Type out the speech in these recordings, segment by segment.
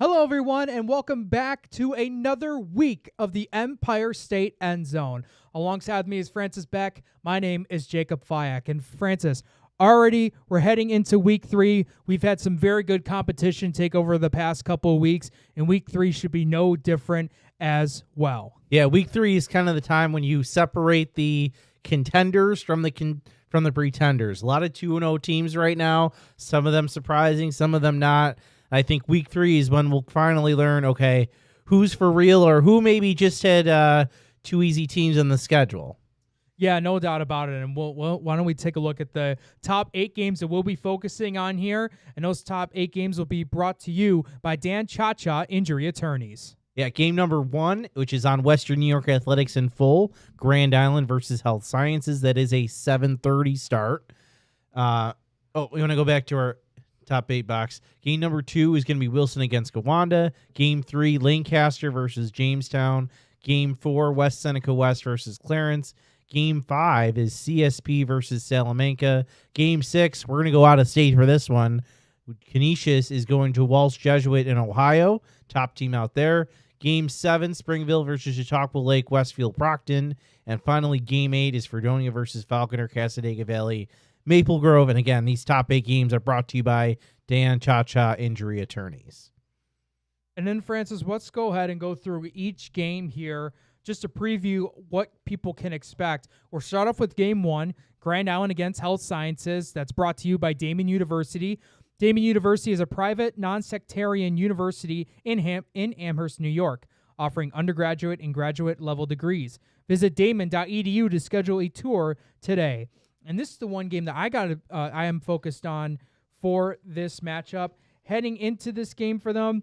Hello, everyone, and welcome back to another week of the Empire State EndZone. Alongside me is Francis Boeck. My name is Jacob Fyock. And Francis, already we're heading into week 3. We've had some very good competition take over the past couple of weeks, and week 3 should be no different as well. Yeah, week 3 is kind of the time when you separate the contenders from the pretenders. A lot of 2-0 teams right now, some of them surprising, some of them not. I think week 3 is when we'll finally learn, okay, who's for real or who maybe just had two easy teams on the schedule. Yeah, no doubt about it. And why don't we take a look at the top 8 games that we'll be focusing on here. And those top 8 games will be brought to you by Dan Cha-Cha Injury Attorneys. Yeah, game number 1, which is on Western New York Athletics in full, Grand Island versus Health Sciences. That is a 7:30 start. We want to go back to our top 8 box. Game number 2 is going to be Wilson against Gowanda. Game 3, Lancaster versus Jamestown. Game 4, West Seneca West versus Clarence. Game 5 is CSP versus Salamanca. Game 6, we're going to go out of state for this one. Canisius is going to Walsh Jesuit in Ohio. Top team out there. Game 7, Springville versus Chautauqua Lake, Westfield Procton. And finally, Game 8 is Fredonia versus Falconer, Cassadaga Valley, Maple Grove. And again, these top 8 games are brought to you by Dan Cha-Cha Injury Attorneys. And then, Francis, let's go ahead and go through each game here just to preview what people can expect. We'll start off with Game 1, Grand Island against Health Sciences. That's brought to you by Damon University. Damon University is a private, non-sectarian university in Amherst, New York, offering undergraduate and graduate-level degrees. Visit damon.edu to schedule a tour today. And this is the one game that I am focused on for this matchup. Heading into this game for them,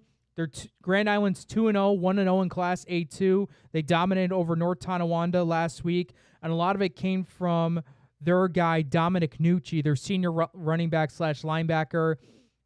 Grand Island's 2-0, 1-0 in Class A2. They dominated over North Tonawanda last week, and a lot of it came from their guy, Dominic Nucci, their senior running back / linebacker,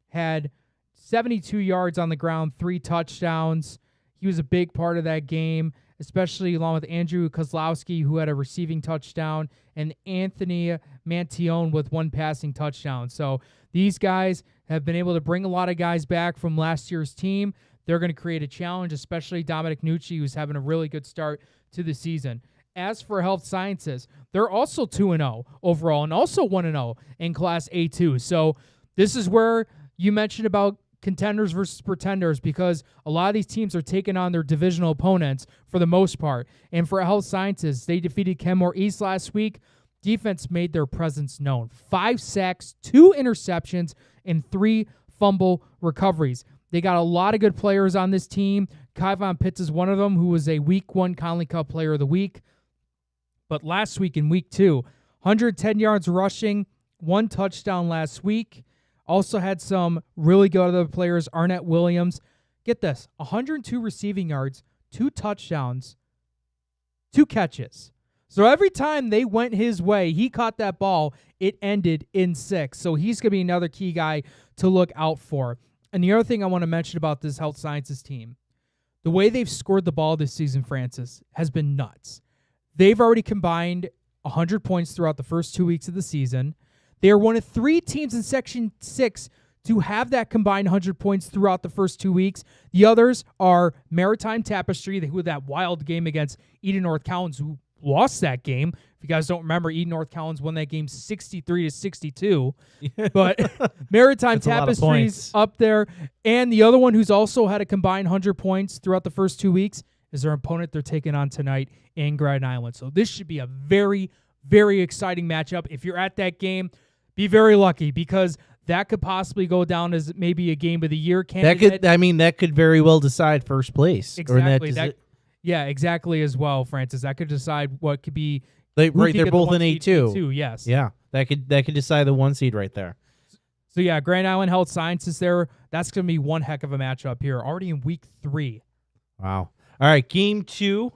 had 72 yards on the ground, 3 touchdowns. He was a big part of that game, especially along with Andrew Kozlowski, who had a receiving touchdown, and Anthony Mantione with 1 passing touchdown. So these guys have been able to bring a lot of guys back from last year's team. They're going to create a challenge, especially Dominic Nucci, who's having a really good start to the season. As for Health Sciences, they're also 2-0 overall and also 1-0 in Class A2. So this is where you mentioned about contenders versus pretenders, because a lot of these teams are taking on their divisional opponents for the most part. And for Health Sciences, they defeated Kenmore East last week. Defense made their presence known. 5 sacks, 2 interceptions, and 3 fumble recoveries. They got a lot of good players on this team. Kyvon Pitts is one of them, who was a Week 1 Conley Cup Player of the Week. But last week in Week 2, 110 yards rushing, 1 touchdown last week. Also had some really good other players. Arnett Williams, get this, 102 receiving yards, 2 touchdowns, 2 catches. So every time they went his way, he caught that ball, it ended in 6. So he's going to be another key guy to look out for. And the other thing I want to mention about this Health Sciences team, the way they've scored the ball this season, Francis, has been nuts. They've already combined 100 points throughout the first 2 weeks of the season. They are one of 3 teams in Section 6 to have that combined 100 points throughout the first 2 weeks. The others are Maritime Tapestry, who had that wild game against Eden North Collins, who lost that game. If you guys don't remember, Eden North Collins won that game 63-62. But Maritime Tapestry's up there. And the other one who's also had a combined 100 points throughout the first 2 weeks is their opponent they're taking on tonight in Grand Island. So this should be a very, very exciting matchup. If you're at that game, be very lucky, because that could possibly go down as maybe a game of the year candidate. That could very well decide first place. Exactly. Exactly as well, Francis. That could decide what could be. They're both in A2. Yes. Yeah, that could decide the 1 seed right there. So yeah, Grand Island Health Sciences there. That's going to be one heck of a matchup here, already in week 3. Wow. All right, game 2.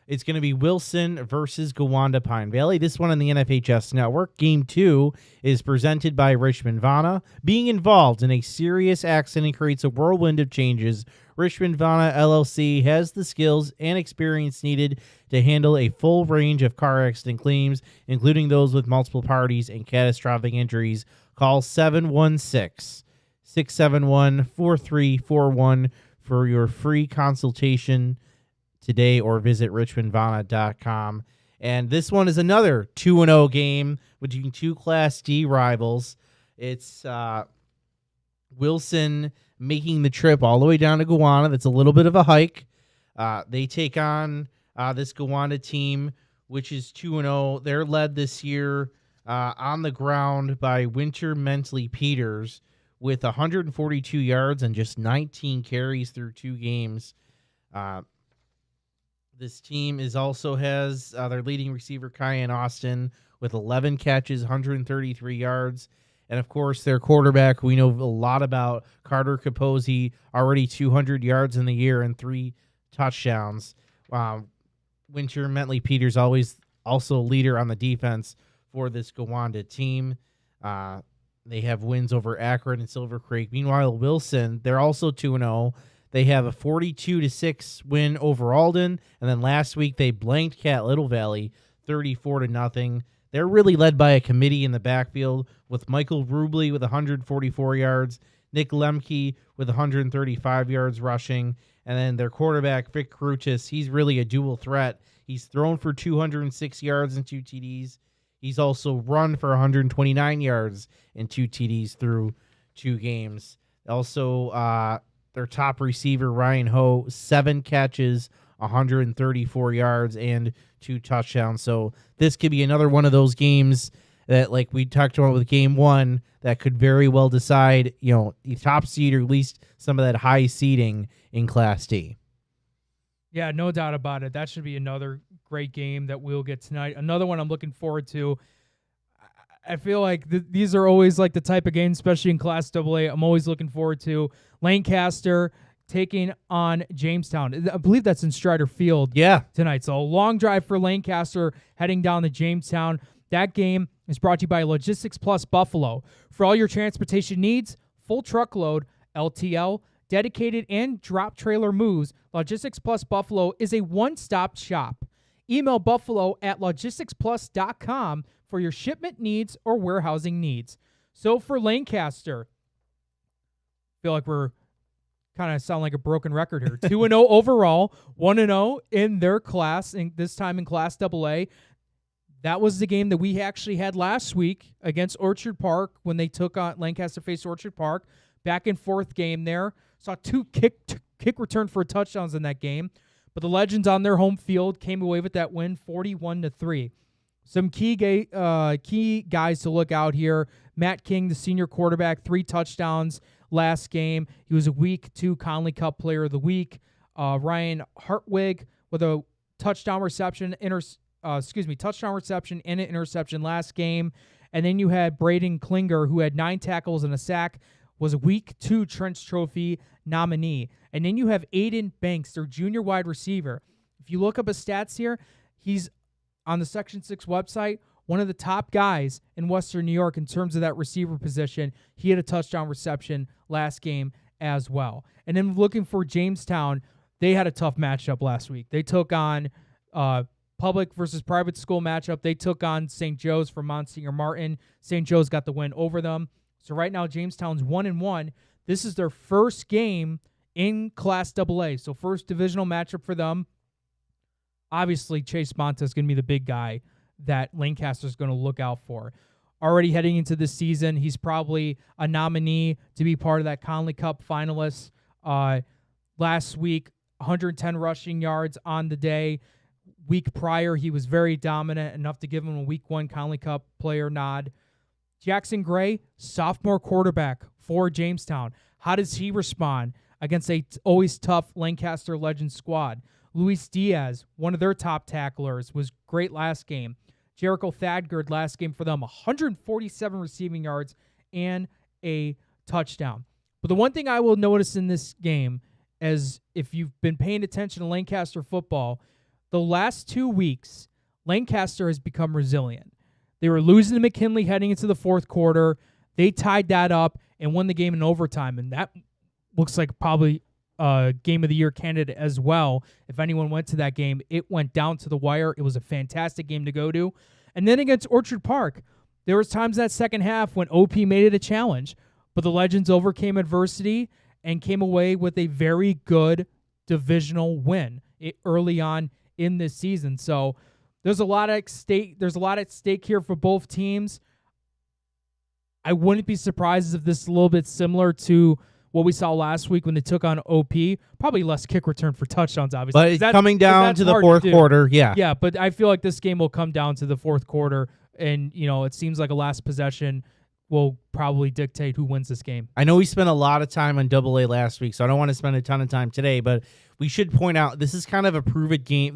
It's going to be Wilson versus Gowanda Pine Valley. This one on the NFHS Network. Game 2 is presented by Richmond Vana. Being involved in a serious accident creates a whirlwind of changes. Richmond Vana LLC has the skills and experience needed to handle a full range of car accident claims, including those with multiple parties and catastrophic injuries. Call 716-671-4341 for your free consultation today or visit richmondvana.com. And this one is another 2-0 game between two Class D rivals. It's Wilson making the trip all the way down to Gowanna. That's a little bit of a hike. They take on this Gowanna team, which is 2-0. They're led this year on the ground by Winter Mentley Peters with 142 yards and just 19 carries through 2 games. This team also has their leading receiver, Kyan Austin, with 11 catches, 133 yards. And, of course, their quarterback, we know a lot about, Carter Capozzi, already 200 yards in the year and 3 touchdowns. Winter Mentley Peters always also leader on the defense for this Gowanna team. They have wins over Akron and Silver Creek. Meanwhile, Wilson, they're also 2-0. They have a 42-6 win over Alden, and then last week they blanked Cat Little Valley 34-0. They're really led by a committee in the backfield with Michael Rubley with 144 yards, Nick Lemke with 135 yards rushing, and then their quarterback, Vic Krutis, he's really a dual threat. He's thrown for 206 yards and 2 TDs. He's also run for 129 yards and 2 TDs through 2 games. Also, their top receiver, Ryan Ho, 7 catches, 134 yards, and 2 touchdowns. So this could be another one of those games that, like we talked about with game 1, that could very well decide, the top seed or at least some of that high seeding in Class D. Yeah, no doubt about it. That should be another great game that we'll get tonight. Another one I'm looking forward to. I feel like these are always like the type of games, especially in Class AA, I'm always looking forward to. Lancaster taking on Jamestown. I believe that's in Strider Field tonight. So a long drive for Lancaster heading down to Jamestown. That game is brought to you by Logistics Plus Buffalo. For all your transportation needs, full truckload, LTL, dedicated, and drop trailer moves, Logistics Plus Buffalo is a one-stop shop. Email buffalo@logisticsplus.com for your shipment needs or warehousing needs. So for Lancaster, I feel like we're kind of sound like a broken record here. 2-0 overall, 1-0 in their class, this time in Class AA. That was the game that we actually had last week against Orchard Park when they took on Lancaster faced Orchard Park. Back and forth game there. Saw 2 kick return for touchdowns in that game. But the Legends on their home field came away with that win 41-3. Some key guys to look out here. Matt King, the senior quarterback, 3 touchdowns last game. He was a Week 2 Conley Cup Player of the Week. Ryan Hartwig with a touchdown reception and an interception last game. And then you had Braden Klinger, who had 9 tackles and a sack, was a Week 2 Trench Trophy nominee. And then you have Aiden Banks, their junior wide receiver. If you look up his stats here, he's on the Section 6 website, one of the top guys in Western New York in terms of that receiver position. He had a touchdown reception last game as well. And then looking for Jamestown, they had a tough matchup last week. They took on public versus private school matchup. They took on St. Joe's from Monsignor Martin. St. Joe's got the win over them. So right now, Jamestown's 1-1. This is their first game in Class AA, so first divisional matchup for them. Obviously, Chase Monta is going to be the big guy that Lancaster's going to look out for. Already heading into this season, he's probably a nominee to be part of that Conley Cup finalists. Last week, 110 rushing yards on the day. Week prior, he was very dominant, enough to give him a Week 1 Conley Cup player nod. Jackson Gray, sophomore quarterback for Jamestown. How does he respond against a always tough Lancaster Legends squad? Luis Diaz, one of their top tacklers, was great last game. Jericho Thadgard last game for them, 147 receiving yards and a touchdown. But the one thing I will notice in this game, as if you've been paying attention to Lancaster football, the last 2 weeks, Lancaster has become resilient. They were losing to McKinley heading into the fourth quarter. They tied that up and won the game in overtime, and that looks like probably a Game of the Year candidate as well. If anyone went to that game, it went down to the wire. It was a fantastic game to go to. And then against Orchard Park, there was times that second half when OP made it a challenge, but the Legends overcame adversity and came away with a very good divisional win early on in this season. So there's a lot at stake. There's a lot at stake here for both teams. I wouldn't be surprised if this is a little bit similar to what we saw last week when they took on OP. Probably less kick return for touchdowns, obviously. But it's coming down to the fourth quarter. Yeah. Yeah, but I feel like this game will come down to the fourth quarter, and it seems like a last possession will probably dictate who wins this game. I know we spent a lot of time on AA last week, so I don't want to spend a ton of time today, but we should point out this is kind of a prove-it game.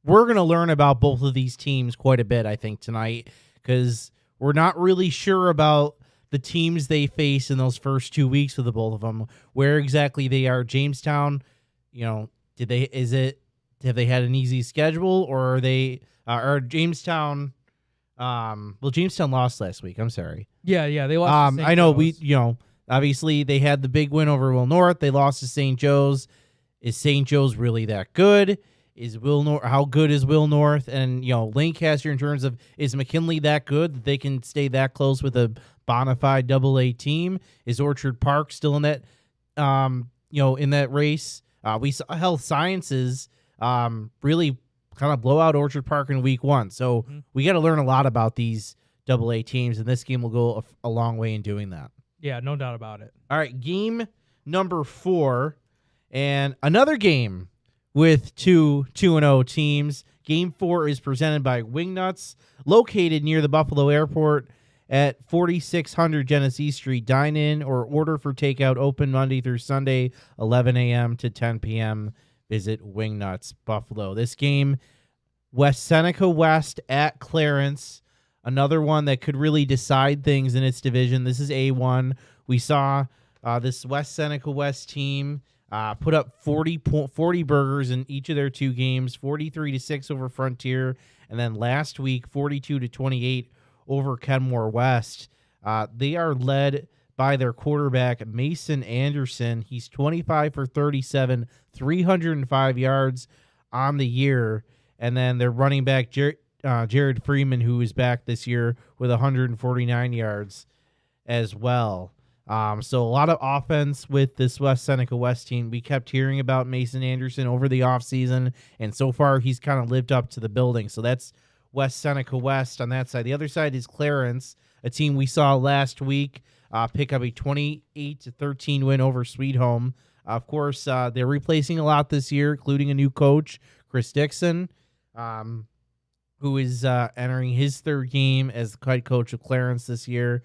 We're going to learn about both of these teams quite a bit, I think, tonight, because we're not really sure about the teams they face in those first 2 weeks with the both of them, where exactly they are. Jamestown, have they had an easy schedule, or are they or Jamestown? Jamestown lost last week. I'm sorry. Yeah, they lost. To St. I know Joe's. Obviously they had the big win over Will North. They lost to St. Joe's. Is St. Joe's really that good? How good is Will North? And Lancaster, in terms of, is McKinley that good that they can stay that close with a bona fide AA team? Is Orchard Park still in that in that race? We saw Health Sciences really kind of blow out Orchard Park in week 1. So we got to learn a lot about these AA teams, and this game will go a long way in doing that. Yeah, no doubt about it. All right, game number 4, and another game with two 2-0 teams. Game 4 is presented by Wingnuts, located near the Buffalo Airport at 4600 Genesee Street. Dine in or order for takeout, open Monday through Sunday, 11 a.m. to 10 p.m. Visit Wingnuts Buffalo. This game, West Seneca West at Clarence, another one that could really decide things in its division. This is A1. We saw this West Seneca West team put up 40 burgers in each of their 2 games, 43-6 over Frontier, and then last week 42-28 over Kenmore West. They are led by their quarterback, Mason Anderson. He's 25 for 37, 305 yards on the year. And then their running back, Jared Freeman, who is back this year with 149 yards as well. So a lot of offense with this West Seneca West team. We kept hearing about Mason Anderson over the offseason, and so far he's kind of lived up to the building. So that's West Seneca West on that side. The other side is Clarence, a team we saw last week pick up a 28-13 win over Sweet Home. Of course, they're replacing a lot this year, including a new coach, Chris Dixon, who is entering his 3rd game as the head coach of Clarence this year.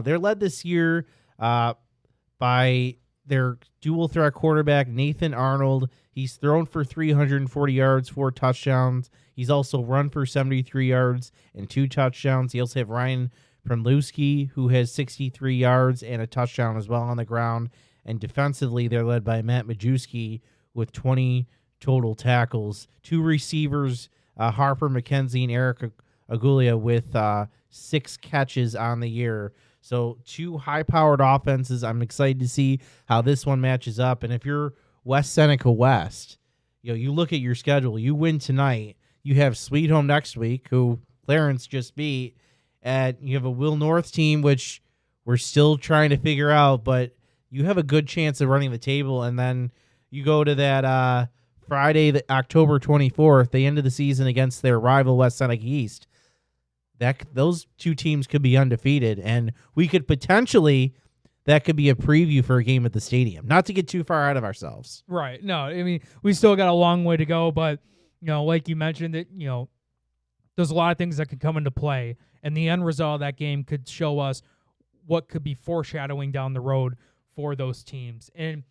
They're led this year by their dual threat quarterback, Nathan Arnold. He's thrown for 340 yards, 4 touchdowns. He's also run for 73 yards and 2 touchdowns. He also have Ryan Premlewski, who has 63 yards and a touchdown as well on the ground. And defensively, they're led by Matt Majewski with 20 total tackles. 2 receivers, Harper McKenzie and Eric Agulia, with 6 catches on the year. So 2 high-powered offenses. I'm excited to see how this one matches up. And if you're West Seneca West, you look at your schedule. You win tonight. You have Sweet Home next week, who Clarence just beat. And you have a Will North team, which we're still trying to figure out, but you have a good chance of running the table. And then you go to that Friday, October 24th, the end of the season, against their rival West Seneca East. Those 2 teams could be undefeated, and we could potentially, that could be a preview for a game at the stadium. Not to get too far out of ourselves. Right. No, I mean, we still got a long way to go, but like you mentioned, there's a lot of things that could come into play, and the end result of that game could show us what could be foreshadowing down the road for those teams. And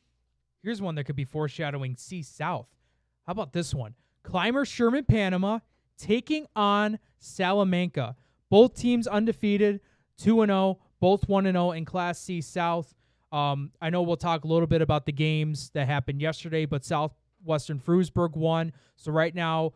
here's one that could be foreshadowing C South. How about this one? Climber Sherman Panama taking on Salamanca. Both teams undefeated, 2-0, both 1-0 in Class C South. I know we'll talk a little bit about the games that happened yesterday, but Southwestern Frewsburg won. So right now,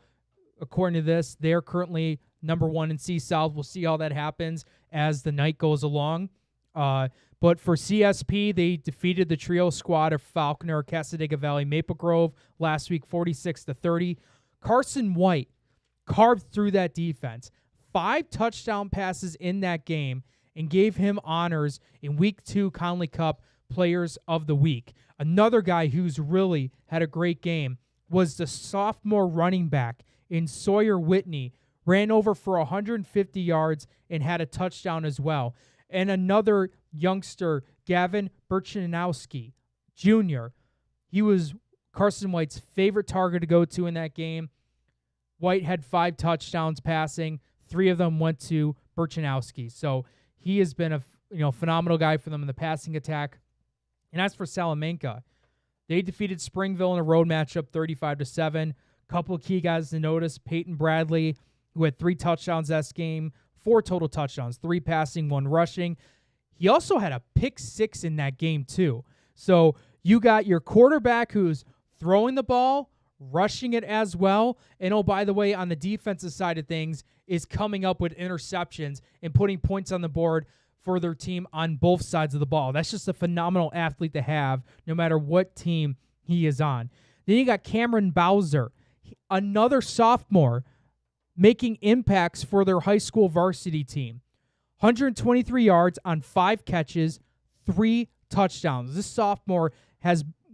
according to this, they're currently number 1 in C South. We'll see how that happens as the night goes along. But for CSP, they defeated the trio squad of Falconer, Cassadaga Valley, Maple Grove last week, 46-30. Carson White carved through that defense. 5 touchdown passes in that game and gave him honors in Week 2 Conley Cup players of the week. Another guy who's really had a great game was the sophomore running back in Sawyer Whitney. Ran over for 150 yards and had a touchdown as well. And another youngster, Gavin Burchanowski Jr. He was Carson White's favorite target to go to in that game. White had 5 touchdowns passing. 3 of them went to Burchanowski. So he has been a phenomenal guy for them in the passing attack. And as for Salamanca, they defeated Springville in a road matchup 35-7. Couple of key guys to notice: Peyton Bradley, who had 3 touchdowns that game, 4 total touchdowns, 3 passing, 1 rushing. He also had a pick 6 in that game too. So you got your quarterback who's throwing the ball, rushing it as well, and oh, by the way, on the defensive side of things, is coming up with interceptions and putting points on the board for their team on both sides of the ball. That's just a phenomenal athlete to have, no matter what team he is on. Then you got Cameron Bowser, another sophomore, making impacts for their high school varsity team. 123 yards on 5 catches, 3 touchdowns. This sophomore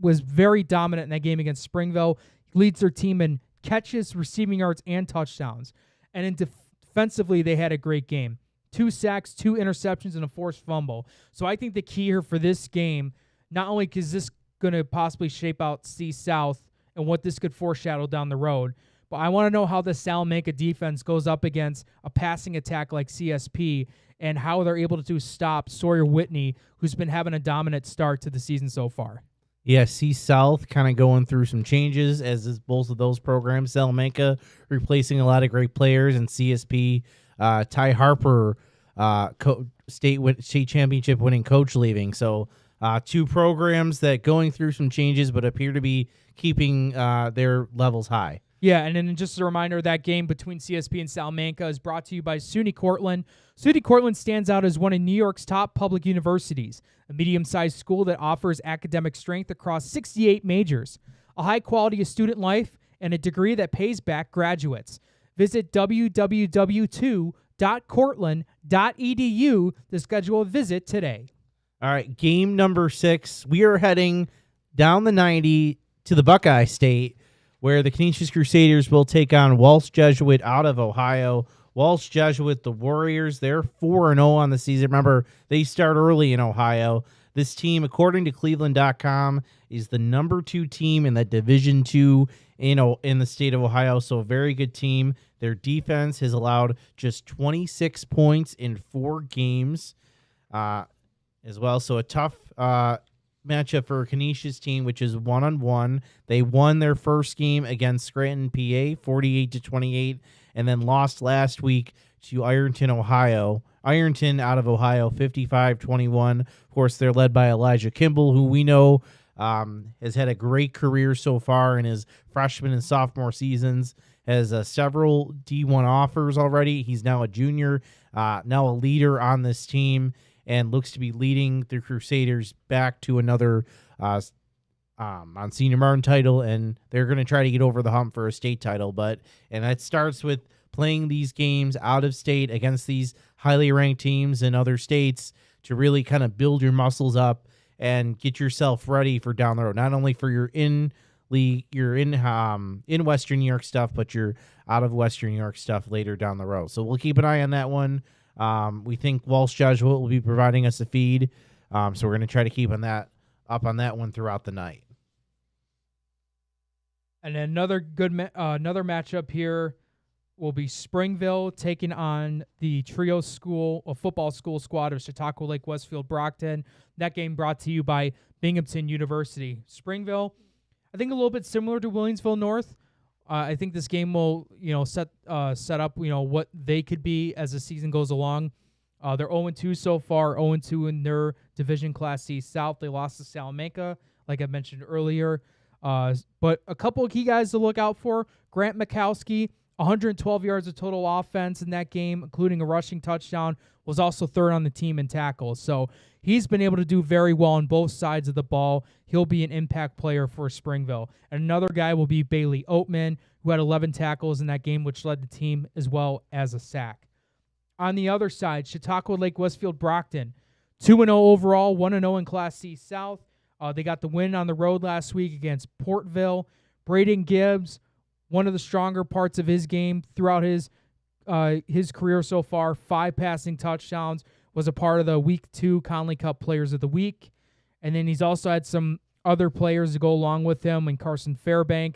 was very dominant in that game against Springville. He leads their team in catches, receiving yards, and touchdowns. And in defensively, they had a great game. 2 sacks, 2 interceptions, and a forced fumble. So I think the key here for this game, not only is this going to possibly shape out C-South and what this could foreshadow down the road, but I want to know how the Salamanca defense goes up against a passing attack like CSP and how they're able to stop Sawyer Whitney, who's been having a dominant start to the season so far. Yeah, C-South kind of going through some changes, as is both of those programs. Salamanca replacing a lot of great players, and CSP, Ty Harper, state championship winning coach, leaving. So 2 programs that going through some changes, but appear to be keeping their levels high. Yeah, and then just a reminder, that game between CSP and Salamanca is brought to you by SUNY Cortland. SUNY Cortland stands out as one of New York's top public universities, a medium-sized school that offers academic strength across 68 majors, a high quality of student life, and a degree that pays back graduates. Visit www.cortland.edu to schedule a visit today. All right, game number 6. We are heading down the 90 to the Buckeye State, where the Canisius Crusaders will take on Walsh Jesuit out of Ohio. Walsh Jesuit, the Warriors, they're 4-0 on the season. Remember, they start early in Ohio. This team, according to Cleveland.com, is the number 2 team in the Division II in the state of Ohio, so a very good team. Their defense has allowed just 26 points in 4 games as well, so a tough matchup for Canisius team, which is 1-1. They won their first game against Scranton, PA, 48-28, and then lost last week to Ironton, Ohio. Ironton out of Ohio, 55-21. Of course, they're led by Elijah Kimball, who we know has had a great career so far in his freshman and sophomore seasons. Has several D1 offers already. He's now a junior, now a leader on this team, and looks to be leading the Crusaders back to another Monsignor Martin title, and they're going to try to get over the hump for a state title. And that starts with playing these games out of state against these highly ranked teams in other states to really kind of build your muscles up and get yourself ready for down the road. Not only for your in Western New York stuff, but your out of Western New York stuff later down the road. So we'll keep an eye on that one. We think Walsh Jesuit will be providing us a feed, so we're going to try to keep up on that one throughout the night. And another good another matchup here will be Springville taking on the trio football school squad of Chautauqua Lake Westfield Brockton. That game brought to you by Binghamton University. Springville, I think a little bit similar to Williamsville North. I think this game will, set up, what they could be as the season goes along. They're 0-2 so far, 0-2 in their Division Class C South. They lost to Salamanca, like I mentioned earlier. But a couple of key guys to look out for: Grant Mikowski, 112 yards of total offense in that game, including a rushing touchdown, was also 3rd on the team in tackles. So he's been able to do very well on both sides of the ball. He'll be an impact player for Springville. And another guy will be Bailey Oatman, who had 11 tackles in that game, which led the team as well as a sack. On the other side, Chautauqua Lake Westfield Brockton, 2-0 overall, 1-0 in Class C South. They got the win on the road last week against Portville. Braden Gibbs, one of the stronger parts of his game throughout his career so far, 5 passing touchdowns, was a part of the Week 2 Conley Cup Players of the Week. And then he's also had some other players to go along with him, and Carson Fairbank,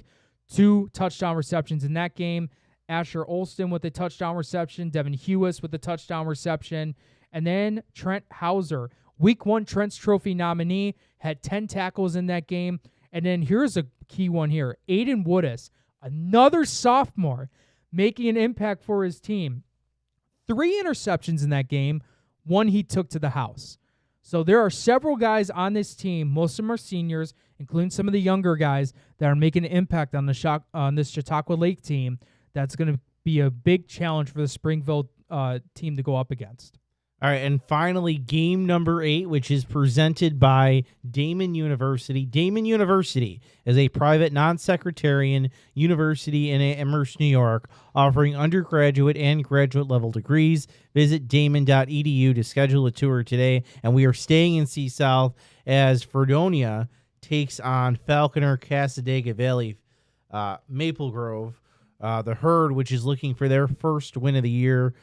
2 touchdown receptions in that game. Asher Olston with a touchdown reception. Devin Hewis with a touchdown reception. And then Trent Hauser, Week 1 Trent's Trophy nominee, had 10 tackles in that game. And then here's a key one here. Aiden Woodis, another sophomore, making an impact for his team. 3 interceptions in that game, 1 he took to the house. So there are several guys on this team, most of them are seniors, including some of the younger guys, that are making an impact on this Chautauqua Lake team. That's going to be a big challenge for the Springville team to go up against. All right, and finally, game number 8, which is presented by Damon University. Damon University is a private, non-sectarian university in Amherst, New York, offering undergraduate and graduate-level degrees. Visit damon.edu to schedule a tour today. And we are staying in C-South as Fredonia takes on Falconer Cassadaga Valley Maple Grove, the Herd, which is looking for their first win of the year.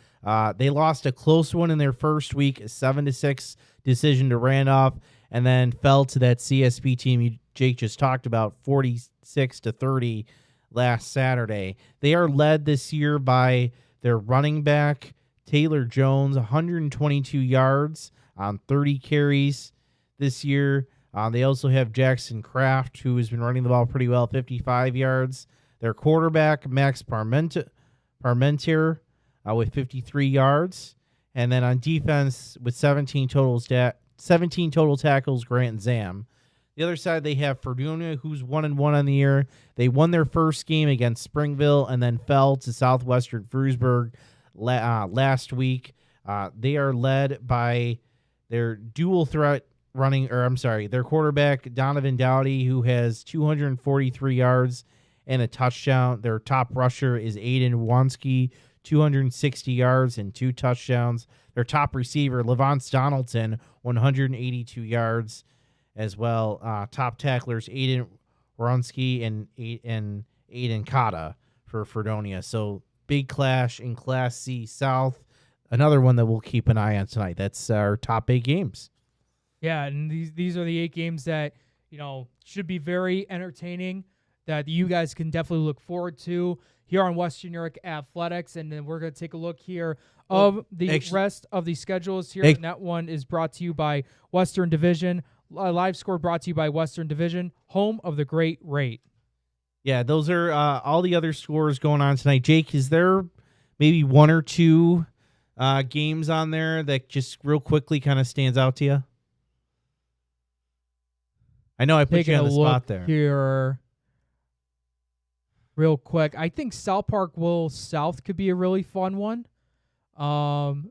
They lost a close one in their first week, a 7-6 decision to Randolph, and then fell to that CSP team Jake just talked about, 46-30 last Saturday. They are led this year by their running back, Taylor Jones, 122 yards on 30 carries this year. They also have Jackson Kraft, who has been running the ball pretty well, 55 yards. Their quarterback, Max Parmentier, with 53 yards. And then on defense with 17 total tackles, Grant Zam. The other side, they have Fredonia, who's 1-1 on the year. They won their first game against Springville and then fell to Southwestern Frewsburg last week. They are led by their dual threat their quarterback, Donovan Dowdy, who has 243 yards and a touchdown. Their top rusher is Aiden Wansky, 260 yards and 2 touchdowns. Their top receiver, Levance Donaldson, 182 yards as well. Top tacklers, Aiden Wansky and Aiden Kata for Fredonia. So big clash in Class C South. Another one that we'll keep an eye on tonight. That's our top 8 games. Yeah, and these are the 8 games that, should be very entertaining, that you guys can definitely look forward to here on Western New York Athletics. And then we're going to take a look here of the rest of the schedules here. And that one is brought to you by Western Division. Live score brought to you by Western Division, home of the great rate. Yeah, those are all the other scores going on tonight. Jake, is there maybe 1 or 2 games on there that just real quickly kind of stands out to you? I know I put you on the spot there. Here, real quick, I think South Park Will South could be a really fun one.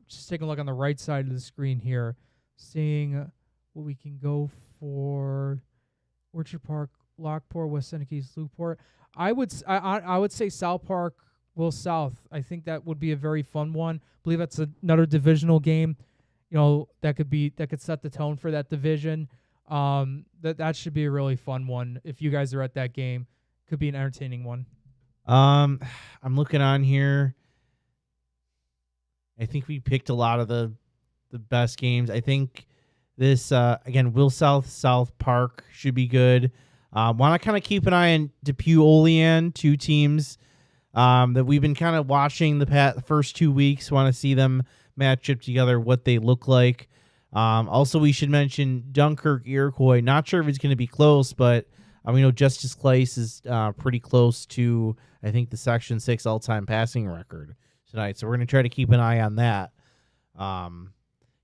Just taking a look on the right side of the screen here, seeing what we can go for. Orchard Park, Lockport, West Seneca, Newport. I would say South Park Will South. I think that would be a very fun one. I believe that's another divisional game. That could set the tone for that division. That should be a really fun one. If you guys are at that game, could be an entertaining one. I'm looking on here. I think we picked a lot of the best games. I think this again, Will South Park should be good. Want to kind of keep an eye on Depew Olean, 2 teams that we've been kind of watching the first 2 weeks. Want to see them match up together, what they look like. Also, we should mention Dunkirk Iroquois. Not sure if it's going to be close, but we know Justice Clace is pretty close to, I think, the Section 6 all-time passing record tonight. So we're going to try to keep an eye on that.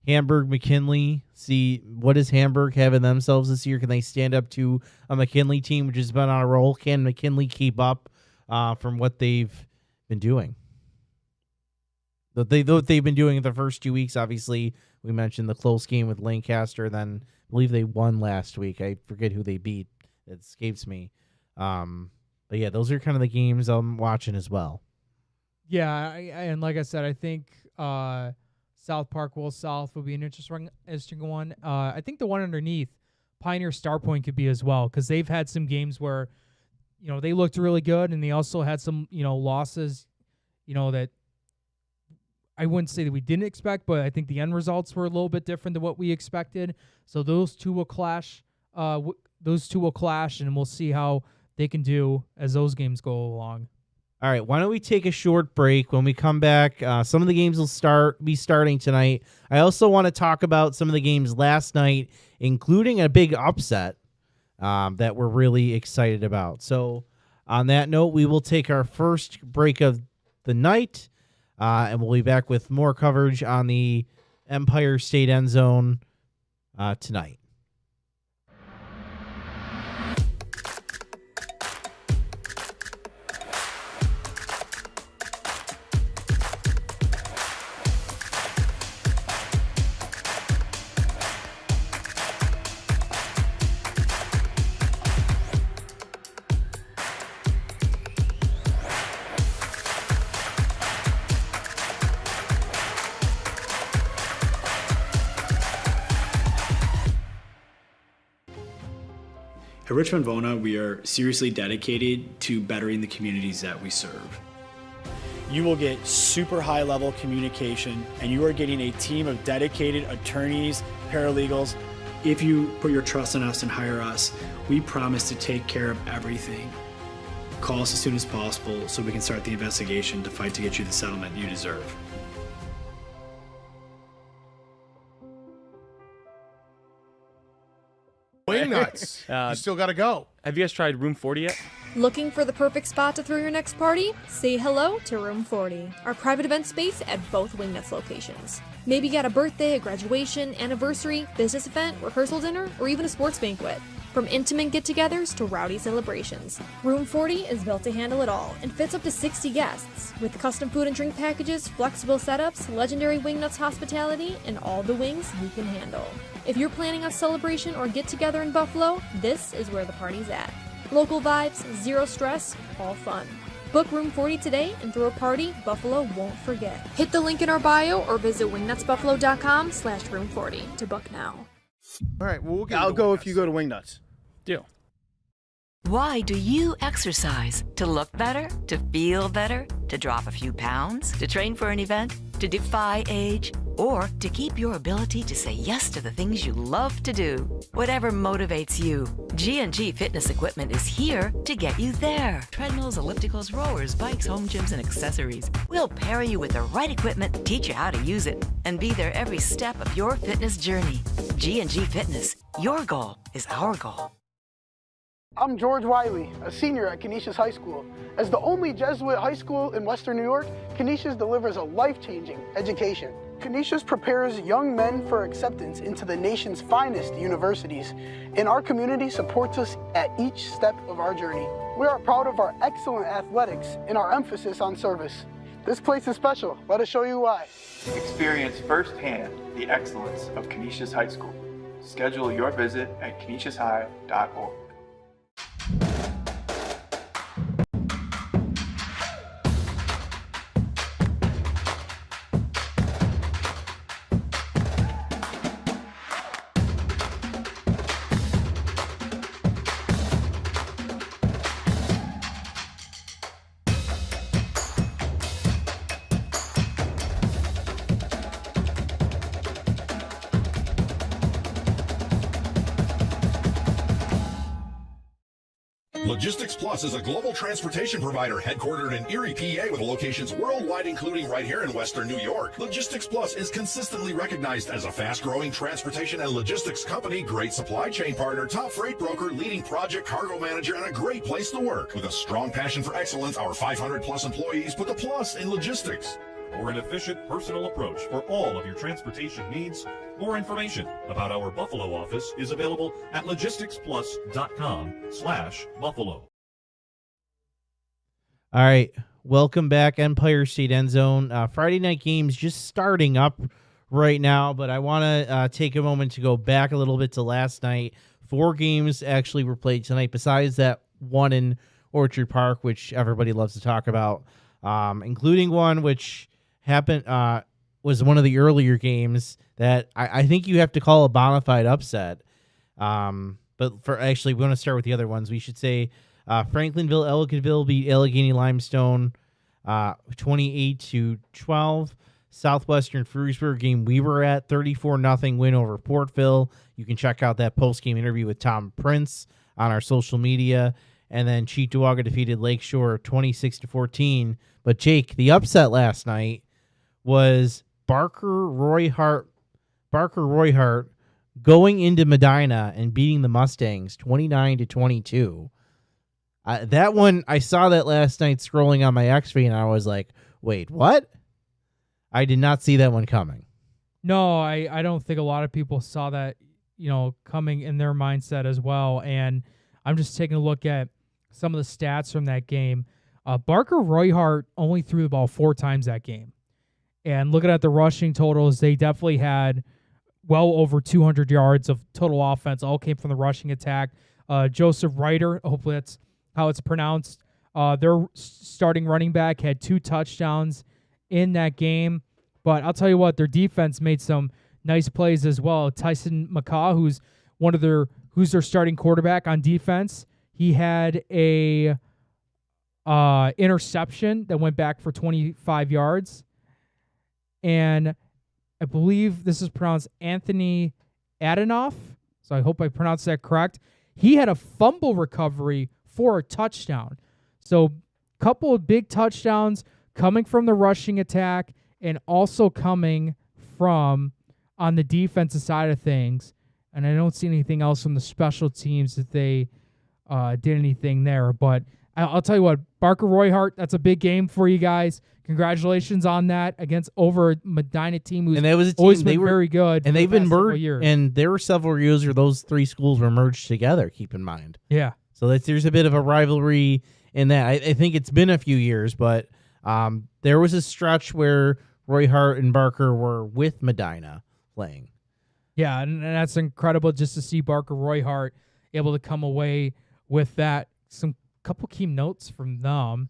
Hamburg, McKinley. See, what does Hamburg have in themselves this year? Can they stand up to a McKinley team which has been on a roll? Can McKinley keep up from what they've been doing? What they've been doing in the first 2 weeks, obviously, we mentioned the close game with Lancaster. Then I believe they won last week. I forget who they beat. It escapes me. But yeah, those are kind of the games I'm watching as well. Yeah, and like I said, I think South Park Will South will be an interesting one. I think the one underneath, Pioneer Star Point, could be as well, because they've had some games where, they looked really good, and they also had some, losses, that I wouldn't say that we didn't expect, but I think the end results were a little bit different than what we expected. So those two will clash. And we'll see how they can do as those games go along. All right, why don't we take a short break? When we come back, some of the games will be starting tonight. I also want to talk about some of the games last night, including a big upset that we're really excited about. So on that note, we will take our first break of the night, and we'll be back with more coverage on the Empire State EndZone tonight. At Richmond Vona, we are seriously dedicated to bettering the communities that we serve. You will get super high level communication, and you are getting a team of dedicated attorneys, paralegals. If you put your trust in us and hire us, we promise to take care of everything. Call us as soon as possible so we can start the investigation to fight to get you the settlement you deserve. Wing nuts. You still got to go. Have you guys tried Room 40 yet? Looking for the perfect spot to throw your next party? Say hello to Room 40, our private event space at both Wingnuts locations. Maybe you got a birthday, a graduation, anniversary, business event, rehearsal dinner, or even a sports banquet. From intimate get-togethers to rowdy celebrations, Room 40 is built to handle it all and fits up to 60 guests. With custom food and drink packages, flexible setups, legendary Wingnuts hospitality, and all the wings you can handle. If you're planning a celebration or get-together in Buffalo, this is where the party's at. Local vibes, zero stress, all fun. Book Room 40 today and throw a party Buffalo won't forget. Hit the link in our bio or visit wingnutsbuffalo.com/room40 to book now. All right, well, I'll go if you go to Wingnuts. Deal. Why do you exercise? To look better? To feel better? To drop a few pounds? To train for an event? To defy age? Or to keep your ability to say yes to the things you love to do? Whatever motivates you, G&G Fitness Equipment is here to get you there. Treadmills, ellipticals, rowers, bikes, home gyms, and accessories. We'll pair you with the right equipment, teach you how to use it, and be there every step of your fitness journey. G&G Fitness. Your goal is our goal. I'm George Wiley, a senior at Canisius High School. As the only Jesuit high school in Western New York, Canisius delivers a life-changing education. Canisius prepares young men for acceptance into the nation's finest universities, and our community supports us at each step of our journey. We are proud of our excellent athletics and our emphasis on service. This place is special. Let us show you why. Experience firsthand the excellence of Canisius High School. Schedule your visit at canisiushigh.org. Logistics Plus is a global transportation provider headquartered in Erie, PA, with locations worldwide, including right here in Western New York. Logistics Plus is consistently recognized as a fast-growing transportation and logistics company, great supply chain partner, top freight broker, leading project cargo manager, and a great place to work. With a strong passion for excellence, our 500-plus employees put the plus in logistics. Or an efficient, personal approach for all of your transportation needs. More information about our Buffalo office is available at logisticsplus.com/Buffalo. All right, welcome back, Empire State EndZone. Friday night games just starting up right now, but I want to take a moment to go back a little bit to last night. 4 games actually were played tonight, besides that one in Orchard Park, which everybody loves to talk about, including one which happened was one of the earlier games that I think you have to call a bona fide upset. But for actually, we want to start with the other ones. We should say Franklinville, Ellicottville beat Allegheny Limestone 28-12. Southwestern Frewsburg game we were at 34-0 win over Portville. You can check out that post-game interview with Tom Prince on our social media. And then Cheektowaga defeated Lakeshore 26-14. But Jake, the upset last night was Barker Royhart going into Medina and beating the Mustangs 29-22. That one, I saw that last night scrolling on my X-Feed, and I was like, wait, what? I did not see that one coming. No, I don't think a lot of people saw that, coming in their mindset as well. And I'm just taking a look at some of the stats from that game. Barker Royhart only threw the ball 4 times that game. And looking at the rushing totals, they definitely had well over 200 yards of total offense. All came from the rushing attack. Joseph Ryder, hopefully that's how it's pronounced, their starting running back, had 2 touchdowns in that game. But I'll tell you what, their defense made some nice plays as well. Tyson McCaw, who's their starting quarterback on defense, he had a interception that went back for 25 yards. And I believe this is pronounced Anthony Adenoff, so I hope I pronounced that correct. He had a fumble recovery for a touchdown. So couple of big touchdowns coming from the rushing attack and also coming from on the defensive side of things. And I don't see anything else from the special teams that they did anything there. But I'll tell you what, Barker Royhart, that's a big game for you guys. Congratulations on that against over Medina team who's always been very good. And they've been merged. And there were several years where those 3 schools were merged together, keep in mind. Yeah. So there's a bit of a rivalry in that. I think it's been a few years, but there was a stretch where Royhart and Barker were with Medina playing. Yeah, and that's incredible just to see Barker Royhart able to come away with that. Some couple key notes from them.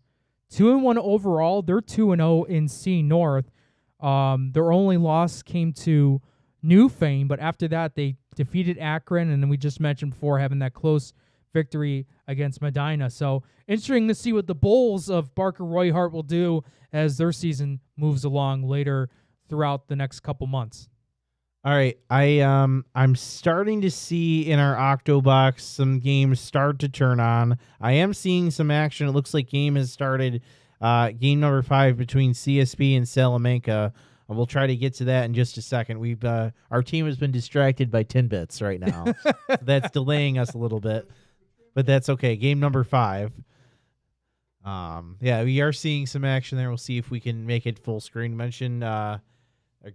2-1 overall. They're 2-0 in C North. Their only loss came to Newfane, but after that they defeated Akron, and then we just mentioned before having that close victory against Medina. So interesting to see what the Bulls of Barker Royhart will do as their season moves along later throughout the next couple months. All right, I'm starting to see in our Octobox some games start to turn on. I am seeing some action. It looks like game has started. Game number 5 between CSP and Salamanca. We'll try to get to that in just a second. Our team has been distracted by Tinbits right now. So that's delaying us a little bit, but that's okay. Game number 5. We are seeing some action there. We'll see if we can make it full screen. Mention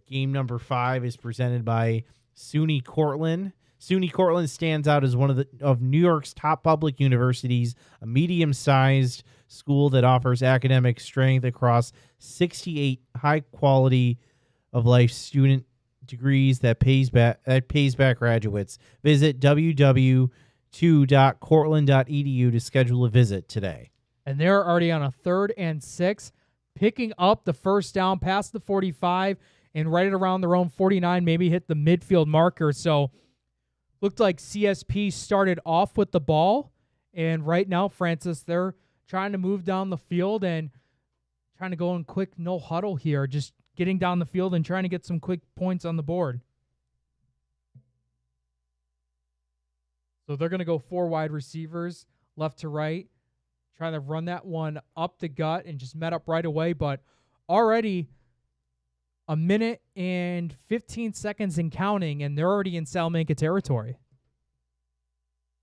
game number 5 is presented by SUNY Cortland. SUNY Cortland stands out as one of New York's top public universities, a medium-sized school that offers academic strength across 68 high-quality of life student degrees that pays back graduates. Visit www.cortland.edu to schedule a visit today. And they're already on a 3rd and 6, picking up the first down past the 45 and right at around their own 49, maybe hit the midfield marker. So looked like CSP started off with the ball, and right now, Francis, they're trying to move down the field and trying to go in quick no huddle here, just getting down the field and trying to get some quick points on the board. So they're going to go 4 wide receivers, left to right, trying to run that one up the gut and just met up right away. But already a minute and 15 seconds and counting, and they're already in Salamanca territory.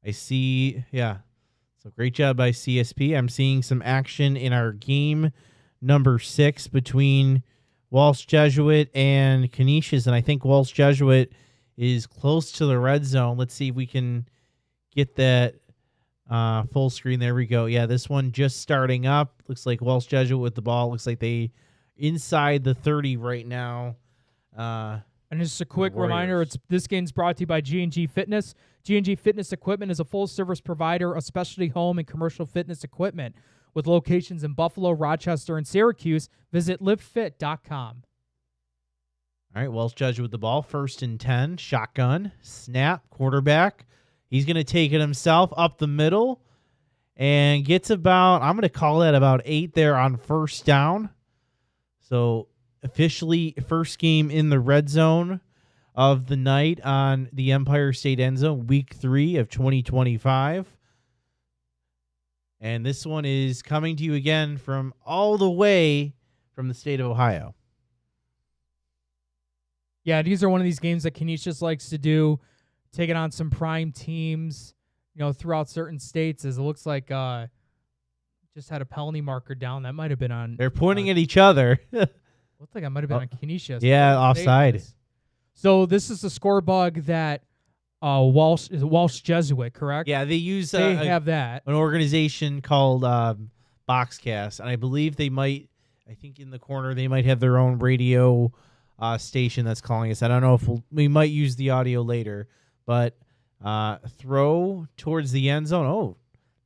I see, yeah. So great job by CSP. I'm seeing some action in our game number 6 between Walsh Jesuit and Canisius, and I think Walsh Jesuit is close to the red zone. Let's see if we can get that full screen. There we go. Yeah, this one just starting up. Looks like Walsh Jesuit with the ball. Looks like they inside the 30 right now. And just a quick reminder, this game's brought to you by G&G Fitness. G&G Fitness Equipment is a full-service provider of specialty home and commercial fitness equipment. With locations in Buffalo, Rochester, and Syracuse, visit livefit.com. All right, Welsh Judge with the ball. 1st and 10. Shotgun. Snap. Quarterback. He's going to take it himself up the middle and gets about, I'm going to call that about 8 there on 1st down. So officially first game in the red zone of the night on the Empire State EndZone, week 3 of 2025. And this one is coming to you again from all the way from the state of Ohio. Yeah, these are one of these games that Canisius likes to do, taking on some prime teams, throughout certain states. As it looks like, just had a penalty marker down. That might have been on. They're pointing at each other. Looked like I might have been on Canisius. Yeah, offside. So this is the score bug that Walsh Jesuit, correct? Yeah, they use they have that an organization called Boxcast, and I believe they might. I think in the corner they might have their own radio station that's calling us. I don't know if we might use the audio later, but throw towards the end zone. Oh,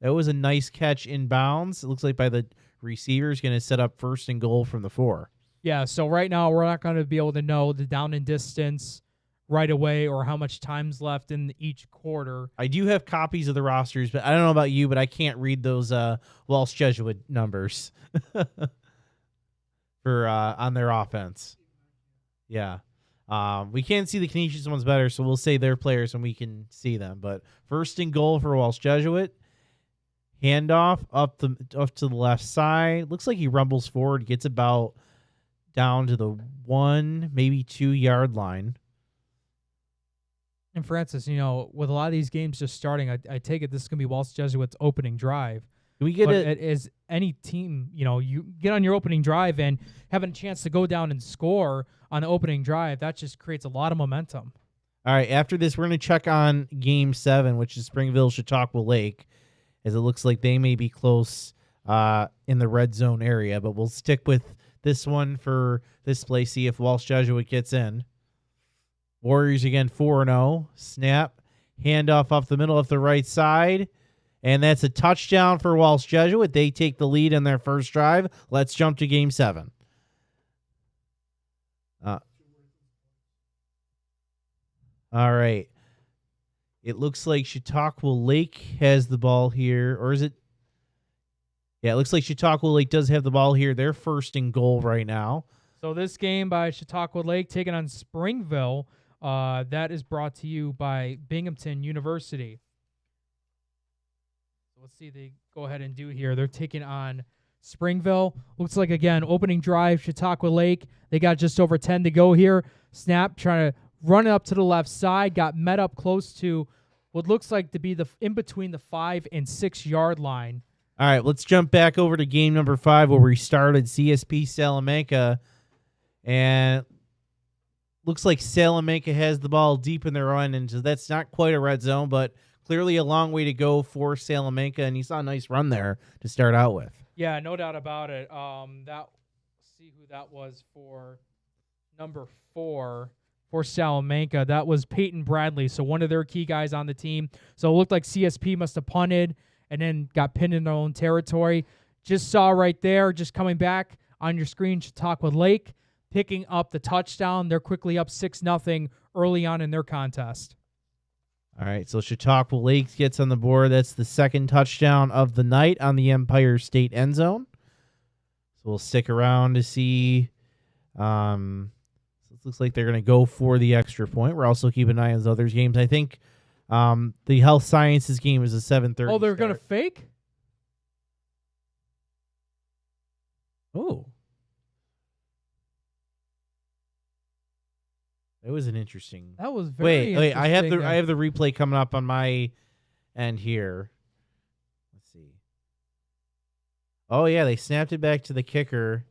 that was a nice catch in bounds. It looks like by the receiver is going to set up 1st and goal from the 4. Yeah, so right now we're not going to be able to know the down and distance right away or how much time's left in each quarter. I do have copies of the rosters, but I don't know about you, but I can't read those Welsh Jesuit numbers for on their offense. Yeah. We can't see the Canisius ones better, so we'll say their players when we can see them. But 1st and goal for Welsh Jesuit. Handoff up to the left side. Looks like he rumbles forward, gets about down to the 1, maybe 2 yard line. And Francis, with a lot of these games just starting, I take it this is going to be Welsh Jesuit's opening drive. Can we get it? As any team, you get on your opening drive and having a chance to go down and score on the opening drive, that just creates a lot of momentum. All right, after this, we're going to check on Game 7, which is Springville-Chautauqua Lake, as it looks like they may be close in the red zone area, but we'll stick with this one for this play, see if Welsh Jesuit gets in. Warriors again 4-0. Snap. Handoff off the middle of the right side. And that's a touchdown for Welsh Jesuit. They take the lead in their first drive. Let's jump to Game 7. All right. It looks like Chautauqua Lake has the ball here. Or is it? Yeah, it looks like Chautauqua Lake does have the ball here. They're 1st and goal right now. So this game by Chautauqua Lake taking on Springville, that is brought to you by Binghamton University. So let's see what they go ahead and do here. They're taking on Springville. Looks like, again, opening drive, Chautauqua Lake. They got just over 10 to go here. Snap, trying to run it up to the left side. Got met up close to what looks like to be the in between the 5 and 6 yard line. All right, let's jump back over to game number 5 where we started CSP Salamanca. And looks like Salamanca has the ball deep in their own, and so that's not quite a red zone, but clearly a long way to go for Salamanca, and you saw a nice run there to start out with. Yeah, no doubt about it. See who that was for number 4 for Salamanca. That was Peyton Bradley, so one of their key guys on the team. So it looked like CSP must have punted and then got pinned in their own territory. Just saw right there, just coming back on your screen, Chautauqua Lake picking up the touchdown. They're quickly up 6-0 early on in their contest. All right, so Chautauqua Lake gets on the board. That's the 2nd touchdown of the night on the Empire State EndZone. So we'll stick around to see. So it looks like they're going to go for the extra point. We're also keeping an eye on those other games. I think the health sciences game is a 7:30. Oh, they're going to fake? Oh. It was an interesting. That was very Wait, I have interesting. the replay coming up on my end here. Let's see. Oh yeah, they snapped it back to the kicker.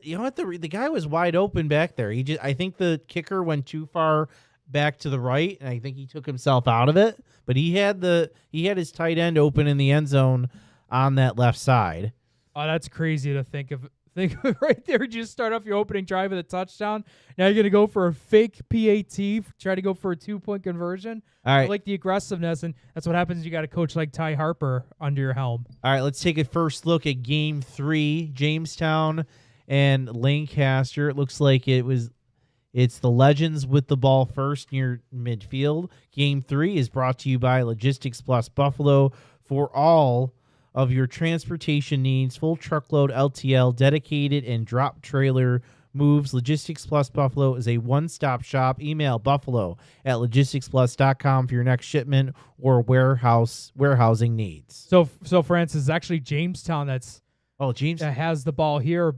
You know what? The guy was wide open back there. I think the kicker went too far back to the right, and I think he took himself out of it. But he had his tight end open in the end zone on that left side. Oh, that's crazy to think of. Think right there, just start off your opening drive with a touchdown. Now you're going to go for a fake PAT, try to go for a 2-point conversion. All right. I like the aggressiveness, and that's what happens. You got a coach like Ty Harper under your helm. All right, let's take a first look at Game 3, Jamestown and Lancaster. It looks like it was It's the Legends with the ball first near midfield. Game 3 is brought to you by Logistics Plus Buffalo for all of your transportation needs, full truckload, LTL, dedicated, and drop trailer moves. Logistics Plus Buffalo is a one-stop shop. Email buffalo@logisticsplus.com for your next shipment or warehousing needs. So Francis, actually Jamestown that has the ball here.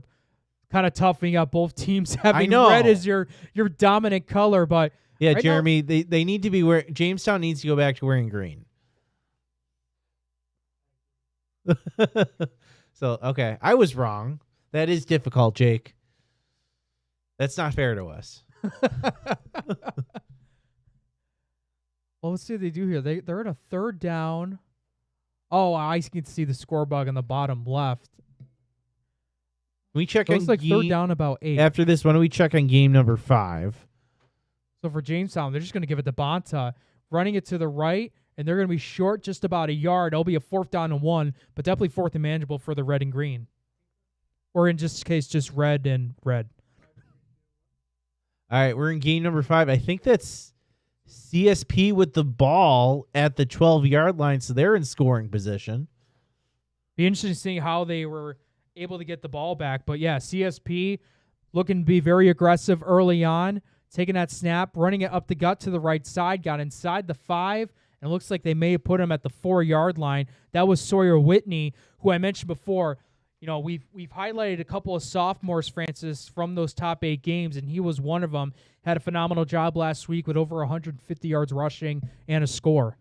Kind of toughing out both teams having red as your dominant color, but yeah, right Jeremy, they need to be Jamestown needs to go back to wearing green. So, okay, I was wrong. That is difficult, Jake. That's not fair to us. Well, let's see what they do here. They're at a third down. Oh, I can see the score bug on the bottom left. We check on third down about 8. After this, why don't we check on game number 5? So for Jamestown, they're just going to give it to Bonta, running it to the right, and they're going to be short just about a yard. It'll be a 4th down and 1, but definitely 4th and manageable for the red and green. Or in this case, just red and red. All right, we're in game number 5. I think that's CSP with the ball at the 12-yard line, so they're in scoring position. Be interesting to see how they were able to get the ball back. But yeah, CSP looking to be very aggressive early on, taking that snap, running it up the gut to the right side, got inside the 5, and it looks like they may have put him at the 4-yard line. That was Sawyer Whitney, who I mentioned before. You know, we've highlighted a couple of sophomores, Francis, from those top 8 games, and he was one of them. Had a phenomenal job last week with over 150 yards rushing and a score.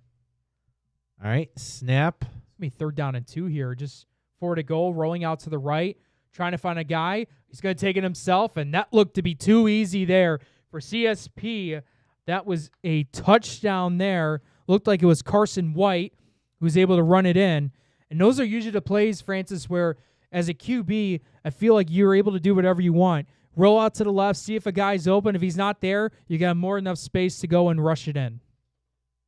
All right, snap. It's going to be 3rd down and 2 here. Just 4 to go, rolling out to the right, trying to find a guy. He's going to take it himself, and that looked to be too easy there for CSP. That was a touchdown there. Looked like it was Carson White who was able to run it in. And those are usually the plays, Francis, where as a QB, I feel like you're able to do whatever you want. Roll out to the left, see if a guy's open. If he's not there, you got more than enough space to go and rush it in.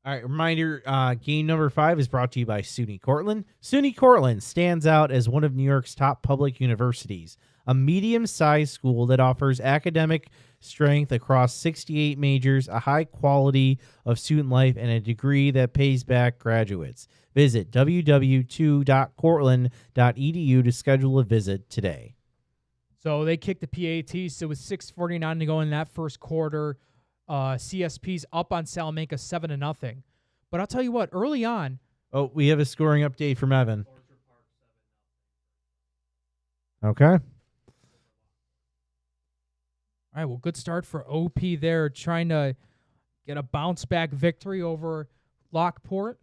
All right, reminder, game number 5 is brought to you by SUNY Cortland. SUNY Cortland stands out as one of New York's top public universities, a medium-sized school that offers academic strength across 68 majors, a high quality of student life, and a degree that pays back graduates. Visit www.cortland.edu to schedule a visit today. So they kicked the PAT, so with 6:49 to go in that first quarter, CSP's up on Salamanca 7-0. But I'll tell you what, early on. Oh, we have a scoring update from Evan. Okay. All right, well, good start for OP there, trying to get a bounce-back victory over Lockport.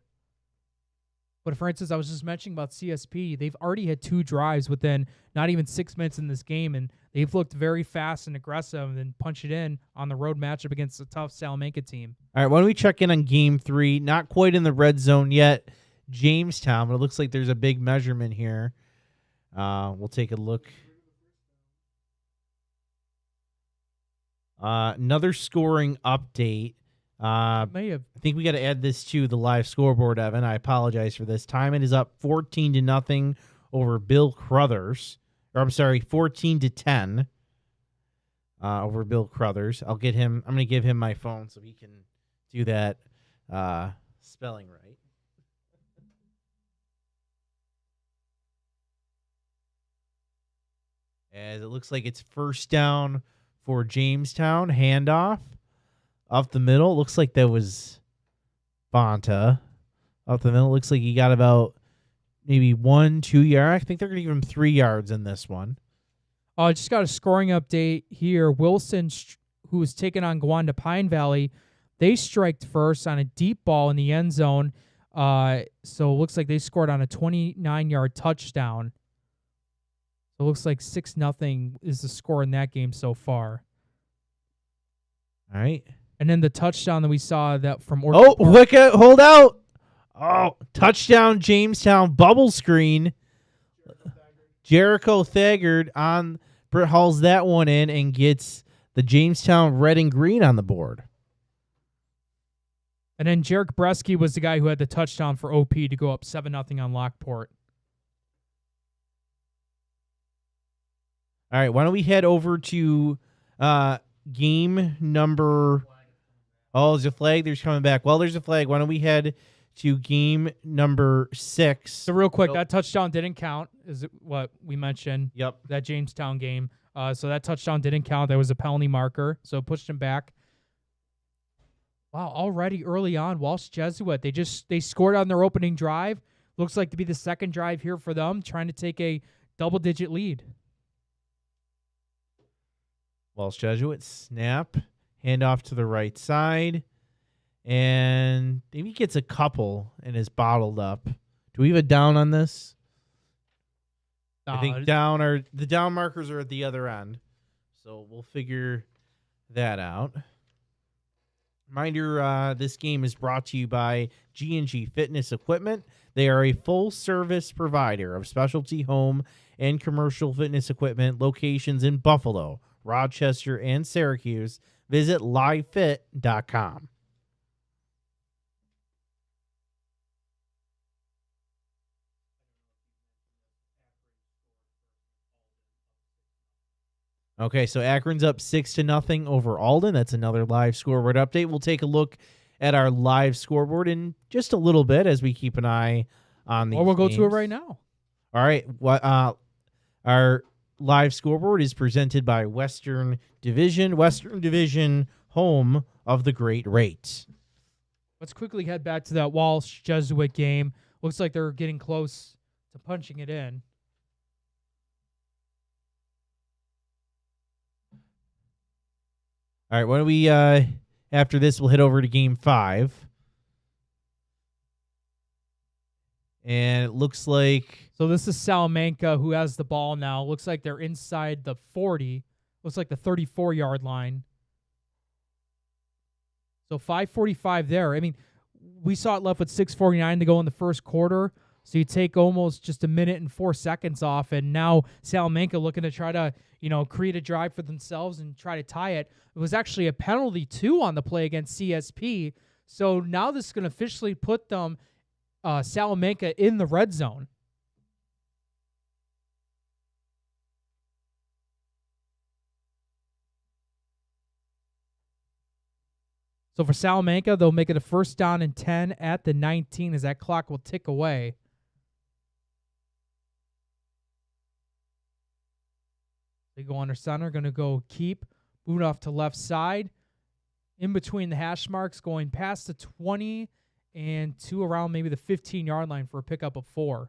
But, for instance, I was just mentioning about CSP. They've already had 2 drives within not even 6 minutes in this game, and they've looked very fast and aggressive and then punch it in on the road matchup against a tough Salamanca team. All right, why don't we check in on game 3? Not quite in the red zone yet. Jamestown, but it looks like there's a big measurement here. We'll take a look. Another scoring update. I think we got to add this to the live scoreboard, Evan. I apologize for this. Timon is up 14-0 over Bill Crothers. Or I'm sorry, 14-10 over Bill Crothers. I'm going to give him my phone so he can do that spelling right. As it looks like it's first down for Jamestown. Handoff. Up the middle, looks like that was Bonta. Up the middle, looks like he got about maybe 1-2 yards. I think they're going to give him 3 yards in this one. I just got a scoring update here. Wilson, who was taking on Gwanda Pine Valley, they striked first on a deep ball in the end zone. So it looks like they scored on a 29-yard touchdown. So it looks like 6-0 is the score in that game so far. All right. And then the touchdown that we saw that from Wicca, hold out. Oh, touchdown Jamestown, bubble screen. Jericho Thagard on Britt hauls that one in and gets the Jamestown red and green on the board. And then Jarek Bresky was the guy who had the touchdown for OP to go up 7-0 on Lockport. All right, why don't we head over to game number. Oh, there's a flag. There's coming back. Well, there's a flag. Why don't we head to game number 6? So real quick, that touchdown didn't count. Is it what we mentioned? Yep. That Jamestown game. So that touchdown didn't count. There was a penalty marker, so it pushed him back. Wow, already early on, Walsh Jesuit, they scored on their opening drive. Looks like to be the second drive here for them, trying to take a double-digit lead. Walsh Jesuit snap, handoff to the right side, and maybe gets a couple and is bottled up. Do we have a down on this? I think the down markers are at the other end, so we'll figure that out. Reminder, this game is brought to you by G&G Fitness Equipment. They are a full-service provider of specialty home and commercial fitness equipment, locations in Buffalo, Rochester, and Syracuse. Visit livefit.com. Okay, so Akron's up 6-0 over Alden. That's another live scoreboard update. We'll take a look at our live scoreboard in just a little bit as we keep an eye on these. Or we'll go games. to it right now. All right. Our live scoreboard is presented by Western Division. Western Division, home of the great rates. Let's quickly head back to that Walsh Jesuit game. Looks like they're getting close to punching it in. All right, why don't we, after this, we'll head over to Game 5. And it looks like... So this is Salamanca who has the ball now. Looks like they're inside the 40. Looks like the 34-yard line. So 5:45 there. I mean, we saw it left with 6:49 to go in the first quarter. So you take almost just a minute and 4 seconds off, and now Salamanca looking to try to, create a drive for themselves and try to tie it. It was actually a penalty, too, on the play against CSP. So now this is going to officially put them, Salamanca, in the red zone. So for Salamanca, they'll make it a 1st down and 10 at the 19 as that clock will tick away. They go under center, going to go keep, boot off to left side. In between the hash marks, going past the 20 and to around maybe the 15-yard line for a pickup of 4.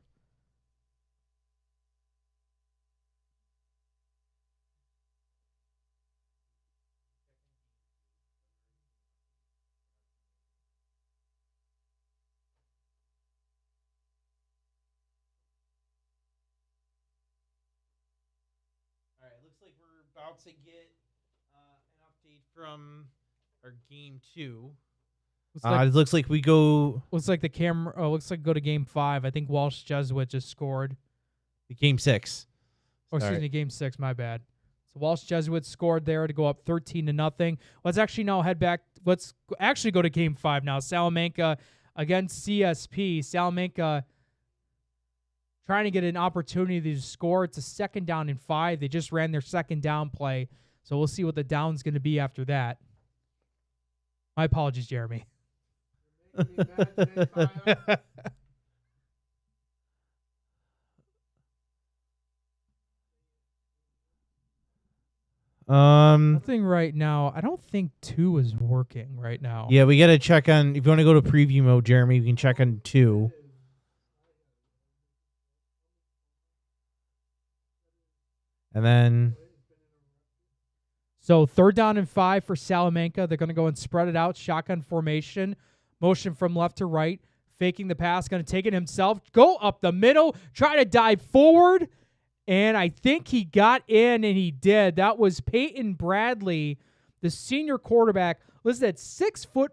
Like we're about to get an update from our game 2. It looks like we go. Looks like the camera. Oh, looks like go to game 5. I think Walsh Jesuit just scored. The game 6. Oh, excuse me, game 6. My bad. So Walsh Jesuit scored there to go up 13-0. Let's actually now head back. Let's actually go to game 5 now. Salamanca against CSP. Salamanca trying to get an opportunity to score. It's a 2nd down and 5. They just ran their 2nd down play. So we'll see what the down's going to be after that. My apologies, Jeremy. Nothing right now. I don't think 2 is working right now. Yeah, we got to check on, if you want to go to preview mode, Jeremy, we can check on 2. And then... So 3rd down and 5 for Salamanca. They're going to go and spread it out. Shotgun formation. Motion from left to right. Faking the pass. Going to take it himself. Go up the middle. Try to dive forward. And I think he got in, and he did. That was Peyton Bradley, the senior quarterback. Listed at 6'5",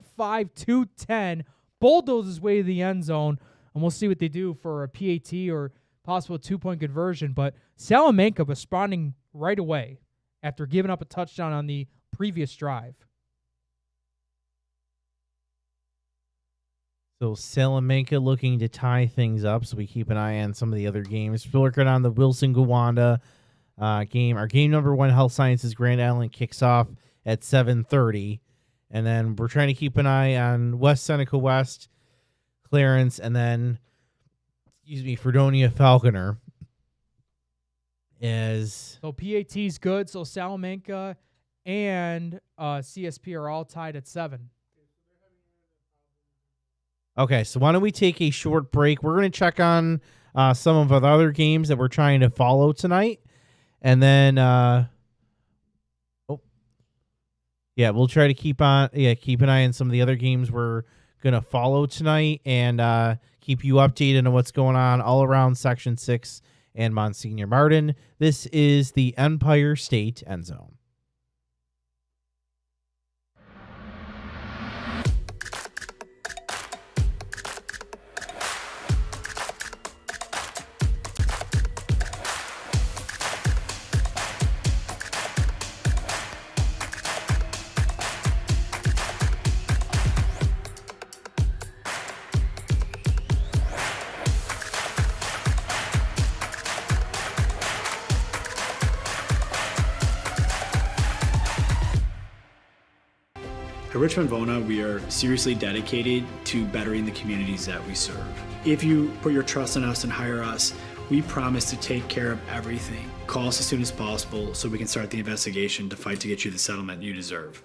210. Bulldozed his way to the end zone. And we'll see what they do for a PAT or possible 2-point conversion. But Salamanca responding right away after giving up a touchdown on the previous drive. So Salamanca looking to tie things up, so we keep an eye on some of the other games. We're working on the Wilson-Gowanda game. Our game number 1, Health Sciences Grand Island, kicks off at 7:30. And then we're trying to keep an eye on West Seneca West, Clarence, and then, Fredonia Falconer. So PAT's good. So Salamanca and CSP are all tied at 7. Okay, so why don't we take a short break? We're going to check on some of the other games that we're trying to follow tonight. And then, we'll try to keep an eye on some of the other games we're going to follow tonight and keep you updated on what's going on all around Section 6 and Monsignor Martin. This is the Empire State EndZone. At Richmond Vona, we are seriously dedicated to bettering the communities that we serve. If you put your trust in us and hire us, we promise to take care of everything. Call us as soon as possible so we can start the investigation to fight to get you the settlement you deserve.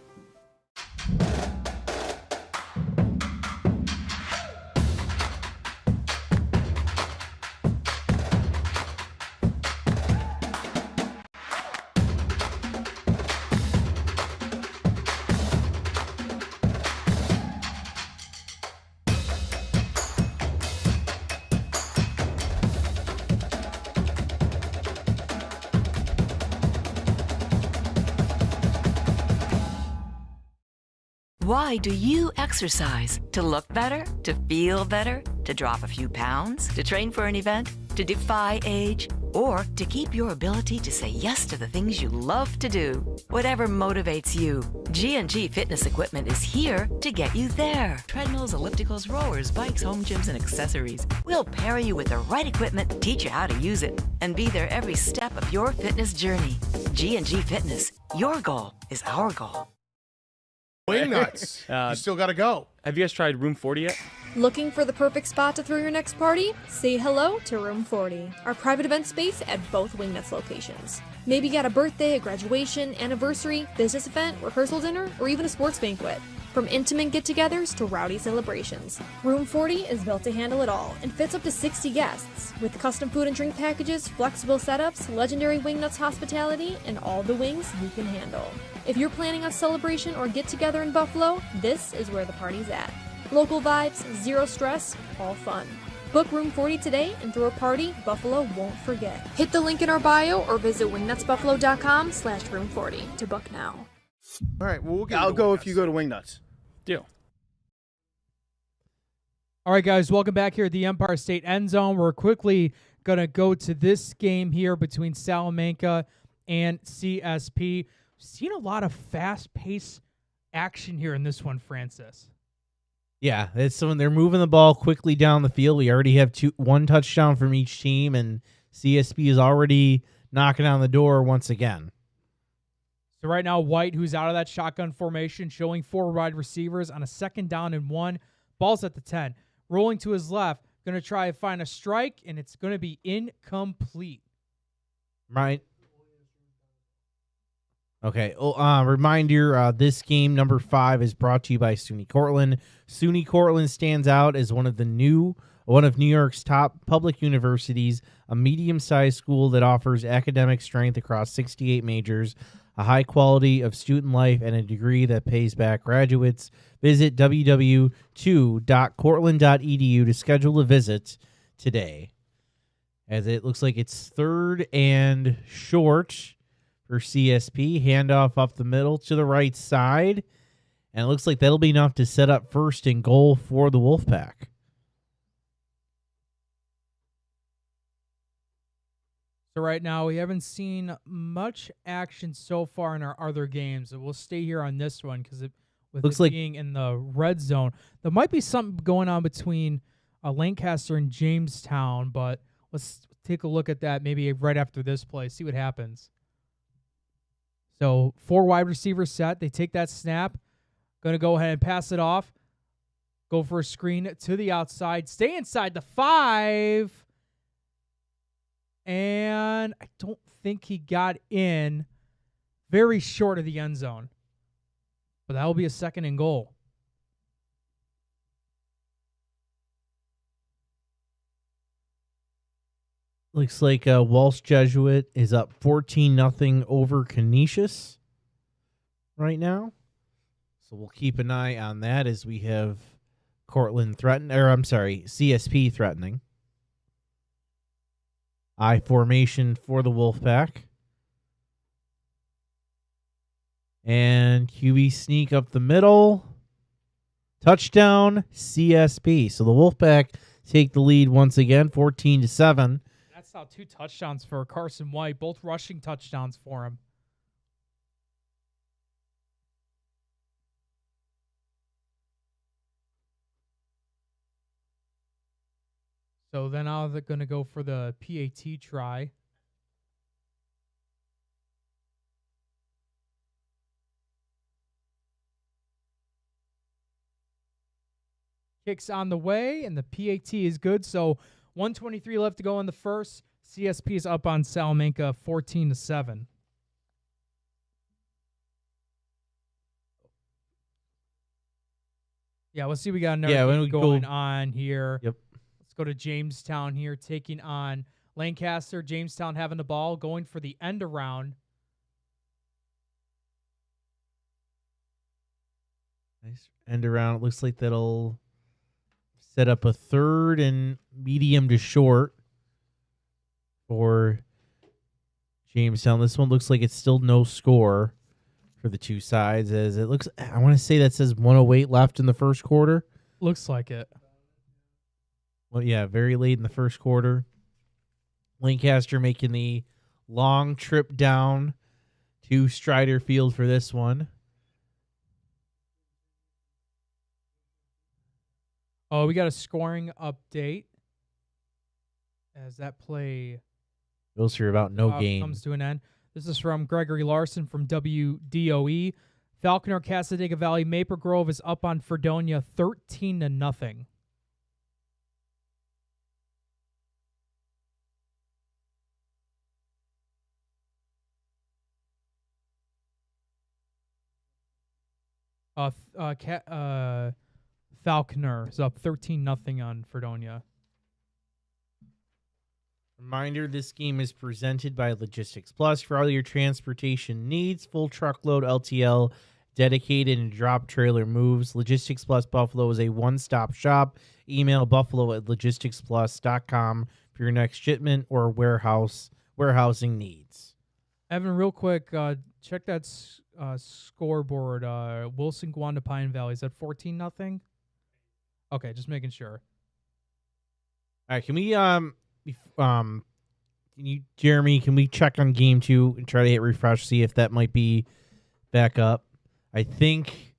Why do you exercise? To look better? To feel better? To drop a few pounds? To train for an event? To defy age? Or to keep your ability to say yes to the things you love to do? Whatever motivates you, G&G Fitness Equipment is here to get you there. Treadmills, ellipticals, rowers, bikes, home gyms, and accessories. We'll pair you with the right equipment, teach you how to use it, and be there every step of your fitness journey. G&G Fitness. Your goal is our goal. Wing nuts. You still got to go. Have you guys tried Room 40 yet? Looking for the perfect spot to throw your next party? Say hello to Room 40, our private event space at both Wingnuts locations. Maybe got a birthday, a graduation, anniversary, business event, rehearsal dinner, or even a sports banquet. From intimate get-togethers to rowdy celebrations, Room 40 is built to handle it all and fits up to 60 guests, with custom food and drink packages, flexible setups, legendary Wingnuts hospitality, and all the wings you can handle. If you're planning a celebration or get-together in Buffalo, this is where the party's at. Local vibes, zero stress, all fun. Book Room 40 today and throw a party Buffalo won't forget. Hit the link in our bio or visit wingnutsbuffalo.com/room40 to book now. All right, well, I'll go if you go to Wingnuts. Deal. All right, guys, welcome back here at the Empire State EndZone. We're quickly going to go to this game here between Salamanca and CSP. Seen a lot of fast-paced action here in this one, Francis. Yeah, it's when they're moving the ball quickly down the field. We already have one touchdown from each team, and CSP is already knocking on the door once again. So right now, White, who's out of that shotgun formation, showing 4 wide receivers on a 2nd down and 1. Ball's at the 10. Rolling to his left, going to try and find a strike, and it's going to be incomplete. Right. Okay. Reminder, this game, number 5, is brought to you by SUNY Cortland. SUNY Cortland stands out as one of New York's top public universities, a medium-sized school that offers academic strength across 68 majors, a high quality of student life, and a degree that pays back graduates. Visit www.cortland.edu to schedule a visit today. As it looks like it's 3rd and short for CSP. Handoff up the middle to the right side. And it looks like that'll be enough to set up 1st and goal for the Wolfpack. So right now, we haven't seen much action so far in our other games. So we'll stay here on this one because with it being in the red zone, there might be something going on between Lancaster and Jamestown, but let's take a look at that maybe right after this play, see what happens. So 4 wide receivers set. They take that snap. Going to go ahead and pass it off. Go for a screen to the outside. Stay inside the 5. And I don't think he got in. Very short of the end zone. But that will be a 2nd and goal. Looks like Walsh Jesuit is up 14-0 over Canisius right now. So we'll keep an eye on that as we have CSP threatening. I formation for the Wolfpack. And QB sneak up the middle. Touchdown, CSP. So the Wolfpack take the lead once again, 14-7. That's now 2 touchdowns for Carson White, both rushing touchdowns for him. So then now they're going to go for the PAT try. Kicks on the way, and the PAT is good. So 1:23 left to go in the first. CSP is up on Salamanca 14-7. Yeah, let's see. We got another game going on here. Yep. Let's go to Jamestown here, taking on Lancaster. Jamestown having the ball, going for the end around. Nice end around. It looks like that'll set up a 3rd and medium to short for Jamestown. This one looks like it's still no score for the two sides, as it looks. I want to say that says 1:08 left in the first quarter. Looks like it. Well, yeah, very late in the first quarter. Lancaster making the long trip down to Strider Field for this one. Oh, we got a scoring update as that play goes for about no gain. Comes to an end. This is from Gregory Larson from WDOE. Falconer Casadega Valley Maple Grove is up on Fredonia 13-0. Falconer is up 13-0 on Fredonia. Reminder, this game is presented by Logistics Plus. For all your transportation needs, full truckload, LTL, dedicated, and drop trailer moves. Logistics Plus Buffalo is a one-stop shop. Email buffalo@logisticsplus.com for your next shipment or warehousing needs. Evan, real quick, check that scoreboard. Wilson, Guanda, Pine Valley. Is that 14-0? Okay, just making sure. All right, can we Jeremy, can we check on game 2 and try to hit refresh, see if that might be back up? I think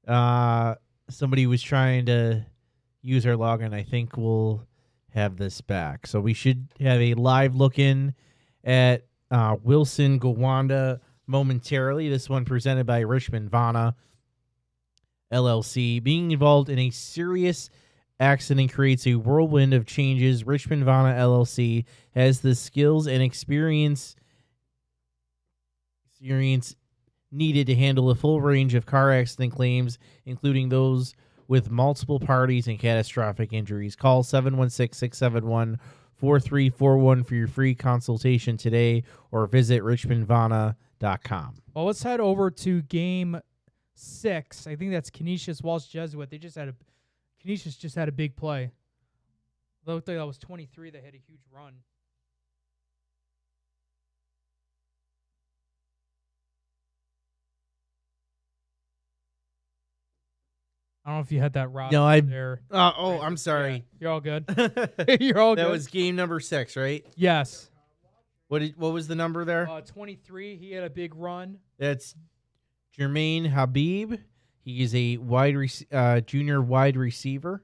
somebody was trying to use our login. I think we'll have this back. So we should have a live look in at Wilson Gowanda momentarily. This one presented by Richmond Vana LLC. Being involved in a serious accident creates a whirlwind of changes. Richmond Vana LLC has the skills and experience needed to handle a full range of car accident claims, including those with multiple parties and catastrophic injuries. Call 716-671-4341 for your free consultation today, or visit richmondvana.com. Well, let's head over to game 6. I think that's Canisius Walsh Jesuit. Canisius just had a big play. I think that was 23. They had a huge run. I don't know if you had that route. No, I. There. I'm sorry. Yeah, you're all good. You're all good. That was game number 6, right? Yes. What was the number there? 23. He had a big run. That's Jermaine Habib. He is a junior wide receiver.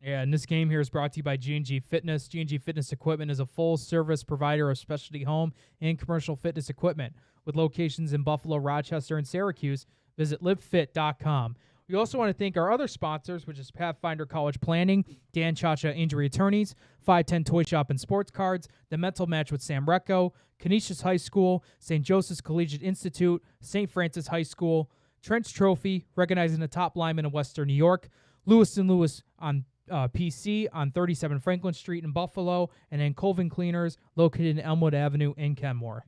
Yeah, and this game here is brought to you by G&G Fitness. G&G Fitness Equipment is a full-service provider of specialty home and commercial fitness equipment. with locations in Buffalo, Rochester, and Syracuse. Visit livefit.com. We also want to thank our other sponsors, which is Pathfinder College Planning, Dan Chacha Injury Attorneys, 510 Toy Shop and Sports Cards, The Mental Match with Sam Recco, Canisius High School, St. Joseph's Collegiate Institute, St. Francis High School, Trench Trophy, recognizing the top linemen of Western New York, Lewis & Lewis on PC on 37 Franklin Street in Buffalo, and then Colvin Cleaners, located in Elmwood Avenue in Kenmore.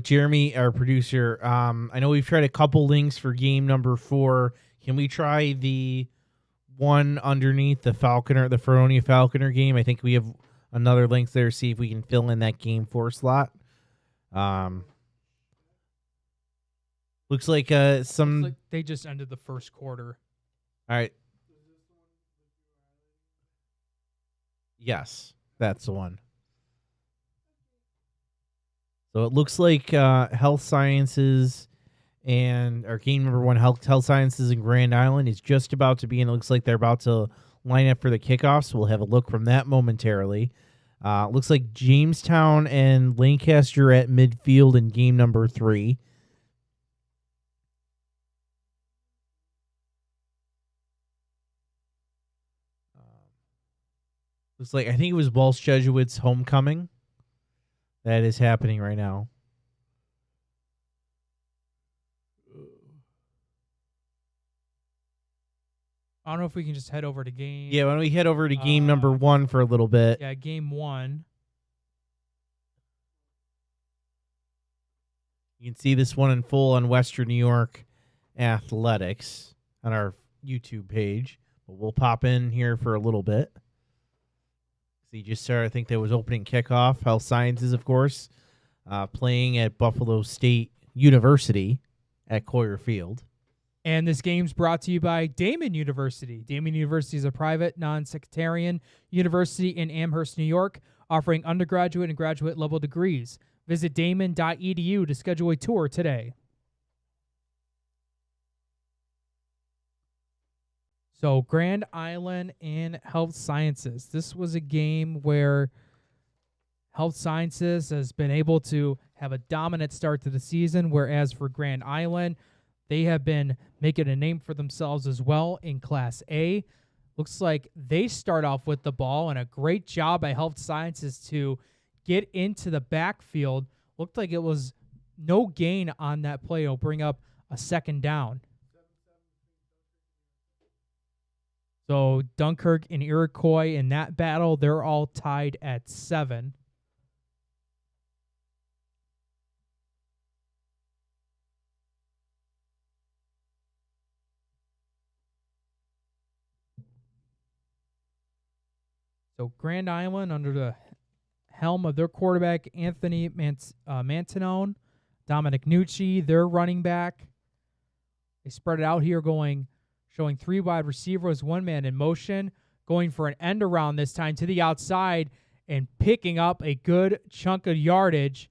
Jeremy, our producer, I know we've tried a couple links for game number 4. Can we try the one underneath the Fredonia Falconer game? I think we have another link there. See if we can fill in that game 4 slot. Looks like Looks like they just ended the first quarter. All right. Yes, that's the one. So it looks like Health Sciences and our game number 1, Health Sciences in Grand Island is just about to be, and it looks like they're about to line up for the kickoff. So we'll have a look from that momentarily. Looks like Jamestown and Lancaster at midfield in game number 3. Looks like, I think it was Walsh Jesuits homecoming. That is happening right now. I don't know if we can just head over to game. Yeah, why don't we head over to game number 1 for a little bit? Yeah, game 1. You can see this one in full on Western New York Athletics on our YouTube page. But we'll pop in here for a little bit. So you just saw, I think there was opening kickoff. Health Sciences, of course, playing at Buffalo State University at Coyer Field. And this game's brought to you by Damon University. Damon University is a private, non-sectarian university in Amherst, New York, offering undergraduate and graduate level degrees. Visit damon.edu to schedule a tour today. So, Grand Island and Health Sciences. This was a game where Health Sciences has been able to have a dominant start to the season, whereas for Grand Island, they have been making a name for themselves as well in Class A. Looks like they start off with the ball, and a great job by Health Sciences to get into the backfield. Looked like it was no gain on that play. It'll bring up a second down. So Dunkirk and Iroquois in that battle, they're all tied at 7. So Grand Island under the helm of their quarterback, Anthony Mantinone, Dominic Nucci, their running back. They spread it out here showing 3 wide receivers, 1 man in motion, going for an end around this time to the outside and picking up a good chunk of yardage.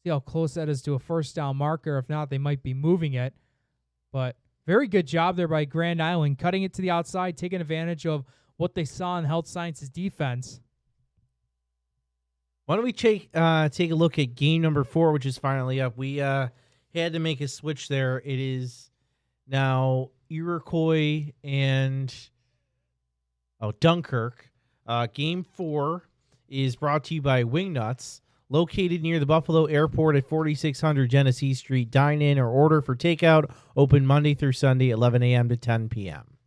See how close that is to a first down marker. If not, they might be moving it. But very good job there by Grand Island, cutting it to the outside, taking advantage of what they saw in Health Sciences defense. Why don't we take a look at game number 4, which is finally up. We had to make a switch there. It is now Iroquois and Dunkirk. Game 4 is brought to you by Wingnuts, located near the Buffalo Airport at 4600 Genesee Street. Dine in or order for takeout. Open Monday through Sunday, 11 a.m. to 10 p.m.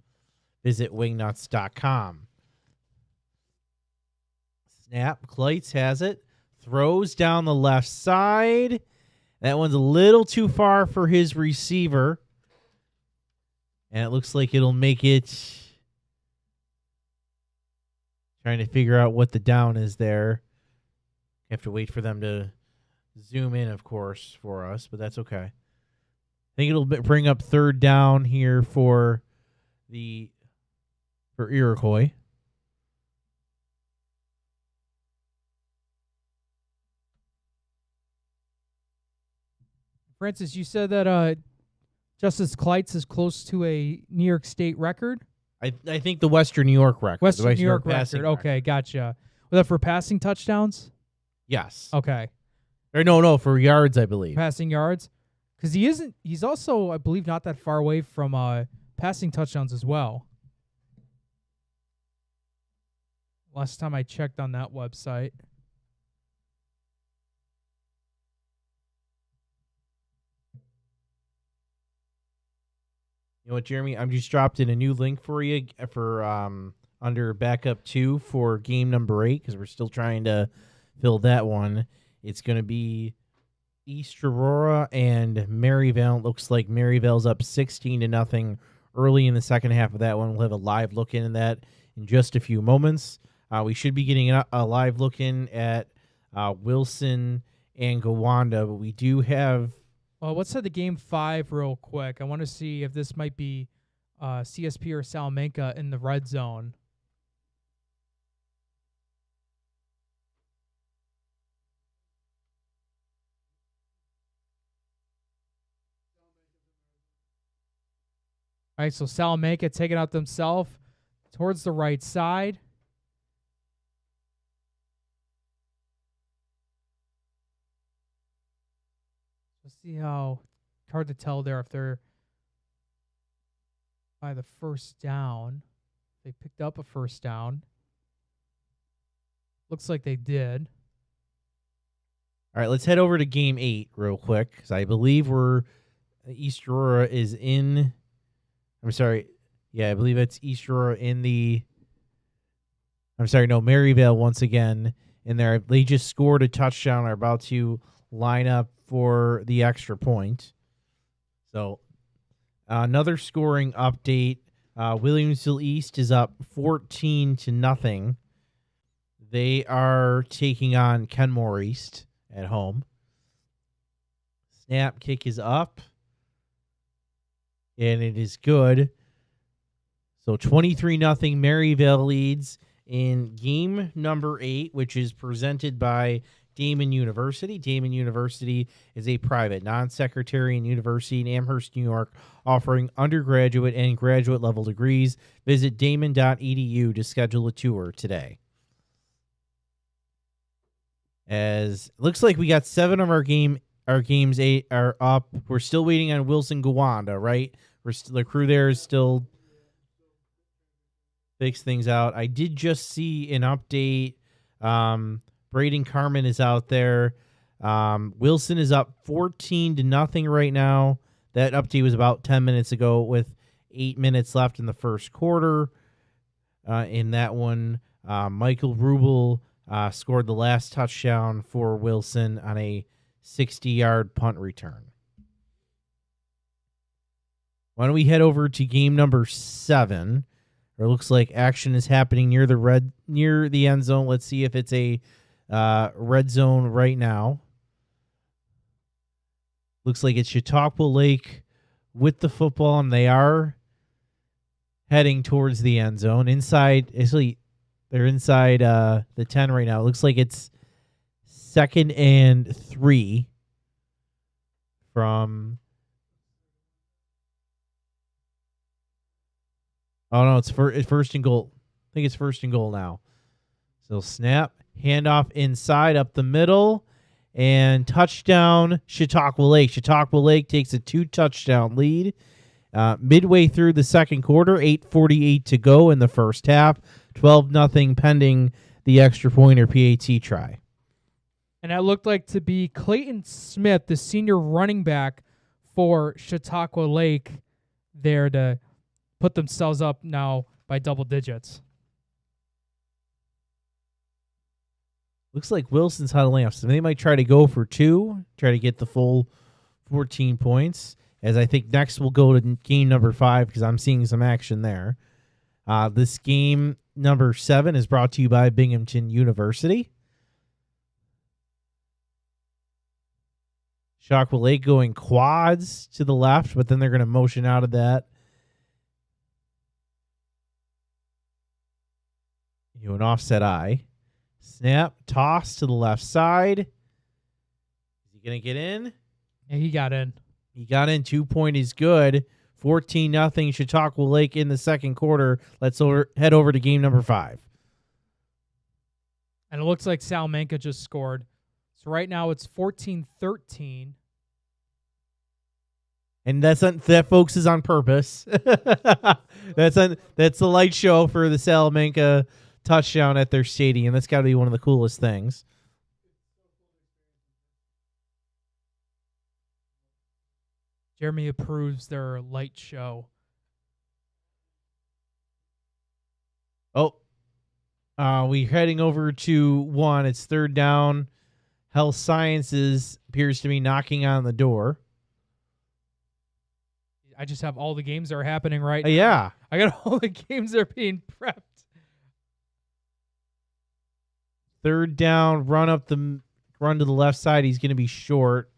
Visit wingnuts.com. Snap. Kleitz has it. Throws down the left side. That one's a little too far for his receiver. And it looks like it'll make it. Trying to figure out what the down is there. Have to wait for them to zoom in, of course, for us, but that's okay. I think it'll bring up 3rd down here for Iroquois. Francis, you said that Justice Kleitz is close to a New York State record? I think the Western New York record. Western New York passing record. Okay, gotcha. Was that for passing touchdowns? Yes. Okay. Or no, for yards, I believe. Passing yards? Because he's also, I believe, not that far away from passing touchdowns as well. Last time I checked on that website. You know what, Jeremy? I'm just dropped in a new link for you for under backup 2 for game number 8 because we're still trying to fill that one. It's going to be East Aurora and Maryvale. It looks like Maryvale's up 16-0 early in the second half of that one. We'll have a live look in that in just a few moments. We should be getting a live look in at Wilson and Gowanda, but we do have. Well, let's set the game 5 real quick. I want to see if this might be CSP or Salamanca in the red zone. All right, so Salamanca taking out themselves towards the right side. Let's see how hard to tell there if they're by the first down. They picked up a first down. Looks like they did. All right, let's head over to game 8 real quick because I believe East Aurora is in. I'm sorry. Yeah, I believe it's East Aurora in the. I'm sorry, no, Maryvale once again in there. They just scored a touchdown. Are about to line up for the extra point. So another scoring update. Williamsville East is up 14-0. They are taking on Kenmore East at home. Snap kick is up. And it is good. So 23-0 Maryvale leads in game number 8, which is presented by Damon University. Damon University is a private, non-sectarian university in Amherst, New York, offering undergraduate and graduate level degrees. Visit damon.edu to schedule a tour today. As looks like we got 7 of our games 8 are up. We're still waiting on Wilson Gowanda, right? The crew there is still fix things out. I did just see an update. Braden Carmen is out there. Wilson is up 14-0 right now. That update was about 10 minutes ago with 8 minutes left in the first quarter. In that one, Michael Rubel scored the last touchdown for Wilson on a 60-yard punt return. Why don't we head over to game number 7? It looks like action is happening near the end zone. Let's see if it's a red zone right now. Looks like it's Chautauqua Lake with the football, and they are heading towards the end zone. Actually, they're inside the 10 right now. It looks like it's 2nd and 3 from. Oh, no, it's first and goal. I think it's 1st and goal now. So snap, handoff inside, up the middle, and touchdown, Chautauqua Lake. Chautauqua Lake takes a 2-touchdown lead. Midway through the second quarter, 8:48 to go in the first half, 12-0 pending the extra point or PAT try. And that looked like to be Clayton Smith, the senior running back for Chautauqua Lake, there to put themselves up now by double digits. Looks like Wilson's huddling up, so they might try to go for 2, try to get the full 14 points. As I think next we'll go to game number 5 because I'm seeing some action there. This game number 7 is brought to you by Binghamton University. Chautauqua Lake going quads to the left, but then they're going to motion out of that. An offset eye. Snap, toss to the left side. Is he going to get in? Yeah, he got in. He got in. 2-point is good. 14-0 Chautauqua Lake in the second quarter. Let's head over to game number 5. And it looks like Salamanca just scored. So right now it's 14-13. And that folks is on purpose. That's the light show for the Salamanca touchdown at their stadium. That's got to be one of the coolest things. Jeremy approves their light show. Oh, we're heading over to 1. It's 3rd down. Health Sciences appears to be knocking on the door. I just have all the games that are happening right now. Yeah. I got all the games that are being prepped. 3rd down, run to the left side. He's going to be short.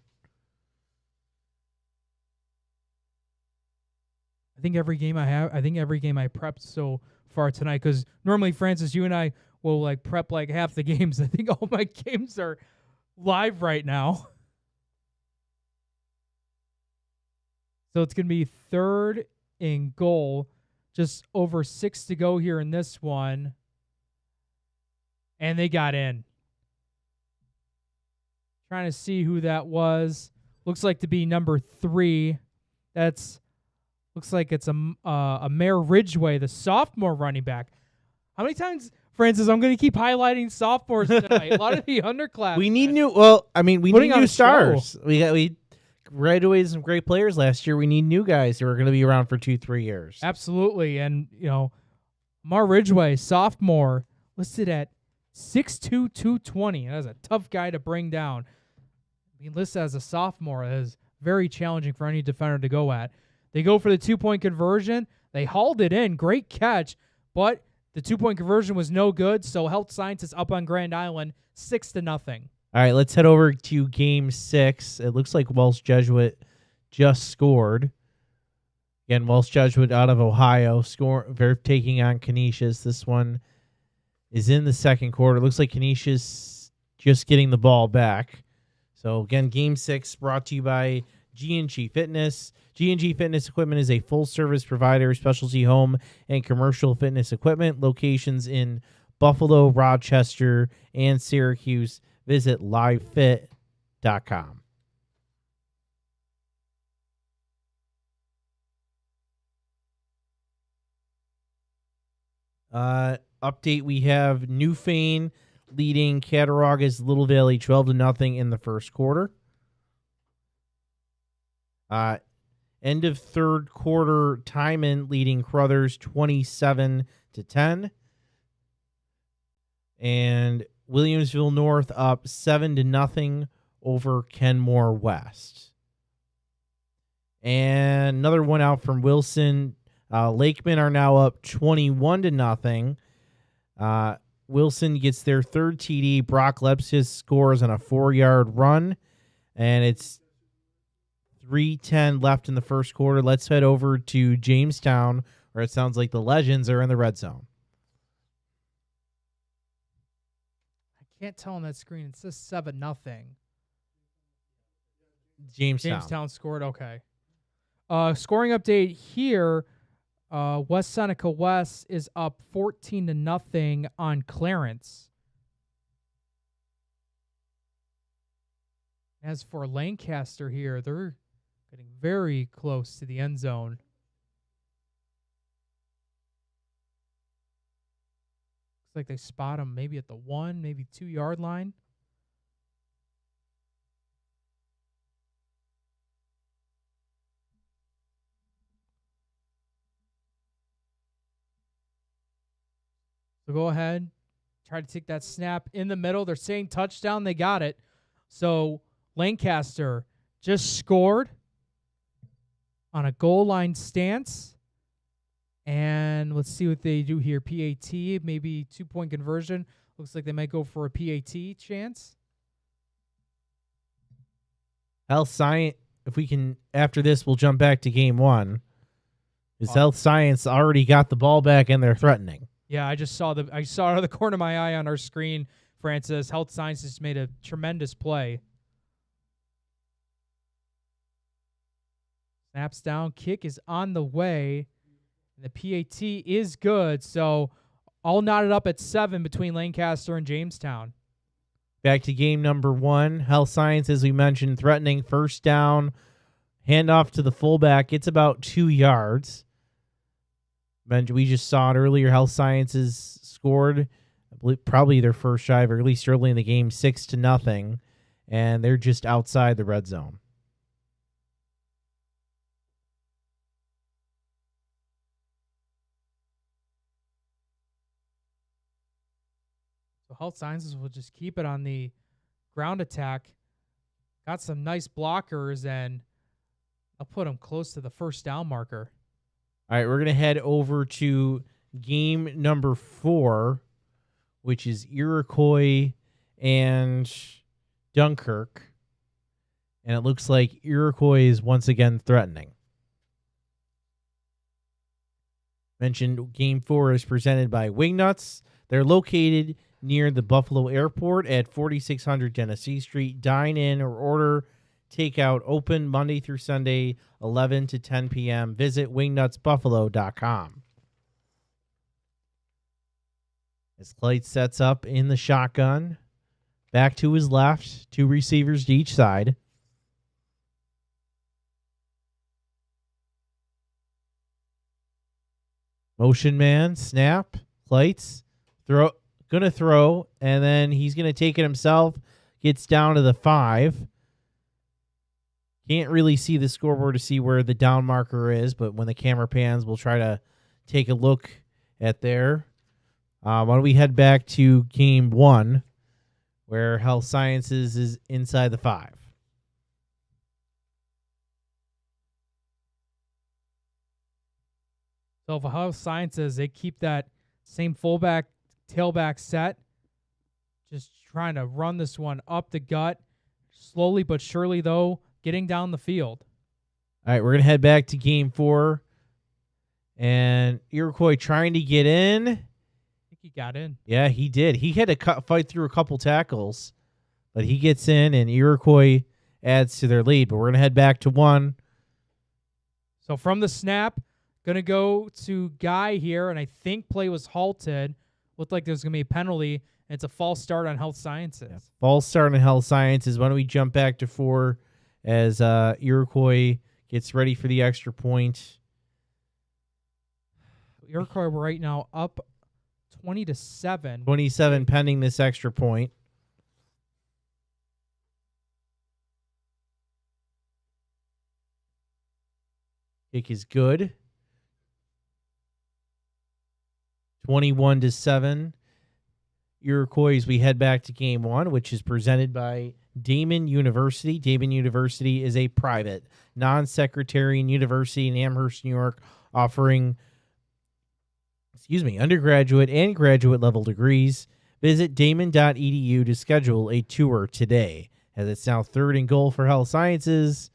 I think every game I prepped so far tonight, because normally, Francis, you and I will like prep like half the games. I think all my games are live right now. So it's going to be 3rd and goal, just over 6 to go here in this one. And they got in. Trying to see who that was. Looks like to be number 3. Looks like it's a Mayor Ridgway, the sophomore running back. How many times, Francis, I'm going to keep highlighting sophomores tonight. A lot of the underclass. We need new new stars. Show. We graduated some great players last year. We need new guys who are going to be around for 2-3 years. Absolutely. And, Mar Ridgway, sophomore, listed at 6'2", 220. That's a tough guy to bring down. Being listed as a sophomore is very challenging for any defender to go at. They go for the 2-point conversion. They hauled it in. Great catch. But the 2-point conversion was no good, so Health Sciences up on Grand Island 6-0. All right, let's head over to Game 6. It looks like Welsh Jesuit just scored. Again, Welsh Jesuit out of Ohio. They're taking on Canisius. This one is in the second quarter. It looks like Canisius just getting the ball back. So, again, Game 6 brought to you by G&G Fitness. G&G Fitness Equipment is a full-service provider of specialty home and commercial fitness equipment. Locations in Buffalo, Rochester, and Syracuse. Visit livefit.com. Update, we have Newfane leading Cattaraugus Little Valley 12-0 in the first quarter. End of third quarter, Timon leading Crothers 27-10. And Williamsville North up 7-0 over Kenmore West. And another one out from Wilson. Lakeman are now up 21-0. Wilson gets their third TD. Brock Lepsis scores on a 4-yard run. And it's 3:10 left in the first quarter. Let's head over to Jamestown, where it sounds like the Legends are in the red zone. I can't tell on that screen. It says 7-0. Jamestown scored. Okay. Scoring update here. West Seneca West is up 14-0 on Clarence. As for Lancaster here, they're getting very close to the end zone. Looks like they spot him maybe at the 1, maybe 2-yard line. So go ahead, try to take that snap in the middle. They're saying touchdown. They got it. So Lancaster just scored on a goal line stance. And let's see what they do here. PAT, maybe 2-point conversion. Looks like they might go for a PAT chance. Health Science, if we can, after this, we'll jump back to game 1. Because Health Science already got the ball back and they're threatening. Yeah, I saw it out of the corner of my eye on our screen, Francis. Health Sciences made a tremendous play. Snaps down, kick is on the way. And the PAT is good, so all knotted up at 7 between Lancaster and Jamestown. Back to game number 1. Health Science, as we mentioned, threatening first down. Handoff to the fullback. It's about 2 yards. We just saw it earlier. Health Sciences scored, I believe, probably their first drive, or at least early in the game, 6-0, and they're just outside the red zone. So Health Sciences will just keep it on the ground attack. Got some nice blockers, and I'll put them close to the first down marker. All right, we're going to head over to game number 4, which is Iroquois and Dunkirk. And it looks like Iroquois is once again threatening. Mentioned game 4 is presented by Wingnuts. They're located near the Buffalo Airport at 4600 Genesee Street. Dine in or order takeout, open Monday through Sunday, 11 to 10 p.m. Visit wingnutsbuffalo.com. As Clyde sets up in the shotgun, back to his left, 2 receivers to each side. Motion man, snap, Clyde's gonna throw, and then he's gonna take it himself. Gets down to the 5. Can't really see the scoreboard to see where the down marker is, but when the camera pans, we'll try to take a look at there. Why don't we head back to game 1, where Health Sciences is inside the 5. So for Health Sciences, they keep that same fullback, tailback set. Just trying to run this one up the gut. Slowly but surely, though, getting down the field. All right, we're going to head back to game 4. And Iroquois trying to get in. I think he got in. Yeah, he did. He had to fight through a couple tackles, but he gets in, and Iroquois adds to their lead. But we're going to head back to 1. So from the snap, going to go to Guy here, and I think play was halted. Looked like there's going to be a penalty, and it's a false start on Health Sciences. Yeah, false start on Health Sciences. Why don't we jump back to 4 as Iroquois gets ready for the extra point. Iroquois right now up 20-7. 27 pending this extra point. Kick is good. 21-7. Iroquois, as we head back to game 1, which is presented by Damon University. Damon University is a private, non-sectarian university in Amherst, New York, offering undergraduate and graduate level degrees. Visit damon.edu to schedule a tour today, as it's now 3rd and goal for Health Sciences.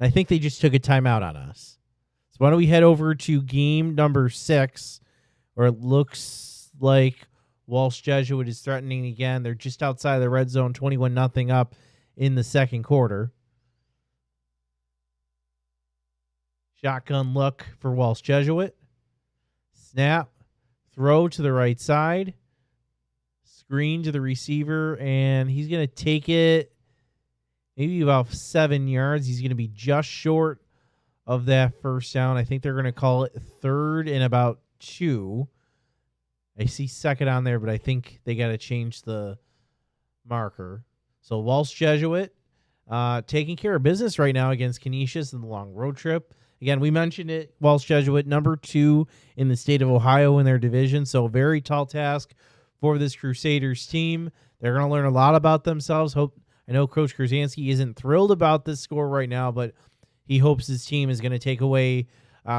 I think they just took a timeout on us. So why don't we head over to game number 6, where it looks like Walsh Jesuit is threatening again. They're just outside the red zone, 21-0 up in the second quarter. Shotgun look for Walsh Jesuit. Snap. Throw to the right side. Screen to the receiver, and he's going to take it maybe about 7 yards. He's going to be just short of that first down. I think they're going to call it 3rd and about 2. I see 2nd on there, but I think they got to change the marker. So Walsh Jesuit taking care of business right now against Canisius in the long road trip. Again, we mentioned it. Walsh Jesuit, number 2 in the state of Ohio in their division. So very tall task for this Crusaders team. They're going to learn a lot about themselves. I know Coach Krasinski isn't thrilled about this score right now, but he hopes his team is going to take away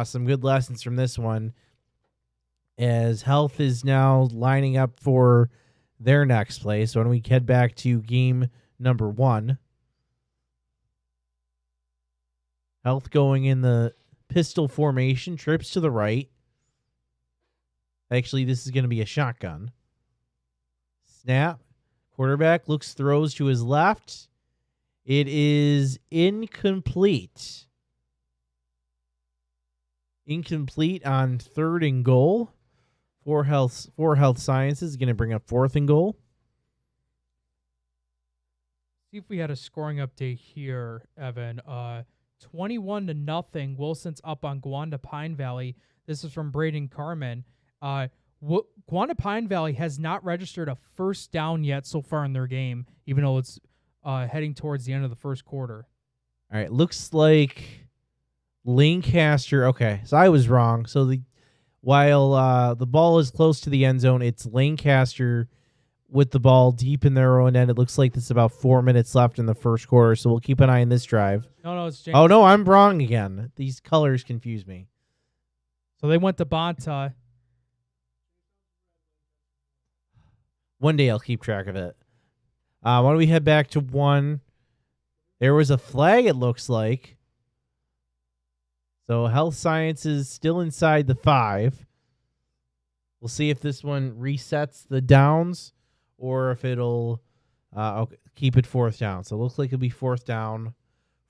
some good lessons from this one, as Health is now lining up for their next play. So when we head back to game number 1, Health going in the pistol formation, trips to the right. Actually, this is going to be a shotgun. Snap. Quarterback looks, throws to his left. It is incomplete. Incomplete on 3rd and goal For Health Sciences going to bring up 4th and goal. See if we had a scoring update here, Evan. 21-0. Wilson's up on Guanda Pine Valley. This is from Braden Carmen. Guanda Pine Valley has not registered a first down yet so far in their game, even though it's heading towards the end of the first quarter. All right, looks like Lancaster. Okay, so I was wrong. So while the ball is close to the end zone, it's Lancaster with the ball deep in their own end. It looks like there's about 4 minutes left in the first quarter, so we'll keep an eye on this drive. No, it's James. Oh, no, I'm wrong again. These colors confuse me. So they went to Bonta. One day I'll keep track of it. Why don't we head back to 1? There was a flag, it looks like. So Health Sciences still inside the 5. We'll see if this one resets the downs or if it'll keep it 4th down. So it looks like it'll be 4th down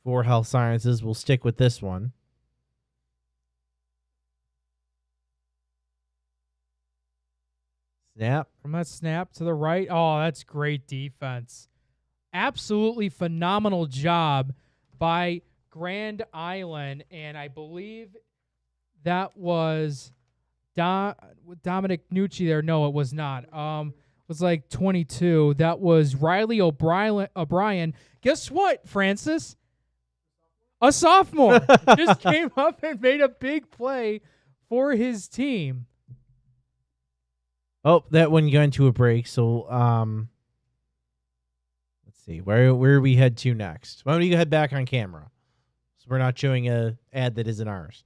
for Health Sciences. We'll stick with this one. Snap. From that snap to the right. Oh, that's great defense. Absolutely phenomenal job by Grand Island. And I believe that was Dominic Nucci there. No, it was not. It was like 22. That was Riley O'Brien. Guess what, Francis? A sophomore just came up and made a big play for his team. Oh, that one got into a break. So let's see. Where we head to next? Why don't you head back on camera? So we're not showing a ad that isn't ours.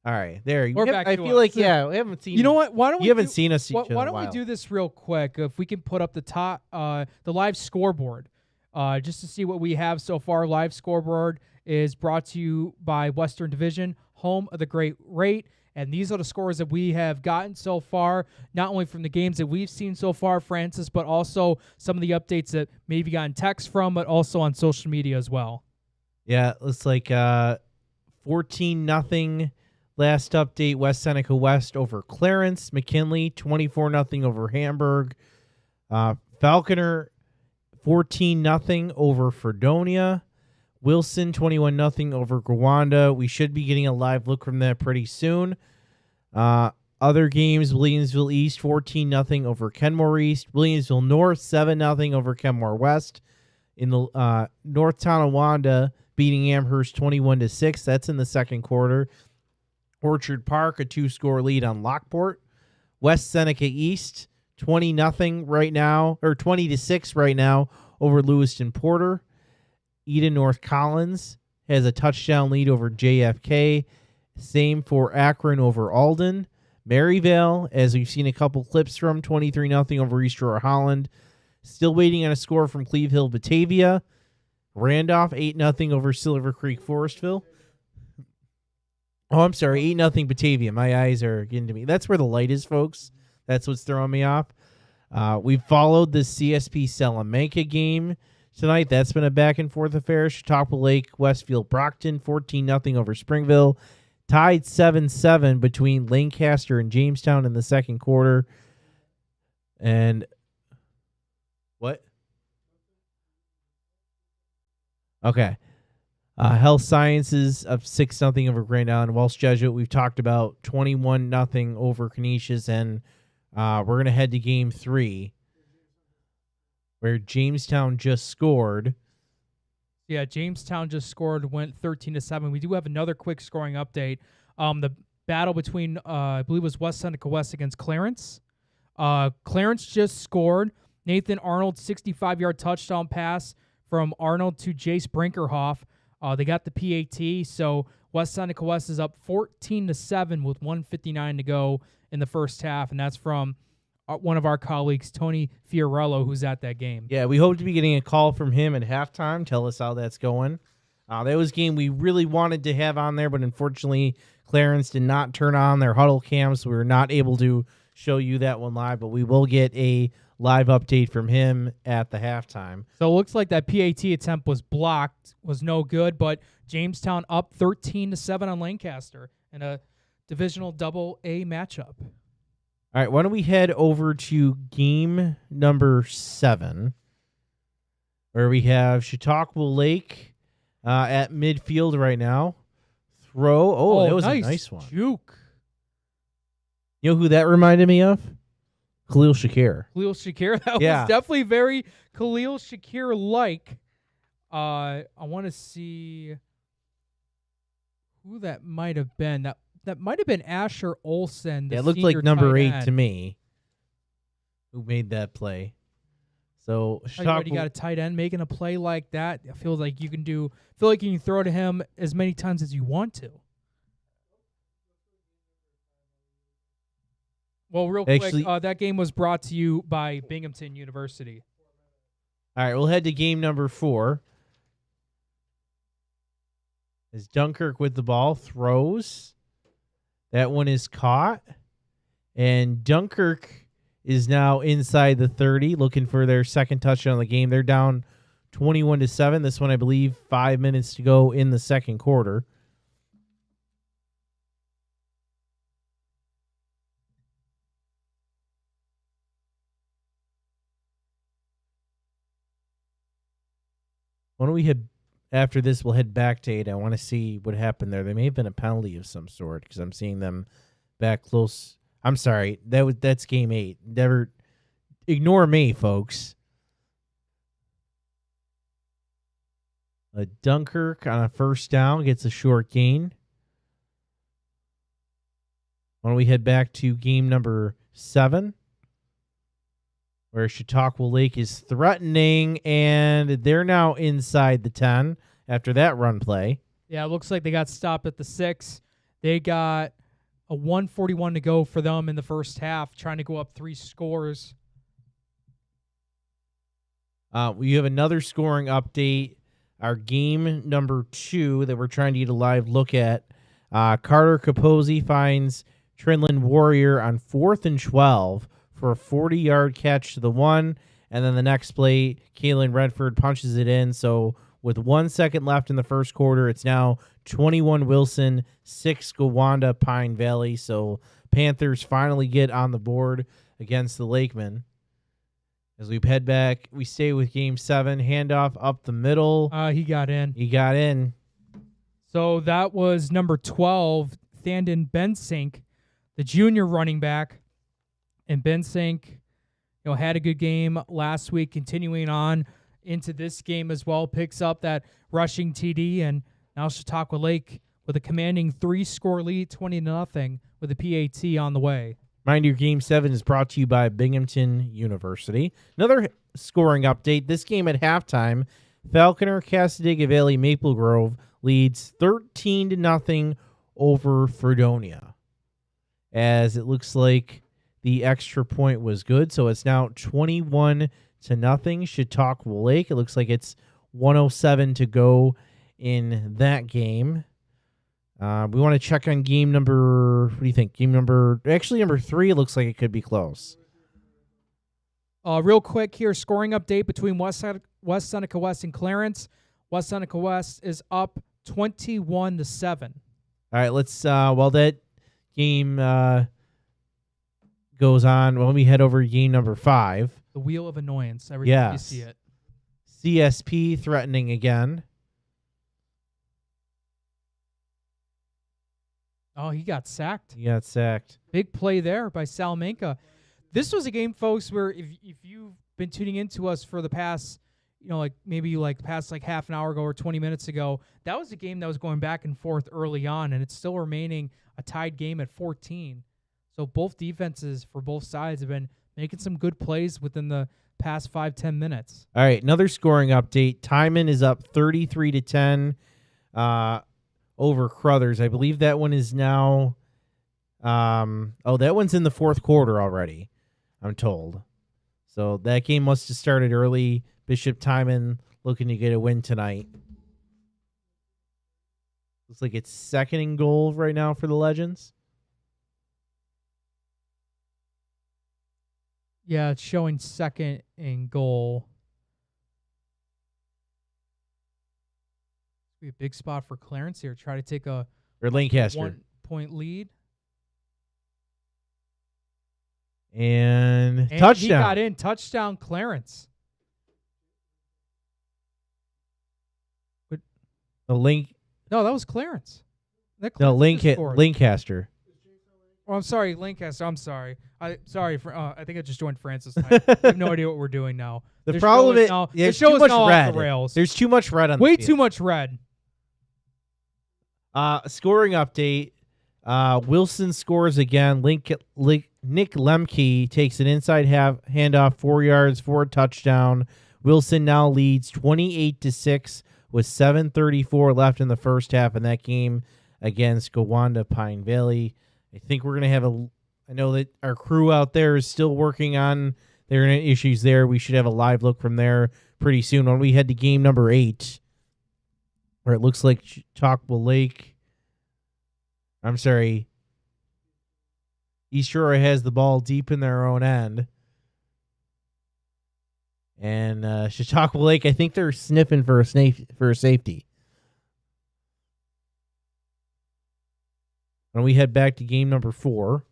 All right, there. I feel like we haven't seen. You know what? Why don't you haven't seen us? Why don't we do this real quick? If we can put up the live scoreboard, just to see what we have so far. Live scoreboard is brought to you by Western Division, home of the great rate. And these are the scores that we have gotten so far, not only from the games that we've seen so far, Francis, but also some of the updates that maybe gotten text from, but also on social media as well. Yeah, it looks like 14-0 last update, West Seneca West over Clarence. McKinley, 24-0 over Hamburg. Falconer, 14-0 over Fredonia. Wilson, 21-0 over Gowanda. We should be getting a live look from that pretty soon. Other games, Williamsville East, 14-0 over Kenmore East. Williamsville North, 7-0 over Kenmore West. In the North Tonawanda, beating Amherst 21-6. That's in the second quarter. Orchard Park, a 2-score lead on Lockport. West Seneca East, 20-0 right now, or 20-6 right now over Lewiston Porter. Eden North Collins has a touchdown lead over JFK. Same for Akron over Alden. Maryvale, as we've seen a couple clips from, 23-0 over East Aurora Holland. Still waiting on a score from Cleve Hill Batavia. Randolph, 8-0 over Silver Creek Forestville. Oh, I'm sorry, 8-0 Batavia. My eyes are getting to me. That's where the light is, folks. That's what's throwing me off. We followed the CSP Salamanca game tonight. That's been a back-and-forth affair. Chautauqua Lake, Westfield, Brockton, 14-0 over Springville. Tied 7-7 between Lancaster and Jamestown in the second quarter. And what? Okay. Health Sciences up 6-0 over Grand Island. Welsh Jesuit, we've talked about 21-0 over Canisius. And we're going to head to game 3, where Jamestown just scored. Yeah, Jamestown just scored, went 13-7. We do have another quick scoring update. The battle between, I believe it was West Seneca West against Clarence. Clarence just scored. Nathan Arnold, 65-yard touchdown pass from Arnold to Jace Brinkerhoff. They got the PAT, so West Seneca West is up 14-7 with 1:59 to go in the first half, and that's from one of our colleagues, Tony Fiorello, who's at that game. Yeah, we hope to be getting a call from him at halftime. Tell us how that's going. That was a game we really wanted to have on there, but unfortunately, Clarence did not turn on their huddle cams, so we were not able to show you that one live, but we will get a live update from him at the halftime. So it looks like that PAT attempt was blocked, was no good, but Jamestown up 13-7 on Lancaster in a divisional double A matchup. All right, why don't we head over to game number 7, where we have Chautauqua Lake at midfield right now. Throw. Oh, that was a nice one. Juke. You know who that reminded me of? Khalil Shakir. Khalil Shakir. That Yeah. was definitely very Khalil Shakir-like. I want to see who that might have been. That might have been Asher Olsen. Yeah, it looked like number 8 to me. Who made that play? So You got a tight end making a play like that. I feel like you can throw to him as many times as you want to. Well, real quick, that game was brought to you by Binghamton University. All right, we'll head to game number 4. As Dunkirk with the ball throws. That one is caught. And Dunkirk is now inside the 30, looking for their second touchdown of the game. They're down 21-7. This one, I believe, 5 minutes to go in the second quarter. Why don't we head after this? We'll head back to 8. I want to see what happened there. There may have been a penalty of some sort because I'm seeing them back close. I'm sorry, that's game 8. Never ignore me, folks. A Dunkirk on a first down gets a short gain. Why don't we head back to game number 7? Where Chautauqua Lake is threatening, and they're now inside the 10 after that run play. Yeah, it looks like they got stopped at the 6. They got a 1:41 to go for them in the first half, trying to go up 3 scores. We have another scoring update. Our game number 2 that we're trying to get a live look at. Carter Capozzi finds Trinland Warrior on 4th and 12 for a 40-yard catch to the 1, and then the next play, Kalen Redford punches it in. So with 1 second left in the first quarter, it's now 21 Wilson, 6 Gowanda Pine Valley. So Panthers finally get on the board against the Lakemen. As we head back, we stay with game 7, handoff up the middle. He got in. So that was number 12, Thandon Bensink, the junior running back. And Bensink, had a good game last week, continuing on into this game as well. Picks up that rushing TD, and now Chautauqua Lake with a commanding 3-score lead, 20-0, with a PAT on the way. Mind you, Game 7 is brought to you by Binghamton University. Another scoring update. This game at halftime, Falconer Cassadaga Valley Maple Grove leads 13-0 over Fredonia. As it looks like the extra point was good, so it's now 21-0 Chautauqua Lake. It looks like it's 1:07 to go in that game. We want to check on game number. What do you think? Number 3. It looks like it could be close. Real quick here, scoring update between West Seneca West and Clarence. West Seneca West is up 21-7. All right, let's. While that game goes on, let me head over to game number 5. The wheel of annoyance. Every time you see it. CSP threatening again. Oh, he got sacked. Big play there by Salamanca. This was a game, folks, where if you've been tuning into us for the past, past half an hour ago or 20 minutes ago, that was a game that was going back and forth early on, and it's still remaining a tied game at 14. So both defenses for both sides have been making some good plays within the past 5-10 minutes. All right, another scoring update. Timon is up 33-10 over Crothers. I believe that one is now that one's in the fourth quarter already, I'm told. So that game must have started early. Bishop Timon looking to get a win tonight. Looks like it's 2nd and goal right now for the Legends. Yeah, it's showing 2nd and goal. Be a big spot for Clarence here. Try to take a Lancaster 1-point lead. And And touchdown. He got in. Touchdown, Clarence. The link. No, that was Clarence. That No, Clarence just scored. Lancaster. Oh, I'm sorry, Lancaster. I'm sorry. I think I just joined Francis. I have no idea what we're doing now. The This problem show is now, there's the show too is much now red. off the rails. There's too much red on Way the too field. much red. Scoring update. Wilson scores again. Nick Lemke takes an inside handoff, 4 yards for a touchdown. Wilson now leads 28-6 with 7:34 left in the first half in that game against Gowanda Pine Valley. I think we're gonna have I know that our crew out there is still working on their issues there. We should have a live look from there pretty soon when we head to game number 8, where it looks like Chautauqua Lake. I'm sorry. East Aurora has the ball deep in their own end. And Chautauqua Lake, I think they're sniffing for a safety. And we head back to game number 4.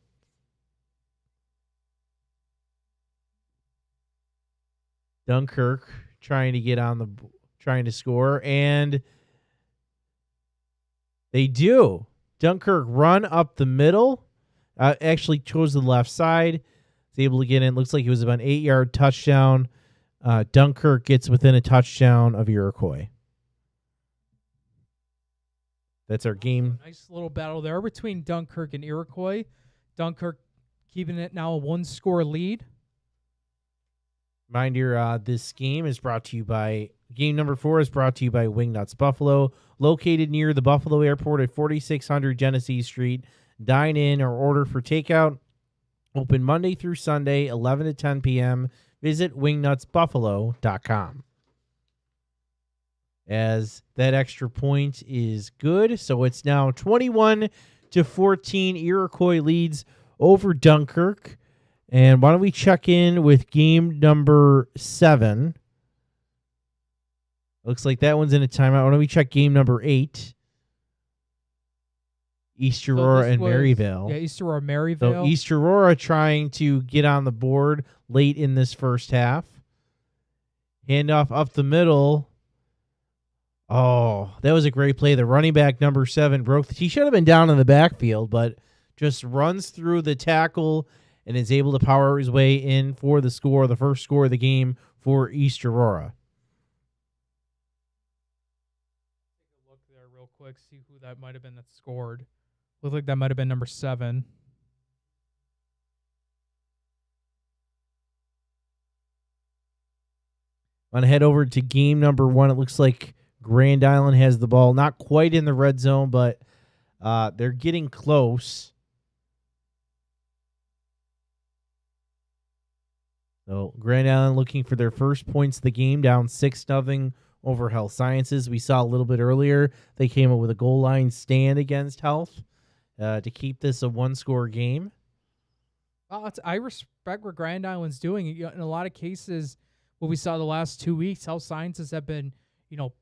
Dunkirk trying to score, and they do. Dunkirk run up the middle. Actually chose the left side. Was able to get in. Looks like it was about an 8-yard touchdown. Dunkirk gets within a touchdown of Iroquois. That's our game. Nice little battle there between Dunkirk and Iroquois. Dunkirk keeping it now a 1-score lead. Reminder, this game is brought to you by game number 4 is brought to you by Wingnuts Buffalo, located near the Buffalo Airport at 4600 Genesee Street. Dine in or order for takeout. Open Monday through Sunday, 11 to 10 p.m. Visit wingnutsbuffalo.com. As that extra point is good, so it's now 21-14. Iroquois leads over Dunkirk. And why don't we check in with game number 7? Looks like that one's in a timeout. Why don't we check game number 8? East Aurora and Maryville. Yeah, East Aurora, Maryville. So East Aurora trying to get on the board late in this first half. Handoff up the middle. Oh, that was a great play. The running back, number 7, broke. He should have been down in the backfield, but just runs through the tackle and is able to power his way in for the score, the first score of the game for East Aurora. Take a look there real quick, see who that might have been that scored. Looked like that might have been number 7. I'm going to head over to game number 1. It looks like Grand Island has the ball. Not quite in the red zone, but they're getting close. So Grand Island looking for their first points of the game, down 6-0 over Health Sciences. We saw a little bit earlier they came up with a goal line stand against Health to keep this a 1-score game. I respect what Grand Island's doing. In a lot of cases, what we saw the last 2 weeks, Health Sciences have been,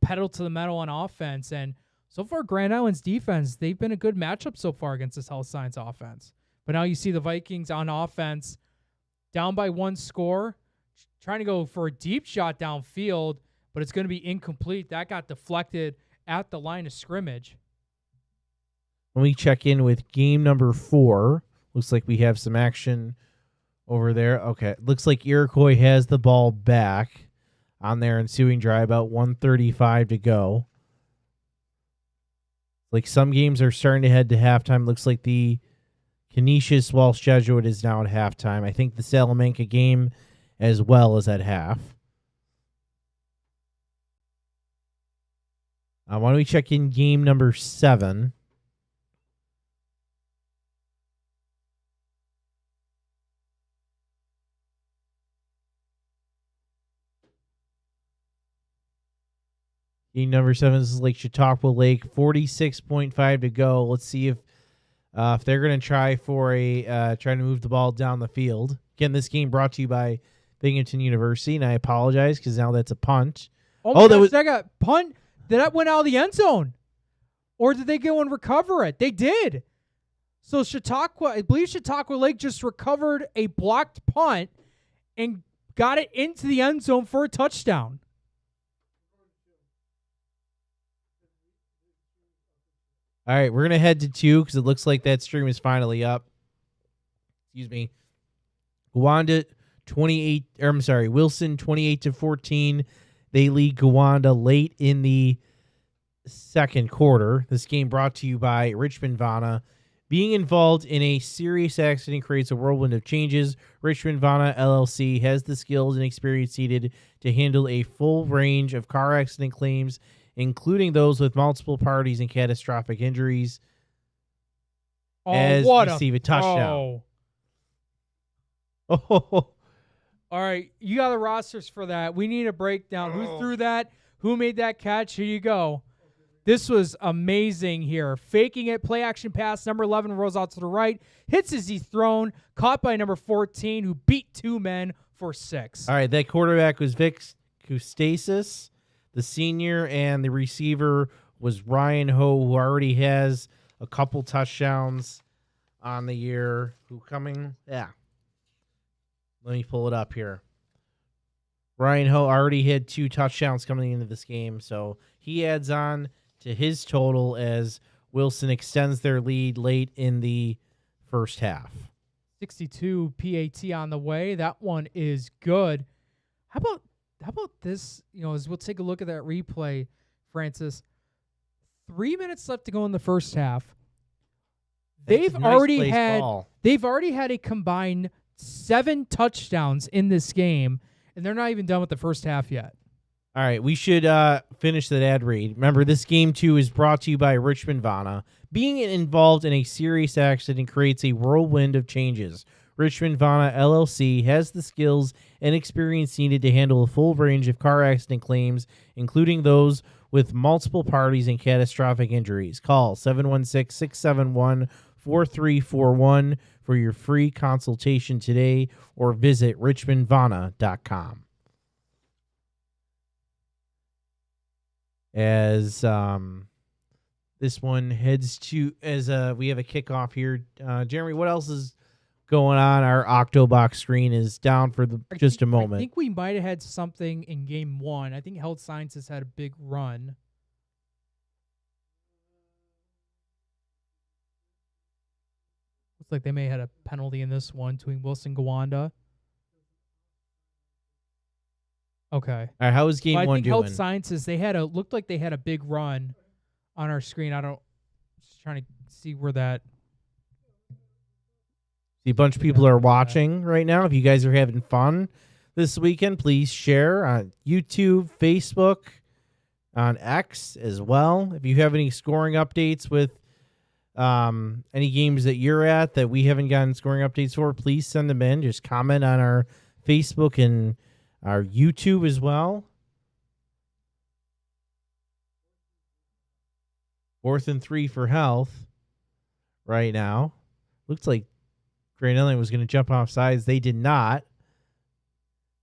pedal to the metal on offense. And so far, Grand Island's defense, they've been a good matchup so far against this Health Science offense. But now you see the Vikings on offense, down by 1 score, trying to go for a deep shot downfield, but it's going to be incomplete. That got deflected at the line of scrimmage. Let me check in with game number 4. Looks like we have some action over there. Okay, looks like Iroquois has the ball back on their ensuing drive, about 1:35 to go. Like some games are starting to head to halftime. Looks like the Canisius Walsh Jesuit is now at halftime. I think the Salamanca game as well is at half. Why don't we check in game number 7? Game number 7 is Lake Chautauqua Lake, 46.5 to go. Let's see if they're going to try to move the ball down the field. Again, this game brought to you by Binghamton University, and I apologize because now that's a punt. Oh, that got punt. Did that went out of the end zone, or did they go and recover it? They did. So Chautauqua, I believe Chautauqua Lake just recovered a blocked punt and got it into the end zone for a touchdown. All right, we're going to head to 2 because it looks like that stream is finally up. Excuse me. Wilson 28-14. They lead Gowanda late in the second quarter. This game brought to you by Richmond Vana. Being involved in a serious accident creates a whirlwind of changes. Richmond Vana LLC has the skills and experience needed to handle a full range of car accident claims, including those with multiple parties and catastrophic injuries. As receive a touchdown. Oh. All right, you got the rosters for that. We need a breakdown. Who threw that? Who made that catch? Here you go. This was amazing here. Faking it, play action pass. Number 11 rolls out to the right, hits as he's thrown, caught by number 14, who beat 2 men for 6. All right, that quarterback was Vic Kustasis, the senior, and the receiver was Ryan Ho, who already has a couple touchdowns on the year. Let me pull it up here. Ryan Ho already had 2 touchdowns coming into this game, so he adds on to his total as Wilson extends their lead late in the first half. 62 PAT on the way. That one is good. How about this? As we'll take a look at that replay, Francis. 3 minutes left to go in the first half. They've already had a combined 7 touchdowns in this game, and they're not even done with the first half yet. All right, we should finish that ad read. Remember, this game, too, is brought to you by Richmond Vana. Being involved in a serious accident creates a whirlwind of changes. Richmond Vana LLC has the skills and experience needed to handle a full range of car accident claims, including those with multiple parties and catastrophic injuries. Call 716-671-4341 for your free consultation today, or visit richmondvana.com. As this one heads to, we have a kickoff here. Jeremy, what else is going on? Our Octobox screen is down for just a moment. I think we might have had something in game 1. I think Health Sciences had a big run. Looks like they may have had a penalty in this one between Wilson Gowanda. Okay. All right, how was game 1 doing? Health Sciences, looked like they had a big run on our screen. Just trying to see where that. See, a bunch of people are watching right now. If you guys are having fun this weekend, please share on YouTube, Facebook, on X as well. If you have any scoring updates with any games that you're at that we haven't gotten scoring updates for, please send them in. Just comment on our Facebook and our YouTube as well. 4th and 3 for Health right now. Looks like Grand Island was going to jump off sides. They did not.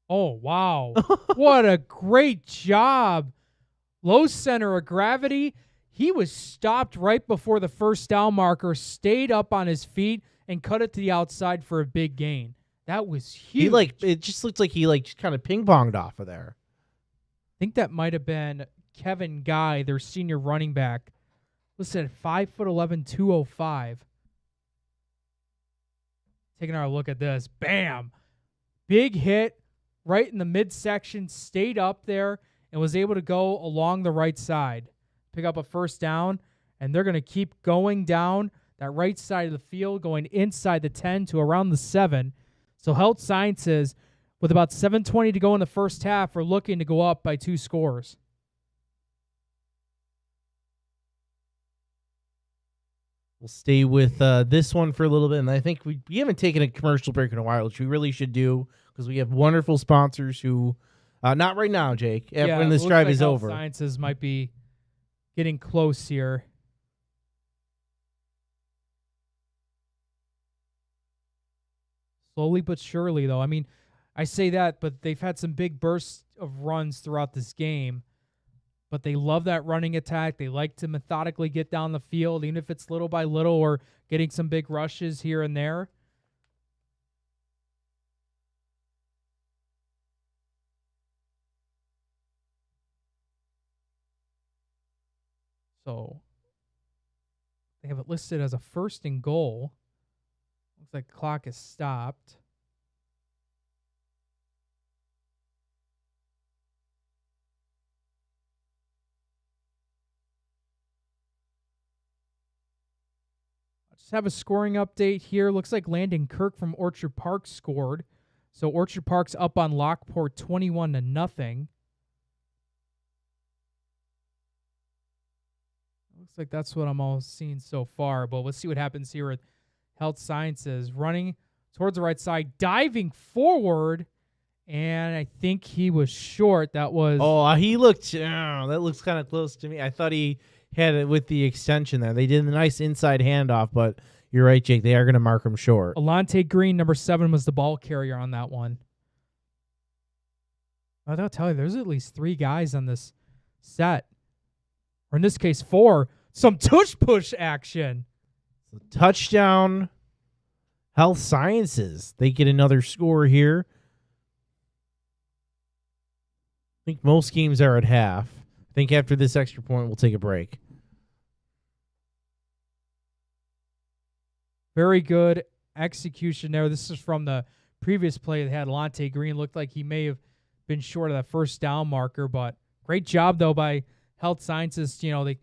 Oh, wow. What a great job. Low center of gravity. He was stopped right before the first down marker, stayed up on his feet, and cut it to the outside for a big gain. That was huge. It just looked like he just kind of ping-ponged off of there. I think that might have been Kevin Guy, their senior running back. Listen, at 5'11", 205. Taking our look at this. Bam! Big hit right in the midsection, stayed up there, and was able to go along the right side. Pick up a first down, and they're going to keep going down that right side of the field, going inside the 10 to around the 7. So Health Sciences, with about 7:20 to go in the first half, are looking to go up by 2 scores. We'll stay with this one for a little bit, and I think we haven't taken a commercial break in a while, which we really should do because we have wonderful sponsors who, not right now, Jake, when this drive is over. Health Sciences might be getting close here. Slowly but surely, though. I mean, I say that, but they've had some big bursts of runs throughout this game. but they love that running attack. They like to methodically get down the field, even if it's little by little or getting some big rushes here and there. So they have it listed as a 1st and goal. Looks like the clock is stopped. Just have a scoring update here. Looks like Landon Kirk from Orchard Park scored. So Orchard Park's up on Lockport 21-0. Looks like that's what I'm all seeing so far. But let's see what happens here with Health Sciences. Running towards the right side, diving forward. And I think he was short. That was... Oh, he looked... that looks kind of close to me. I thought he had it with the extension there. They did a nice inside handoff, but you're right, Jake. They are going to mark him short. Alante Green, number 7, was the ball carrier on that one. I'll tell you, there's at least 3 guys on this set. Or in this case, 4. Some tush-push action. Touchdown, Health Sciences. They get another score here. I think most games are at half. I think after this extra point, we'll take a break. Very good execution there. This is from the previous play that had Alante Green. Looked like he may have been short of that first down marker, but great job, though, by Health Sciences. You know, they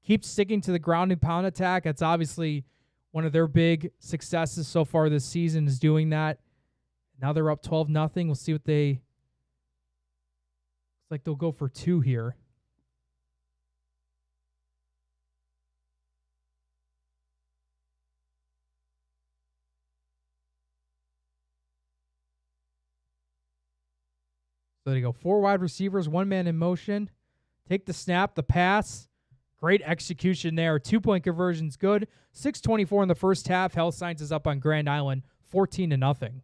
keep sticking to the ground and pound attack. That's obviously one of their big successes so far this season, is doing that. Now they're up 12-0. We'll see what they... Looks like they'll go for 2 here. So they go 4 wide receivers, 1 man in motion. Take the snap, the pass. Great execution there. 2-point conversion's good. 6:24 in the first half. Health Sciences up on Grand Island, 14-0.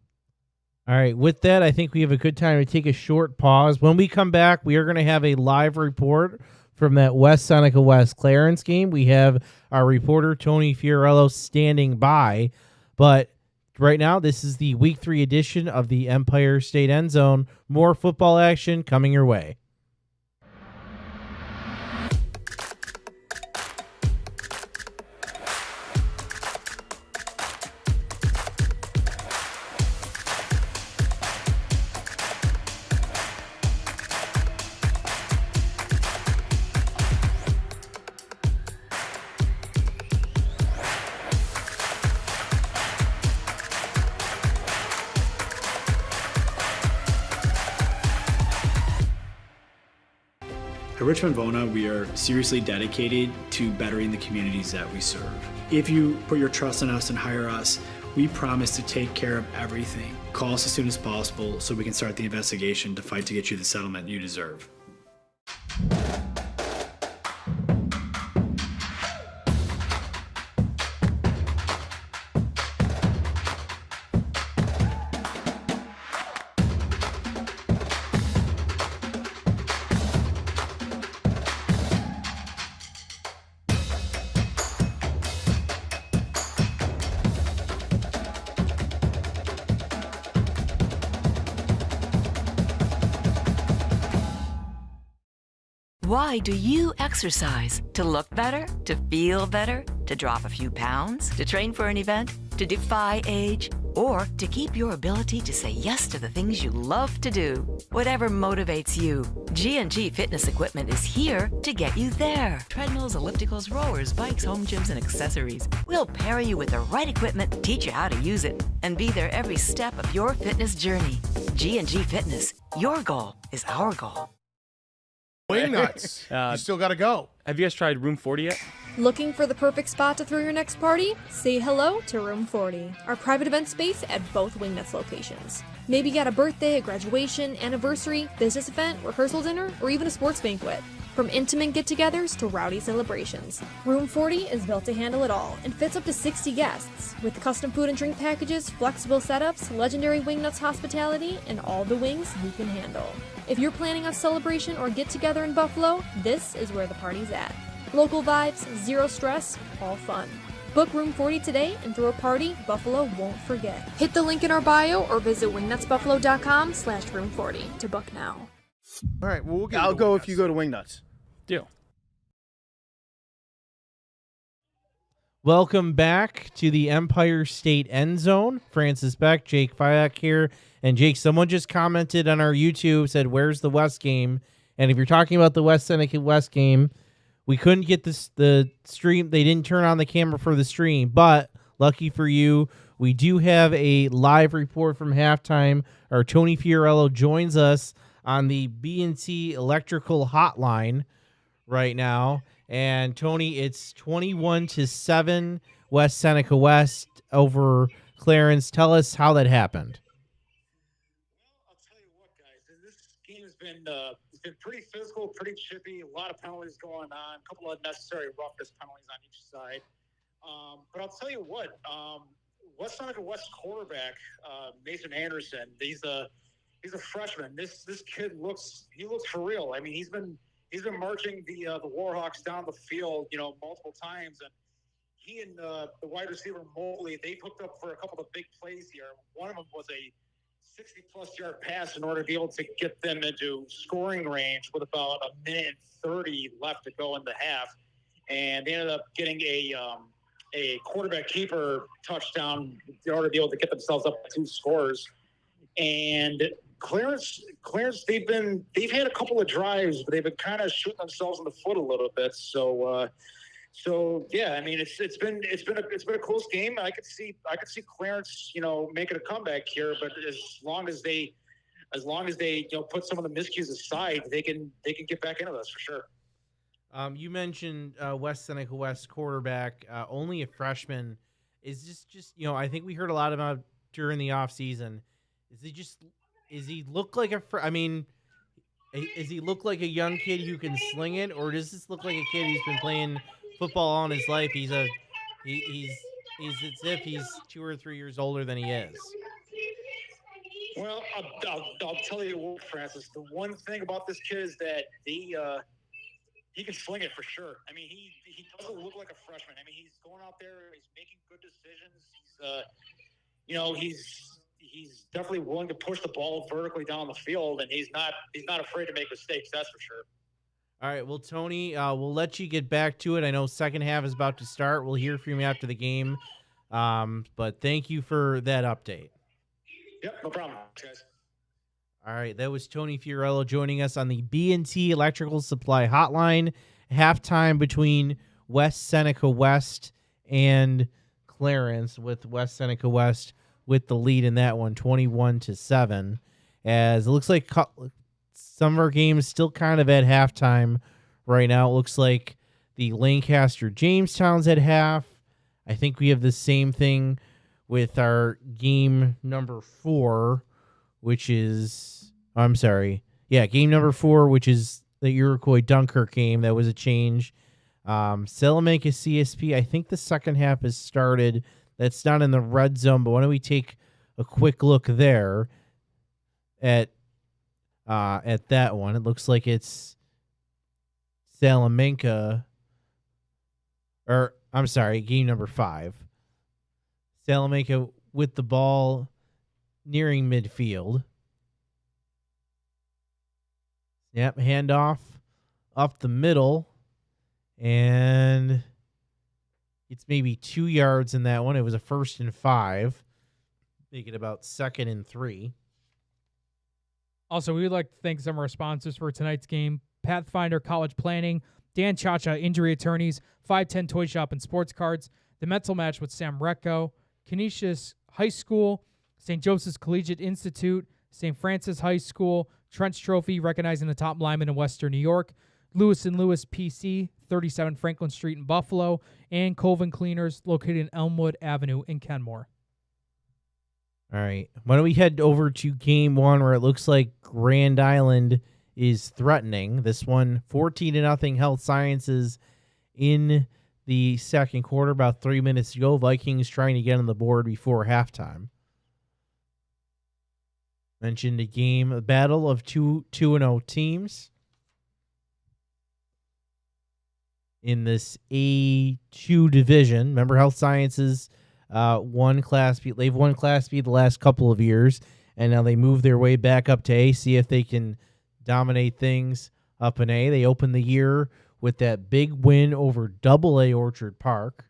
All right, with that, I think we have a good time to take a short pause. When we come back, we are going to have a live report from that West Seneca West Clarence game. We have our reporter, Tony Fiorello, standing by. But right now, this is the Week 3 edition of the Empire State End Zone. More football action coming your way. At Richmond Vona, we are seriously dedicated to bettering the communities that we serve. If you put your trust in us and hire us, we promise to take care of everything. Call us as soon as possible so we can start the investigation to fight to get you the settlement you deserve. Why do you exercise? To look better? To feel better? To drop a few pounds? To train for an event? To defy age? Or to keep your ability to say yes to the things you love to do? Whatever motivates you, G&G Fitness Equipment is here to get you there. Treadmills, ellipticals, rowers, bikes, home gyms, and accessories. We'll pair you with the right equipment, teach you how to use it, and be there every step of your fitness journey. G&G Fitness. Your goal is our goal. Wing nuts. You still got to go. Have you guys tried Room 40 yet? Looking for the perfect spot to throw your next party? Say hello to Room 40, our private event space at both Wingnuts locations. Maybe you got a birthday, a graduation, anniversary, business event, rehearsal dinner, or even a sports banquet. From intimate get-togethers to rowdy celebrations, Room 40 is built to handle it all and fits up to 60 guests, with custom food and drink packages, flexible setups, legendary Wingnuts hospitality, and all the wings you can handle. If you're planning a celebration or get-together in Buffalo, this is where the party's at. Local vibes, zero stress, all fun. Book Room 40 today and throw a party Buffalo won't forget. Hit the link in our bio or visit wingnutsbuffalo.com/room40 to book now. All right, well, I'll go if you go to Wingnuts. Deal. Welcome back to the Empire State EndZone. Francis Boeck, Jake Fyock here. And Jake, someone just commented on our YouTube, said, where's the West game? And if you're talking about the West Seneca West game, we couldn't get the stream. They didn't turn on the camera for the stream, but lucky for you, we do have a live report from halftime. Our Tony Fiorello joins us on the B&T Electrical Hotline right now. And Tony, it's 21-7 West Seneca West over Clarence. Tell us how that happened. I'll tell you what, guys. This game has been it's been pretty physical, pretty chippy. A lot of penalties going on. A couple of unnecessary roughness penalties on each side. But I'll tell you what. West Seneca West quarterback Mason Anderson. He's a freshman. This kid looks for real. I mean, he's been marching the Warhawks down the field, multiple times, and he and the wide receiver Mobley, they hooked up for a couple of big plays here. One of them was a 60-plus yard pass in order to be able to get them into scoring range with about a minute and 30 left to go in the half, and they ended up getting a quarterback keeper touchdown in order to be able to get themselves up to 2 scores. And Clarence, they've had a couple of drives, but they've been kind of shooting themselves in the foot a little bit. So yeah, I mean, it's been a close game. I could see Clarence, making a comeback here, but as long as they put some of the miscues aside, they can get back into this for sure. You mentioned West Seneca West quarterback, only a freshman. Is this just I think we heard a lot about during the offseason. Is he look like does he look like a young kid who can sling it, or does this look like a kid who's been playing football all his life? He's as if he's 2 or 3 years older than he is. Well, I'll tell you what, Francis. The one thing about this kid is that he can sling it for sure. I mean, he doesn't look like a freshman. I mean, he's going out there, he's making good decisions. He's definitely willing to push the ball vertically down the field, and he's not afraid to make mistakes. That's for sure. All right, well, Tony, we'll let you get back to it. I know second half is about to start. We'll hear from you after the game, but thank you for that update. Yep, no problem, guys. All right, that was Tony Fiorello joining us on the B&T Electrical Supply Hotline. Halftime between West Seneca West and Clarence, with West Seneca West with the lead in that one, 21-7. As it looks like some of our games still kind of at halftime right now. It looks like the Lancaster Jamestown's at half. I think we have the same thing with our game number 4, which is game number 4, which is the Iroquois Dunkirk game. That was a change. Salamanca CSP, I think the second half has started. That's not in the red zone, but why don't we take a quick look there at that one? It looks like it's Salamanca, game number 5. Salamanca with the ball nearing midfield. Snap, handoff up the middle, and it's maybe 2 yards in that one. It was a 1st and 5. Make it about 2nd and 3. Also, we would like to thank some of our sponsors for tonight's game: Pathfinder College Planning, Dan Chacha Injury Attorneys, 510 Toy Shop and Sports Cards, the Mental Match with Sam Recco, Canisius High School, St. Joseph's Collegiate Institute, St. Francis High School, Trench Trophy, recognizing the top linemen in Western New York, Lewis & Lewis PC, 37 Franklin Street in Buffalo, and Colvin Cleaners, located in Elmwood Avenue in Kenmore. All right. Why don't we head over to game 1, where it looks like Grand Island is threatening. This one, 14-0 Health Sciences in the second quarter, about 3 minutes to go. Vikings trying to get on the board before halftime. Mentioned a battle of 2-0 teams in this A2 division. Remember, Health Sciences won Class B. They've won Class B the last couple of years, and now they move their way back up to A, see if they can dominate things up in A. They opened the year with that big win over AA Orchard Park,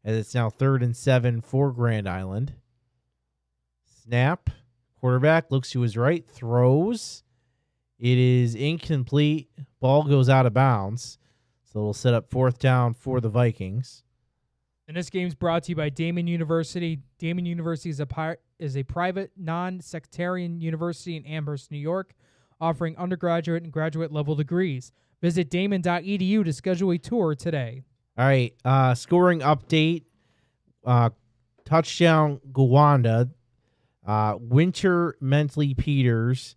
as it's now 3rd and 7 for Grand Island. Snap. Quarterback looks to his right, throws. It is incomplete. Ball goes out of bounds. So it'll set up 4th down for the Vikings. And this game's brought to you by Damon University. Damon University is a private, non-sectarian university in Amherst, New York, offering undergraduate and graduate level degrees. Visit damon.edu to schedule a tour today. All right, scoring update. Touchdown, Gowanda. Winter Mentley Peters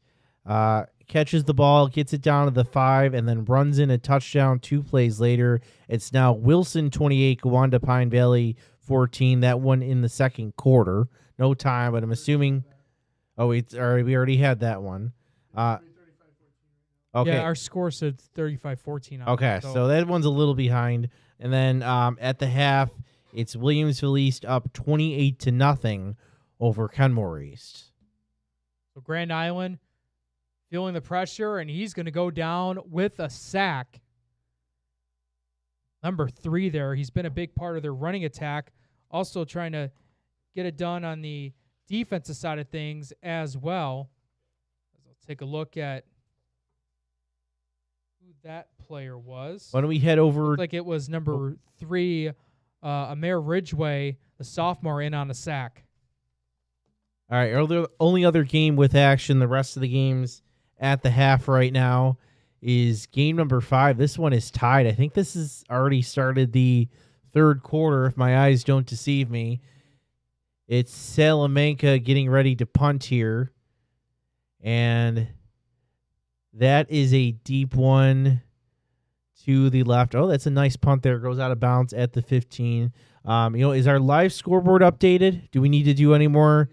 catches the ball, gets it down to the 5, and then runs in a touchdown 2 plays later. It's now Wilson 28, Gowanda Pine Valley 14. That one in the second quarter. No time, but I'm assuming. Oh, we already had that one. Okay. Yeah, our score said 35-14. Okay, so that one's a little behind. And then at the half, it's Williamsville East up 28-0 over Kenmore East. So Grand Island feeling the pressure, and he's going to go down with a sack. Number 3 there. He's been a big part of their running attack. Also trying to get it done on the defensive side of things as well. I'll take a look at who that player was. Why don't we head over? Looked like it was number 3, Amir Ridgway, the sophomore, in on a sack. All right, the only other game with action, the rest of the games at the half right now, is game number 5. This one is tied. I think this has already started the third quarter, if my eyes don't deceive me. It's Salamanca getting ready to punt here. And that is a deep one to the left. Oh, that's a nice punt there. It goes out of bounds at the 15. Is our live scoreboard updated? Do we need to do any more?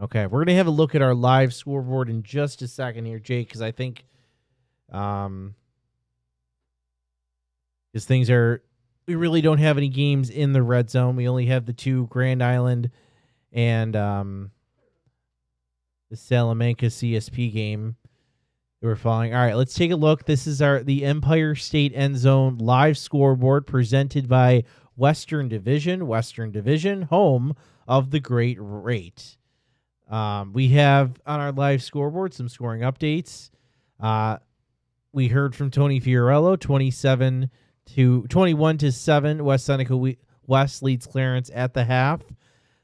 Okay, we're going to have a look at our live scoreboard in just a second here, Jake, because I think we really don't have any games in the red zone. We only have the 2, Grand Island and the Salamanca CSP game that we're following. All right, let's take a look. This is the Empire State EndZone live scoreboard presented by Western Division, home of the Great Rate. We have on our live scoreboard some scoring updates. We heard from Tony Fiorello, 21-7. West Seneca West leads Clarence at the half.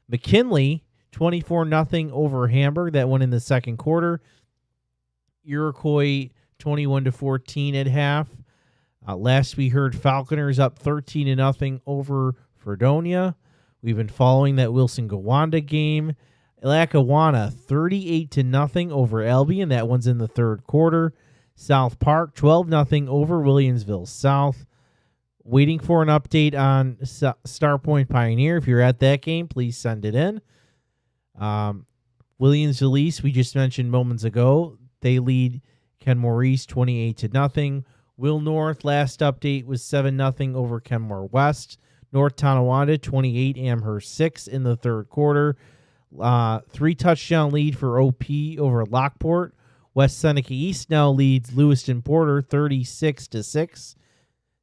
McKinley, 24-0 over Hamburg. That one in the second quarter. Iroquois, 21-14 at half. Last we heard, Falconers up 13-0 over Fredonia. We've been following that Wilson-Gowanda game. Lackawanna 38-0 over Albion. That one's in the third quarter. South Park 12-0 over Williamsville South. Waiting for an update on Starpoint Pioneer. If you're at that game, please send it in. Williamsville East, we just mentioned moments ago. They lead Kenmore East 28-0. Will North, last update was 7-0 over Kenmore West. North Tonawanda 28, Amherst 6 in the third quarter. 3-touchdown lead for OP over Lockport. West Seneca East now leads Lewiston Porter 36-6.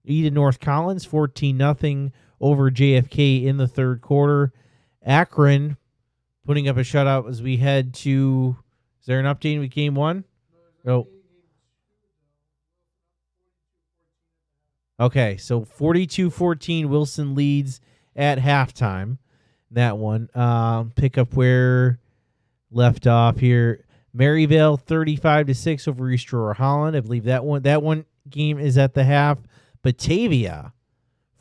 Eden North Collins 14-0 over JFK in the third quarter. Akron putting up a shutout as we head to. Is there an update with game 1? No. Okay, so 42-14 Wilson leads at halftime. That one. Pick up where left off here. Maryvale 35-6 over East Aurora Holland. I believe that one game is at the half. Batavia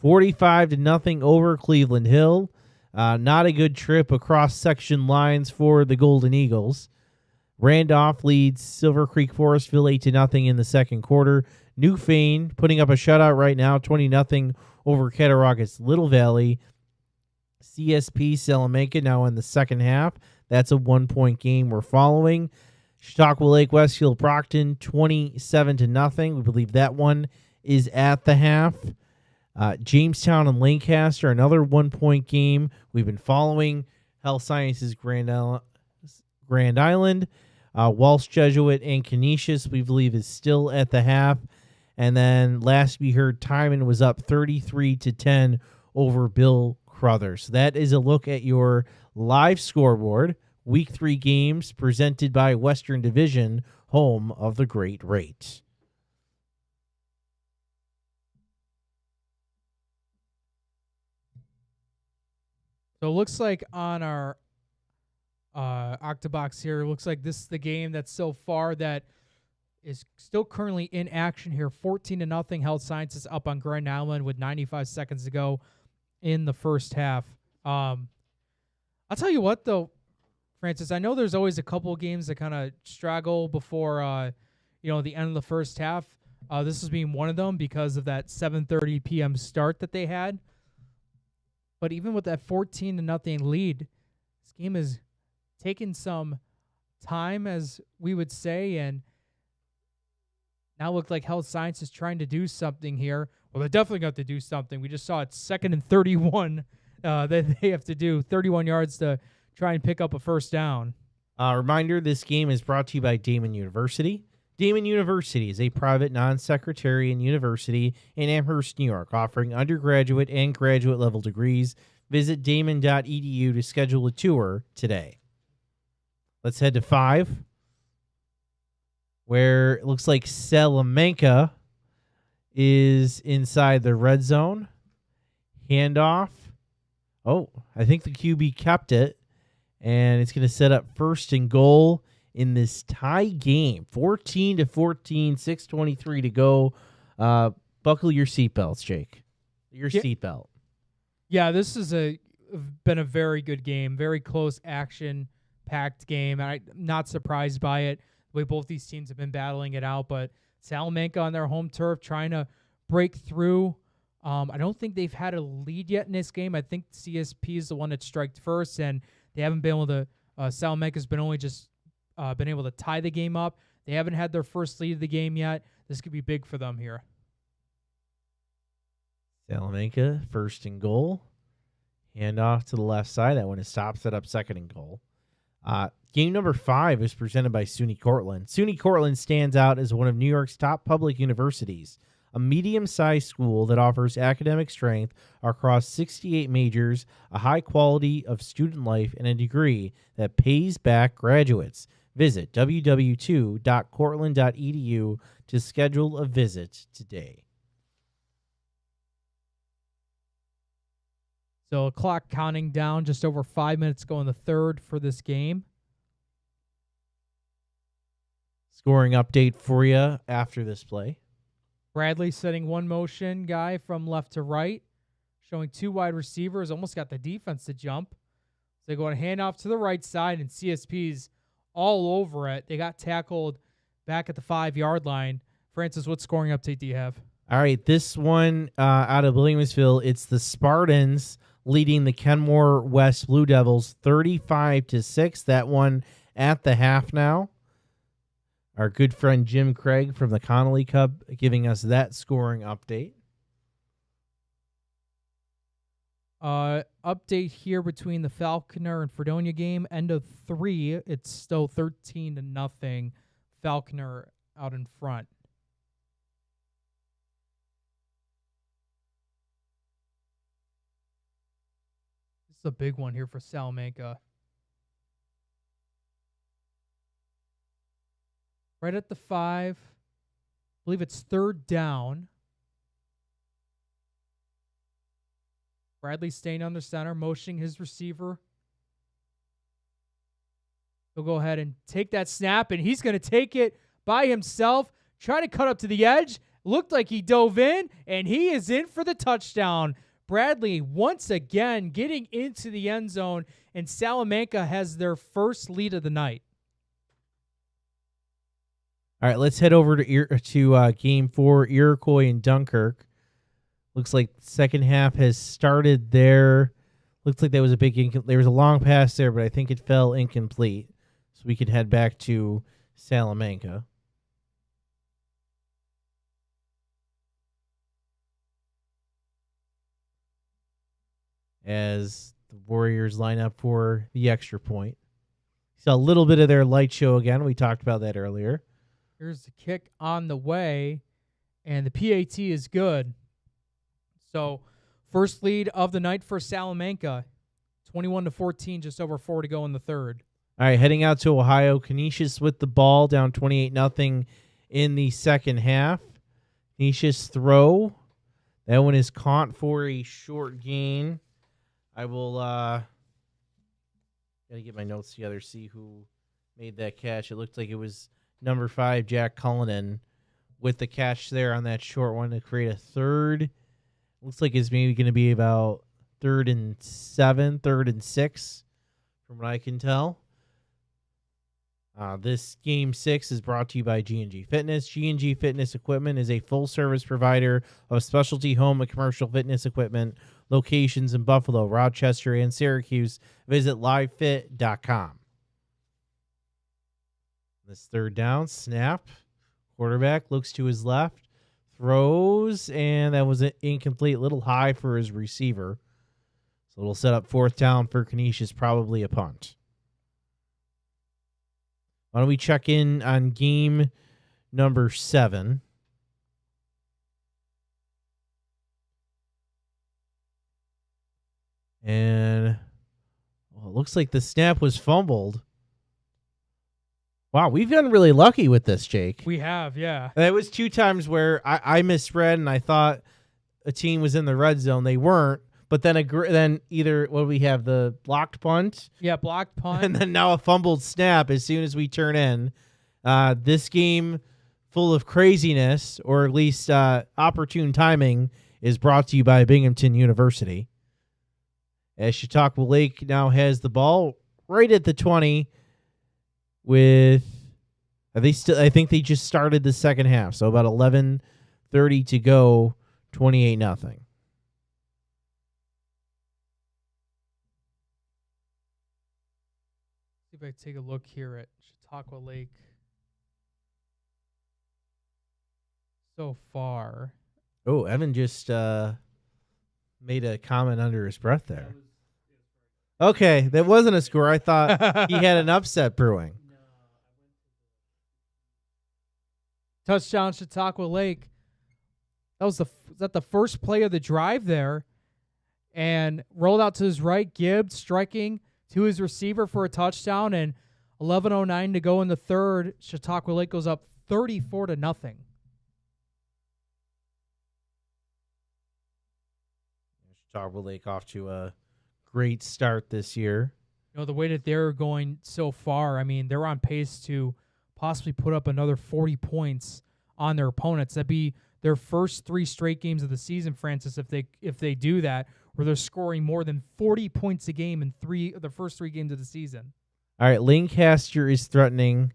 45-0 over Cleveland Hill. Not a good trip across section lines for the Golden Eagles. Randolph leads Silver Creek Forestville 8-0 in the second quarter. Newfane putting up a shutout right now, 20-0 over Cattaraugus Little Valley. CSP Salamanca now in the second half. That's a 1-point game we're following. Chautauqua Lake Westfield Brockton 27-0. We believe that one is at the half. Jamestown and Lancaster, another 1-point game. We've been following Health Sciences Grand Island. Walsh Jesuit and Canisius, we believe, is still at the half. And then last we heard, Timon was up 33-10 over Bill Crothers. So that is a look at your live scoreboard. Week 3 games presented by Western Division, home of the Great Rate. So it looks like on our Octobox here, it looks like this is the game that's so far that is still currently in action here. 14-0. Health Sciences up on Grand Island with 95 seconds to go in the first half. I'll tell you what, though, Francis, I know there's always a couple of games that kind of straggle before the end of the first half. This is being one of them because of that 7:30 p.m. start that they had. But even with that 14-0 lead, this game has taken some time, as we would say, and now look like Health Science is trying to do something here. Well, they're definitely going to have to do something. We just saw it 2nd and 31 that they have to do, 31 yards to try and pick up a first down. Reminder, this game is brought to you by Damon University. Damon University is a private non-sectarian university in Amherst, New York, offering undergraduate and graduate level degrees. Visit damon.edu to schedule a tour today. Let's head to 5, where it looks like Salamanca is inside the red zone. Handoff. Oh, I think the QB kept it, and it's going to set up 1st and goal in this tie game. 14-14, 6:23 to go. Buckle your seatbelts, Jake. Your seatbelt. Yeah, this is been a very good game, very close action-packed game. I'm not surprised by it, the way both these teams have been battling it out, but Salamanca on their home turf trying to break through. I don't think they've had a lead yet in this game. I think CSP is the one that striked first, and they haven't been able to Salamanca's been only just been able to tie the game up. They haven't had their first lead of the game yet. This could be big for them here. Salamanca, 1st and goal. Hand off to the left side. That one is stopped, set up 2nd and goal. Game number 5 is presented by SUNY Cortland. SUNY Cortland stands out as one of New York's top public universities, a medium-sized school that offers academic strength across 68 majors, a high quality of student life, and a degree that pays back graduates. Visit www.cortland.edu to schedule a visit today. So clock counting down, just over 5 minutes go in the third for this game. Scoring update for you after this play. Bradley setting one motion guy from left to right, showing 2 wide receivers, almost got the defense to jump. So they go and hand off to the right side, and CSP's all over it. They got tackled back at the 5-yard line. Francis, what scoring update do you have? All right, this one out of Williamsville, it's the Spartans leading the Kenmore West Blue Devils 35-6. That one at the half now. Our good friend Jim Craig from the Connolly Cup giving us that scoring update. Update here between the Falconer and Fredonia game. End of 3. It's still 13-0. Falconer out in front. This is a big one here for Salamanca. Right at the 5. I believe it's 3rd down. Bradley staying under center, motioning his receiver. He'll go ahead and take that snap, and he's going to take it by himself, try to cut up to the edge. Looked like he dove in, and he is in for the touchdown. Bradley once again getting into the end zone, and Salamanca has their first lead of the night. All right, let's head over to Game 4, Iroquois and Dunkirk. Looks like the second half has started there. Looks like there was there was a long pass there, but I think it fell incomplete. So we can head back to Salamanca. As the Warriors line up for the extra point. Saw a little bit of their light show again. We talked about that earlier. Here's the kick on the way, and the PAT is good. So, first lead of the night for Salamanca, 21-14, just over 4 to go in the third. All right, heading out to Ohio. Canisius with the ball, down 28-0 in the second half. Canisius throw. That one is caught for a short gain. I will gotta get my notes together, see who made that catch. It looked like it was number 5, Jack Cullinan, with the catch there on that short one to create a third. Looks like it's maybe going to be about 3rd and 7, 3rd and 6, from what I can tell. This Game 6 is brought to you by G&G Fitness. G&G Fitness Equipment is a full-service provider of specialty home and commercial fitness equipment. Locations in Buffalo, Rochester, and Syracuse. Visit livefit.com. This third down, snap. Quarterback looks to his left, throws, and that was an incomplete, little high for his receiver. So it'll set up 4th down for Canisius, probably a punt. Why don't we check in on game number 7? And it looks like the snap was fumbled. Wow, we've gotten really lucky with this, Jake. We have, yeah. It was 2 times where I misread and I thought a team was in the red zone. They weren't. But then either, what do we have, the blocked punt? Yeah, blocked punt. And then now a fumbled snap as soon as we turn in. This game, full of craziness, or at least opportune timing, is brought to you by Binghamton University. As Chautauqua Lake now has the ball right at the 20 with, I think they just started the second half, so about 11:30 to go, 28-0. See if I take a look here at Chautauqua Lake so far. Oh, Evan just made a comment under his breath there. Okay, that wasn't a score. I thought he had an upset brewing. Touchdown Chautauqua Lake. Was that the first play of the drive there? And rolled out to his right, Gibbs striking to his receiver for a touchdown, and 11:09 to go in the third. Chautauqua Lake goes up 34-0. Chautauqua Lake off to a great start this year. You know, the way that they're going so far, I mean, they're on pace to possibly put up another 40 points on their opponents. That'd be their first 3 straight games of the season, Francis, if they do that, where they're scoring more than 40 points a game in the first 3 games of the season. All right, Lancaster is threatening.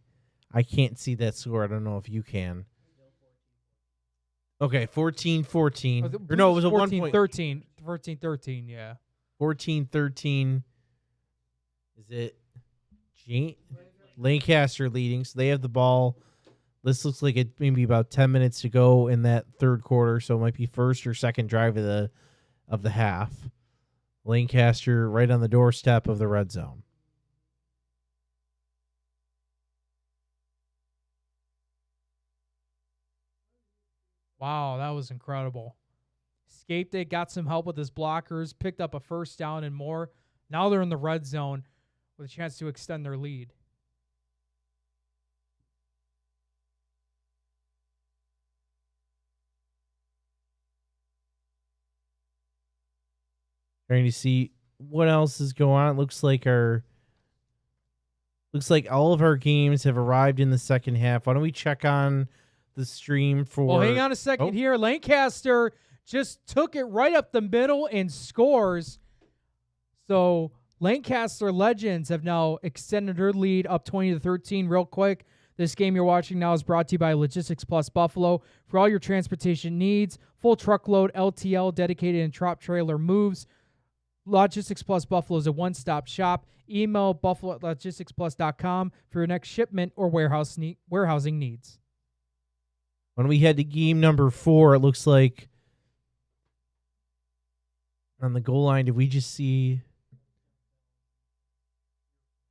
I can't see that score. I don't know if you can. Okay, 14-14. Or no, it was a 1 point. 14-13, yeah. 14-13. Is it Lancaster leading? So they have the ball. This looks like it maybe about 10 minutes to go in that third quarter, so it might be first or second drive of the half. Lancaster right on the doorstep of the red zone. Wow, that was incredible. Escaped it, got some help with his blockers, picked up a first down and more. Now they're in the red zone with a chance to extend their lead. Trying to see what else is going on. It looks like all of our games have arrived in the second half. Why don't we check on the stream for... Well, hang on a second here. Lancaster just took it right up the middle and scores. So Lancaster Legends have now extended their lead up 20-13 real quick. This game you're watching now is brought to you by Logistics Plus Buffalo. For all your transportation needs, full truckload, LTL, dedicated, and drop trailer moves, Logistics Plus Buffalo is a one-stop shop. Email buffalo@logisticsplus.com for your next shipment or warehousing needs. When we head to game number 4, it looks like on the goal line, did we just see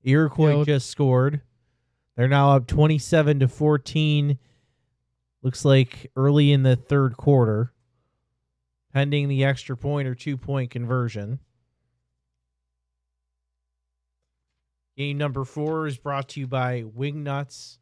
Iroquois just scored? They're now up 27-14. Looks like early in the third quarter, pending the extra point or 2-point conversion. Game number 4 is brought to you by Wingnuts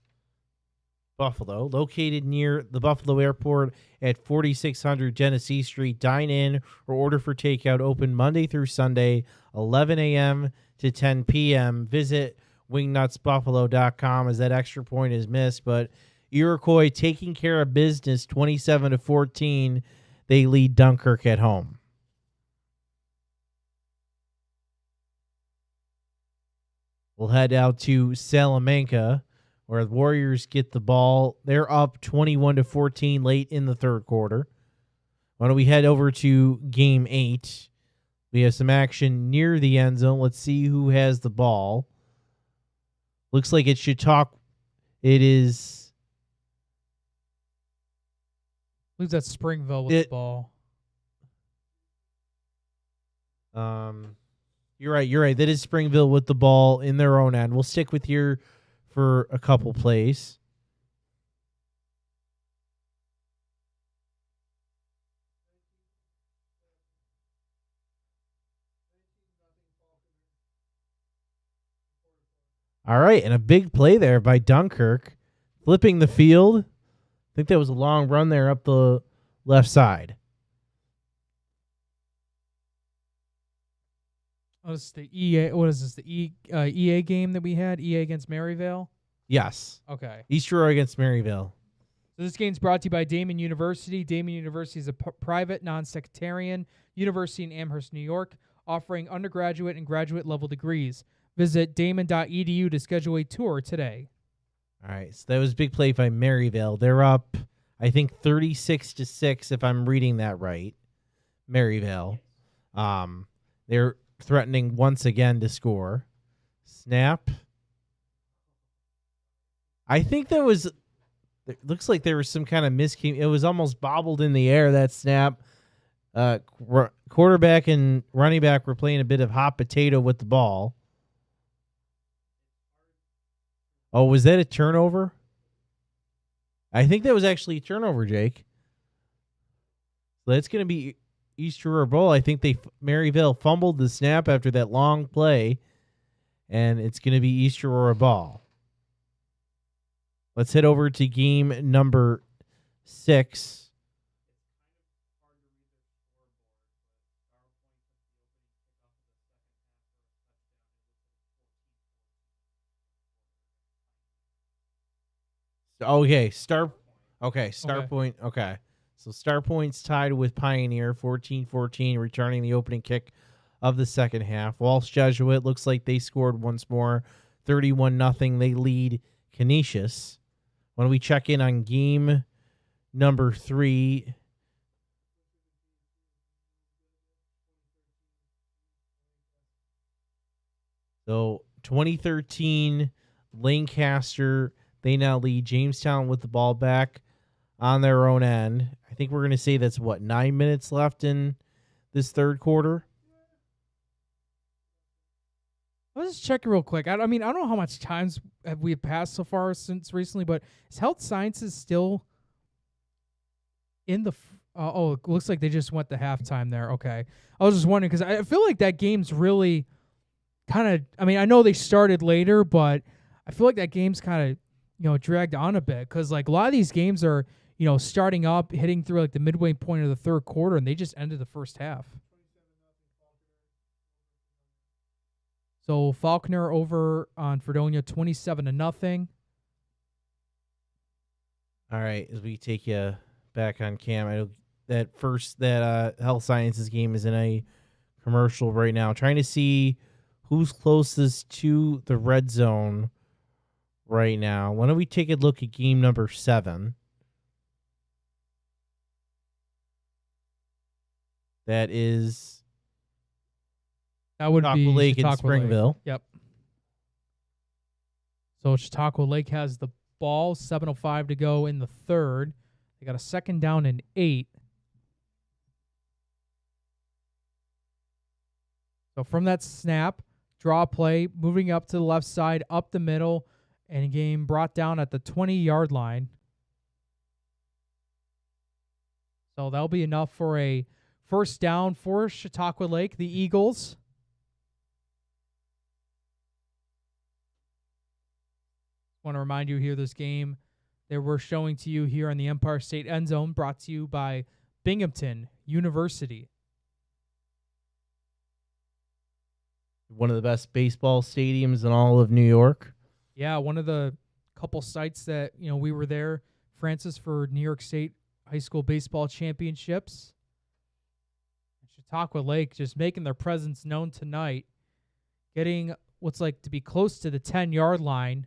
Buffalo, located near the Buffalo Airport at 4600 Genesee Street. Dine in or order for takeout, open Monday through Sunday, 11 a.m. to 10 p.m. Visit wingnutsbuffalo.com as that extra point is missed, but Iroquois taking care of business 27-14. They lead Dunkirk at home. We'll head out to Salamanca, where the Warriors get the ball. They're up 21-14 late in the third quarter. Why don't we head over to game 8? We have some action near the end zone. Let's see who has the ball. Looks like it should talk. It is. I believe that's Springville with the ball. You're right. That is Springville with the ball in their own end. We'll stick with here for a couple plays. All right, and a big play there by Dunkirk, flipping the field. I think that was a long run there up the left side. Oh, this is the EA. What is this? The EA game that we had? EA against Maryvale? Yes. Okay. East Aurora against Maryvale. So this game's brought to you by Damon University. Damon University is a private, non-sectarian university in Amherst, New York, offering undergraduate and graduate level degrees. Visit damon.edu to schedule a tour today. All right, so that was a big play by Maryvale. They're up, I think, 36-6, if I'm reading that right. Maryvale. They're threatening once again to score. Snap. I think that was. It looks like there was some kind of miscommunication. It was almost bobbled in the air, that snap. Quarterback and running back were playing a bit of hot potato with the ball. Oh, was that a turnover? I think that was actually a turnover, Jake. So that's going to be East Aurora Bowl. I think Maryvale fumbled the snap after that long play, and it's going to be East Aurora ball. Let's head over to game number 6. Okay, Star Point. Okay. So Star Point's tied with Pioneer, 14-14, returning the opening kick of the second half. Walsh Jesuit looks like they scored once more, 31-0. They lead Canisius. When we check in on game number 3, so 2013 Lancaster, they now lead Jamestown with the ball back on their own end. I think we're going to say that's 9 minutes left in this third quarter. Let's just check it real quick. I mean, I don't know how much times have we passed so far since recently, but is Health Sciences still in the it looks like they just went to halftime there. Okay. I was just wondering because I feel like that game's really kind of, I mean, I know they started later, but I feel like that game's kind of, dragged on a bit because like a lot of these games are, starting up, hitting through like the midway point of the third quarter, and they just ended the first half. So Faulkner over on Fredonia, 27-0. All right, as we take you back on cam, that Health Sciences game is in a commercial right now, trying to see who's closest to the red zone right now. Why don't we take a look at game number 7? That would Chautauqua be Lake in Chautauqua Springville. Lake. Yep. So Chautauqua Lake has the ball, 7:05 to go in the third. They got a second down and 8. So from that snap, draw play, moving up to the left side, up the middle, and a game brought down at the 20-yard line. So that'll be enough for a first down for Chautauqua Lake, the Eagles. Want to remind you here, this game that we're showing to you here on the Empire State End Zone, brought to you by Binghamton University. One of the best baseball stadiums in all of New York. Yeah, one of the couple sites that, we were there, Francis, for New York State High School Baseball Championships. Chautauqua Lake just making their presence known tonight, getting what's like to be close to the 10-yard line.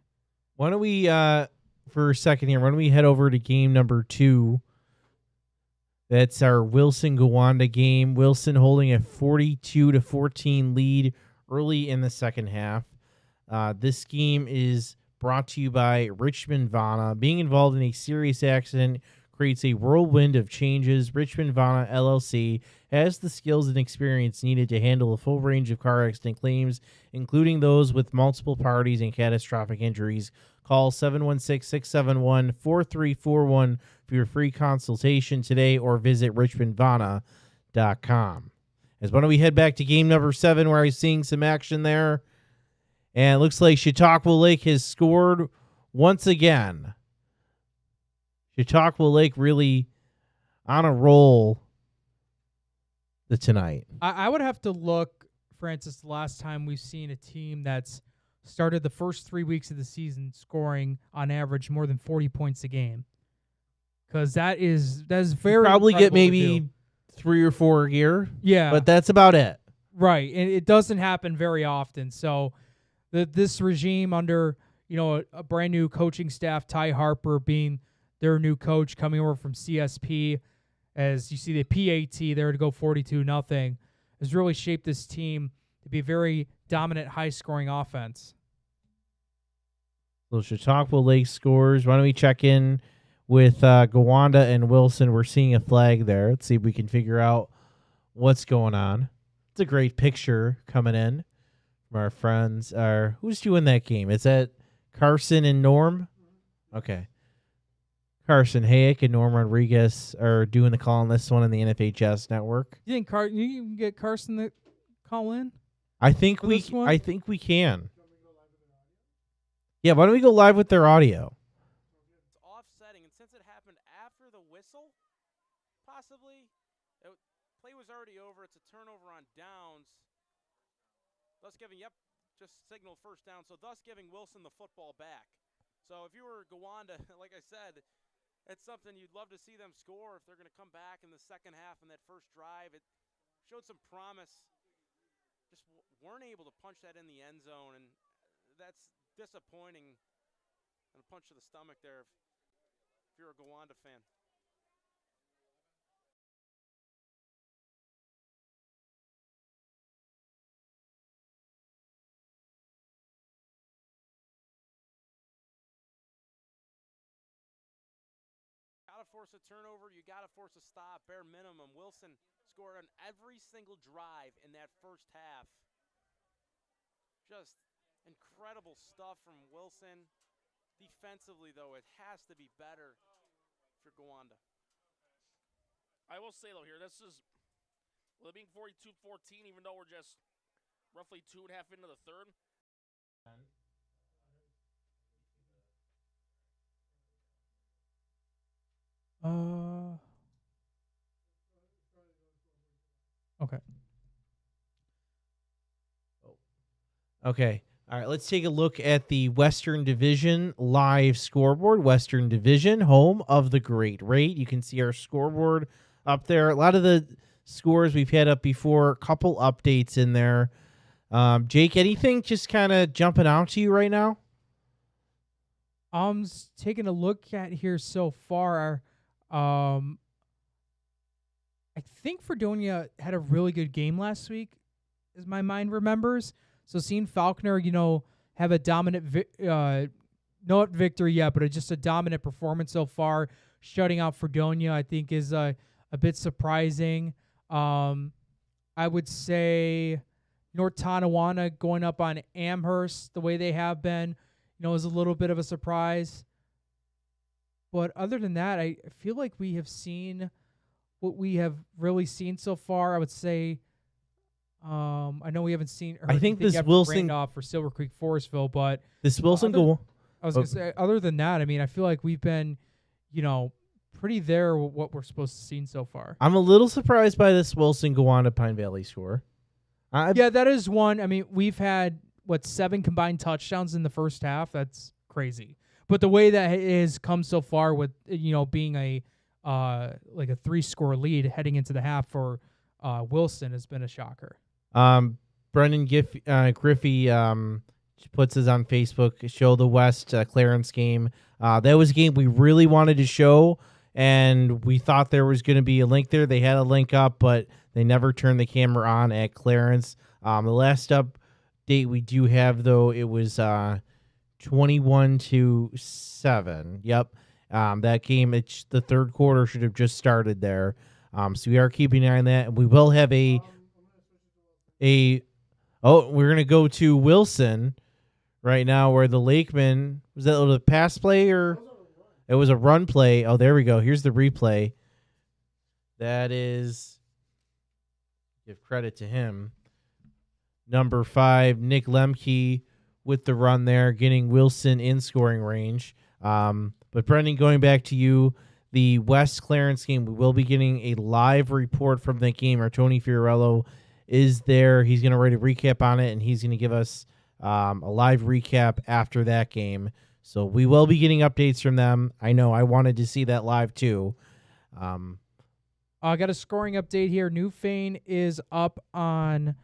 Why don't we, for a second here, why don't we head over to game number 2? That's our Wilson-Gowanda game. Wilson holding a 42-14 lead early in the second half. This game is brought to you by Richmond Vana. Being involved in a serious accident creates a whirlwind of changes. Richmond Vana LLC has the skills and experience needed to handle a full range of car accident claims, including those with multiple parties and catastrophic injuries. Call 716-671-4341 for your free consultation today, or visit richmondvana.com. As why don't we head back to game number 7, where I was seeing some action there. And it looks like Chautauqua Lake has scored once again. Chautauqua Lake really on a roll tonight. I would have to look, Francis, the last time we've seen a team that's started the first 3 weeks of the season scoring on average more than 40 points a game. Because that is very probably get incredible maybe 3 or 4 a year. Yeah. But that's about it. Right. And it doesn't happen very often. So this regime under, a brand new coaching staff, Ty Harper being their new coach coming over from CSP, as you see the PAT there to go 42-0, has really shaped this team to be a very dominant, high-scoring offense. So Chautauqua Lake scores. Why don't we check in with Gowanda and Wilson? We're seeing a flag there. Let's see if we can figure out what's going on. It's a great picture coming in from our friends. Who's doing that game? Is that Carson and Norm? Okay. Carson Hayek and Norm Rodriguez are doing the call on this one on the NFHS network. You think you can get Carson to call in? I think we can. Yeah, why don't we go live with their audio? It's offsetting, and since it happened after the whistle, possibly, play was already over. It's a turnover on downs, thus giving, just signal first down, so thus giving Wilson the football back. So if you were Gowanda, like I said, it's something you'd love to see them score if they're going to come back in the second half in that first drive. It showed some promise. Just weren't able to punch that in the end zone, and that's disappointing and a punch to the stomach there if you're a Gowanda fan. Got to force a turnover. You got to force a stop, bare minimum. Wilson scored on every single drive in that first half. Just incredible stuff from Wilson. Defensively, though, it has to be better for Gowanda. I will say, though, here, this is, with it being 42-14, even though we're just roughly 2.5 into the third. Okay. Okay. All right, let's take a look at the Western Division live scoreboard. Western Division, home of the Great Rate. You can see our scoreboard up there. A lot of the scores we've had up before, a couple updates in there. Jake, anything just kind of jumping out to you right now? Taking a look at here so far. I think Fredonia had a really good game last week, as my mind remembers. So seeing Falconer, have a dominant, not victory yet, but just a dominant performance so far, shutting out Fredonia, I think is a bit surprising. I would say North Tonawanda going up on Amherst the way they have been, is a little bit of a surprise. But other than that, I feel like we have seen what we have really seen so far. I would say, I know we haven't seen. I think this yet from Wilson Randolph for Silver Creek Forestville, but this Wilson goal. I was gonna say, other than that, I mean, I feel like we've been, pretty there with what we're supposed to see so far. I'm a little surprised by this Wilson Gowanda Pine Valley score. Yeah, that is one. I mean, we've had 7 combined touchdowns in the first half. That's crazy. But the way that it has come so far with being a like a 3-score lead heading into the half for Wilson has been a shocker. Brendan Griffey puts us on Facebook. Show the West Clarence game. That was a game we really wanted to show, and we thought there was going to be a link there. They had a link up, but they never turned the camera on at Clarence. The last update we do have, though, it was 21-7. Yep. That game, the third quarter should have just started there. So we are keeping an eye on that. And we will have we're going to go to Wilson right now where the Lakeman, was that a pass play or? It was a run play. Oh, there we go. Here's the replay. That is, give credit to him, number 5, Nick Lemke with the run there, getting Wilson in scoring range. But Brendan, going back to you, the West Clarence game, we will be getting a live report from that game. Our Tony Fiorello is there. He's going to write a recap on it, and he's going to give us a live recap after that game. So we will be getting updates from them. I know I wanted to see that live too. I got a scoring update here. Newfane is up on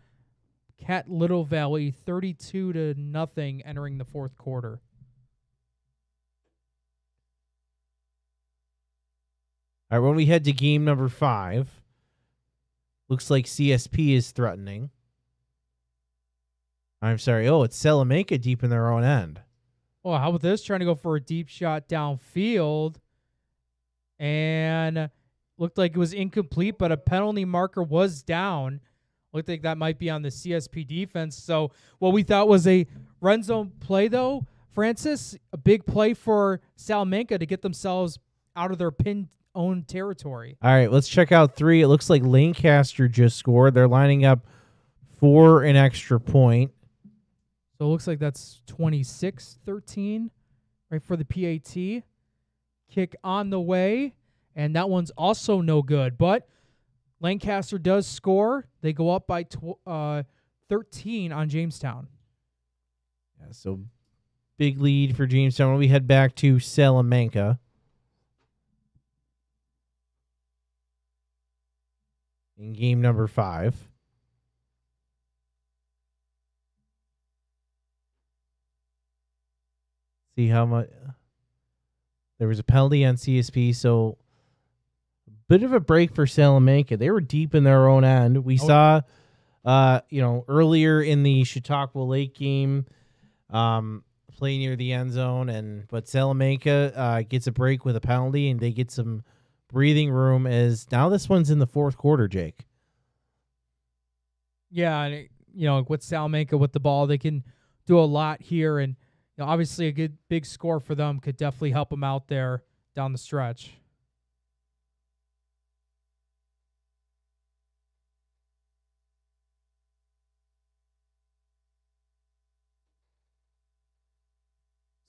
Cat Little Valley 32-0 entering the fourth quarter. All right, when we head to game number 5, looks like CSP is threatening. I'm sorry. Oh, it's Salamanca deep in their own end. Oh, how about this? Trying to go for a deep shot downfield. And looked like it was incomplete, but a penalty marker was down. Looked like that might be on the CSP defense. So what we thought was a run zone play, though, Francis, a big play for Salamanca to get themselves out of their pin-owned territory. All right, let's check out 3. It looks like Lancaster just scored. They're lining up for an extra point. So it looks like that's 26-13 right for the PAT. Kick on the way, and that one's also no good. But Lancaster does score. They go up by 13 on Jamestown. Yeah, so big lead for Jamestown. When we head back to Salamanca. In game number 5. See how much there was a penalty on CSP, so a bit of a break for Salamanca. They were deep in their own end. We saw, earlier in the Chautauqua Lake game, play near the end zone, but Salamanca gets a break with a penalty, and they get some breathing room. As now this one's in the fourth quarter, Jake. Yeah, and with Salamanca with the ball, they can do a lot here, and obviously a good big score for them could definitely help them out there down the stretch.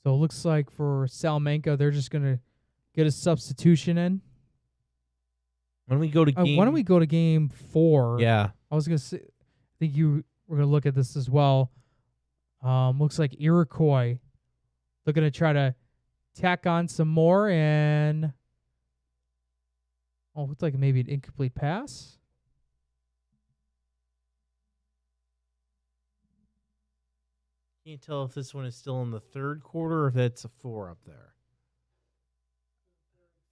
So it looks like for Salamanca, they're just going to get a substitution in. When we go to game... why don't we go to game 4? Yeah. I was going to say, I think you were going to look at this as well. Looks like Iroquois. They're going to try to tack on some more, and looks like maybe an incomplete pass. Can't tell if this one is still in the third quarter or if that's a 4 up there.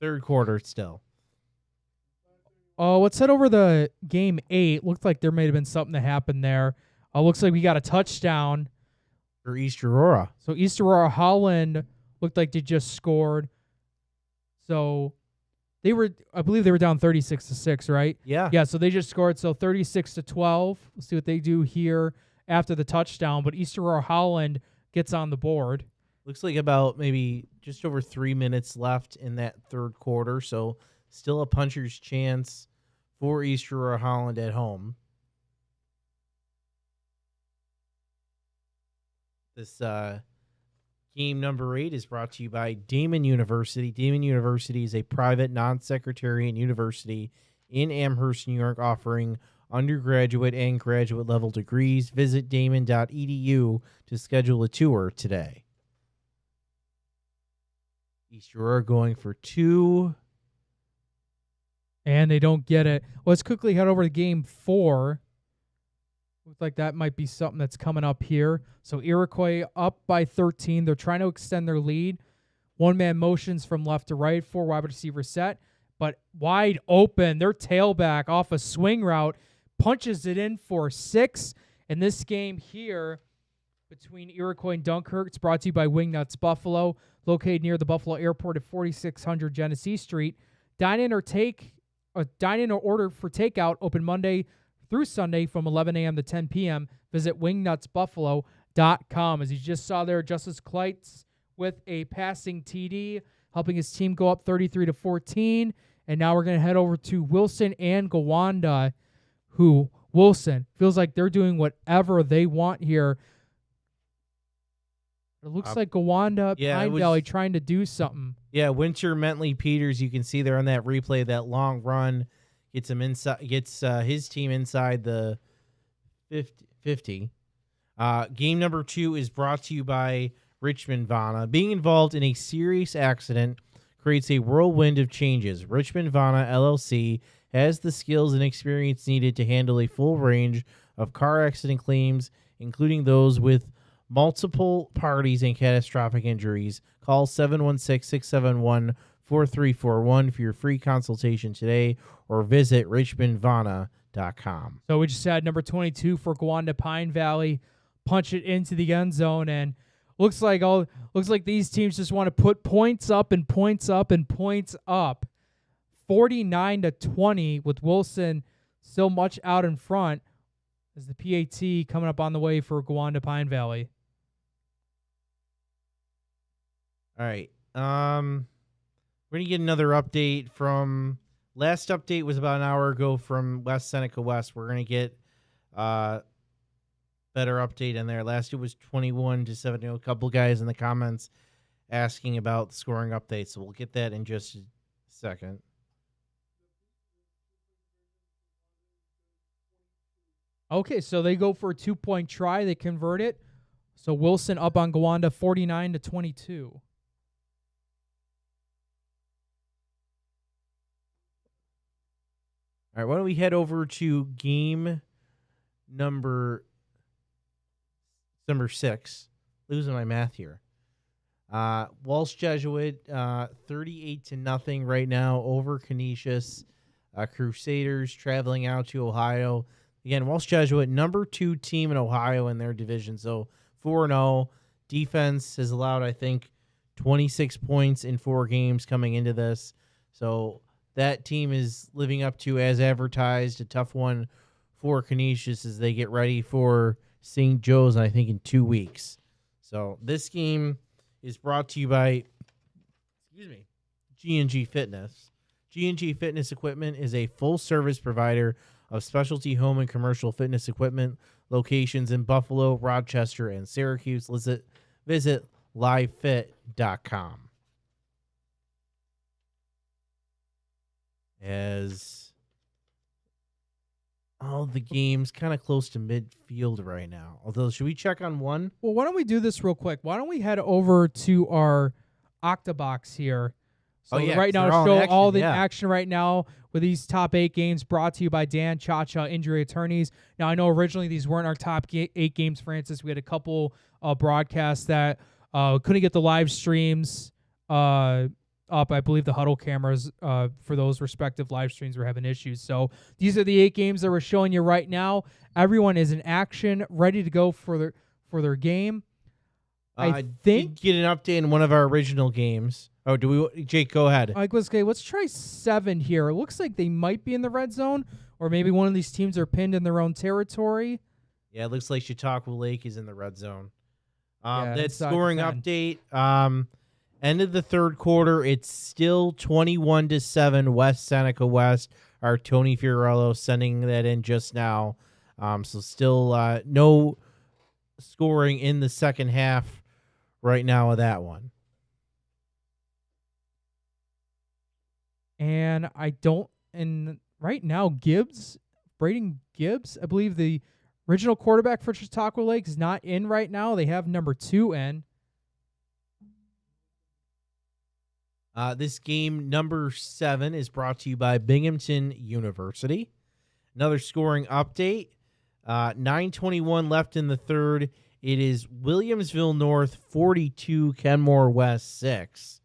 Third quarter still. Oh, let's head over the game 8. Looked like there may have been something that happened there. Looks like we got a touchdown for East Aurora. So East Aurora Holland looked like they just scored. So I believe they were down 36-6, right? Yeah. Yeah, so they just scored. So 36-12. We'll see what they do here after the touchdown. But East Aurora Holland gets on the board. Looks like about maybe just over 3 minutes left in that third quarter. So still a puncher's chance for East Aurora Holland at home. This game number 8 is brought to you by Damon University. Damon University is a private, non-sectarian university in Amherst, New York, offering undergraduate and graduate level degrees. Visit damon.edu to schedule a tour today. East Aurora going for 2. And they don't get it. Let's quickly head over to game 4. Looks like that might be something that's coming up here. So Iroquois up by 13. They're trying to extend their lead. One-man motions from left to right. 4 wide receiver set. But wide open. Their tailback off a swing route punches it in for 6. And this game here between Iroquois and Dunkirk, it's brought to you by Wingnuts Buffalo, located near the Buffalo Airport at 4600 Genesee Street. Dine in or order for takeout, open Monday through Sunday from 11 a.m. to 10 p.m. Visit wingnutsbuffalo.com. As you just saw there, Justice Kleitz with a passing TD, helping his team go up 33-14. And now we're going to head over to Wilson and Gowanda, who Wilson feels like they're doing whatever they want here. It looks like Gowanda, Pine Valley trying to do something. Yeah, Winter Mentley Peters, you can see there on that replay, that long run gets him inside, gets his team inside the 50. Game number 2 is brought to you by Richmond Vana. Being involved in a serious accident creates a whirlwind of changes. Richmond Vana LLC has the skills and experience needed to handle a full range of car accident claims, including those with multiple parties and catastrophic injuries. Call 716-671-4341 for your free consultation today, or visit richmondvana.com. So we just had number 22 for Gowanda Pine Valley punch it into the end zone, and looks like these teams just want to put points up and points up and points up. 49-20 with Wilson still much out in front as the PAT coming up on the way for Gowanda Pine Valley. All right. We're going to get another update from last update was about an hour ago from West Seneca West. We're going to get better update in there. Last it was 21-7. A couple guys in the comments asking about the scoring update, so we'll get that in just a second. Okay, so they go for a 2-point try. They convert it. So Wilson up on Gowanda 49-22. All right, why don't we head over to game number 6. Losing my math here. Walsh Jesuit 38-0 right now over Canisius. Crusaders traveling out to Ohio. Again, Walsh Jesuit, number 2 team in Ohio in their division. So 4-0. Defense has allowed, I think, 26 points in 4 games coming into this. So that team is living up to, as advertised, a tough one for Canisius as they get ready for St. Joe's, I think, in 2 weeks. So this game is brought to you by G&G Fitness. G&G Fitness Equipment is a full-service provider of specialty home and commercial fitness equipment, locations in Buffalo, Rochester, and Syracuse. Visit livefit.com. As all the games kind of close to midfield right now. Although, should we check on one? Well, why don't we do this real quick? Why don't we head over to our Octabox here? So right now, show all the action right now. with these top 8 games brought to you by Dan Cha-Cha Injury Attorneys. Now, I know originally these weren't our top 8 games, Francis. We had a couple broadcasts that couldn't get the live streams up. I believe the huddle cameras for those respective live streams were having issues. So these are the 8 games that we're showing you right now. Everyone is in action, ready to go for their game. I think get an update in one of our original games. Oh, do we? Jake, go ahead. Let's try 7 here. It looks like they might be in the red zone, or maybe one of these teams are pinned in their own territory. Yeah, it looks like Chautauqua Lake is in the red zone. That inside scoring 10. update. End of the third quarter, it's still 21-7 West Seneca West. Our Tony Fiorello sending that in just now. So still no scoring in the second half right now of that one. And right now, Braden Gibbs, I believe the original quarterback for Chautauqua Lake is not in right now. They have number 2 in. This game, number 7, is brought to you by Binghamton University. Another scoring update. 9:21 left in the third. It is Williamsville North 42, Kenmore West 6.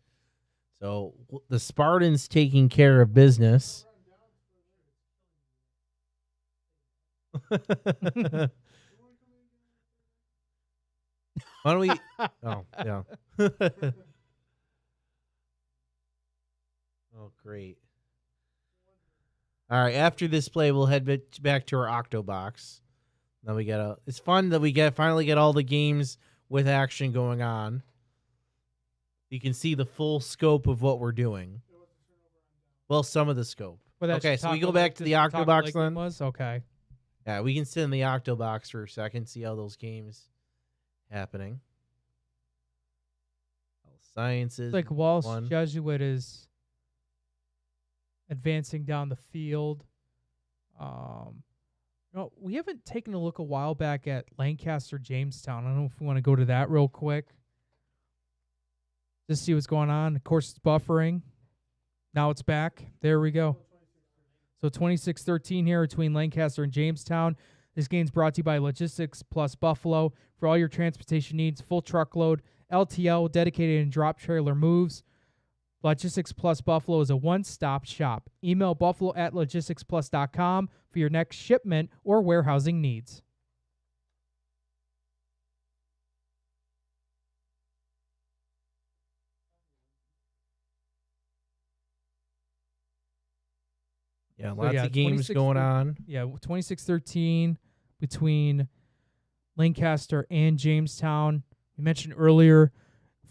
So the Spartans taking care of business. Why don't we? Oh, yeah. Oh, great. All right, after this play, we'll head back to our Octobox. Then we it's fun that we finally get all the games with action going on. You can see the full scope of what we're doing. Well, some of the scope. Okay, so we go back to the Octobox then. Okay. Yeah, we can sit in the Octobox for a second, see all those games happening. Sciences. Like Walsh Jesuit is advancing down the field. No, we haven't taken a look a while back at Lancaster Jamestown. I don't know if we want to go to that real quick. Just see what's going on. Of course, it's buffering. Now it's back. There we go. So 26-13 here between Lancaster and Jamestown. This game's brought to you by Logistics Plus Buffalo. For all your transportation needs, full truckload, LTL, dedicated and drop trailer moves. Logistics Plus Buffalo is a one-stop shop. Email buffalo@logisticsplus.com for your next shipment or warehousing needs. Yeah, lots of games going on. Yeah, 26-13 between Lancaster and Jamestown. We mentioned earlier,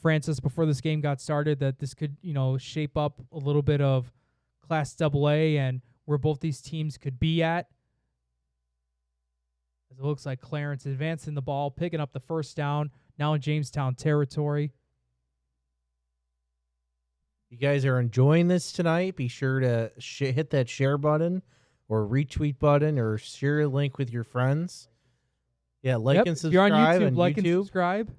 Francis, before this game got started, that this could, shape up a little bit of Class AA and where both these teams could be at. As it looks like Clarence advancing the ball, picking up the first down, now in Jamestown territory. You guys are enjoying this tonight, be sure to hit that share button or retweet button or share a link with your friends. Yeah, like and subscribe. If you're on YouTube, and subscribe.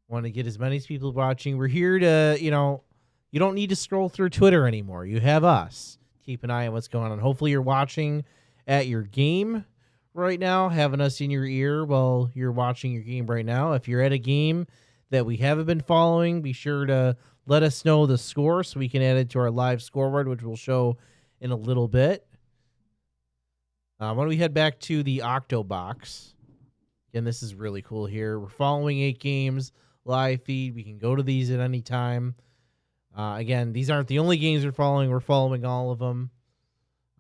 Want to get as many people watching. We're here to, you don't need to scroll through Twitter anymore. You have us. Keep an eye on what's going on. Hopefully you're watching at your game right now, having us in your ear while you're watching your game right now. If you're at a game that we haven't been following, be sure to let us know the score so we can add it to our live scoreboard, which we'll show in a little bit. Why don't we head back to the Octobox? Again, this is really cool here. We're following 8 games, live feed. We can go to these at any time. Again, these aren't the only games we're following. We're following all of them.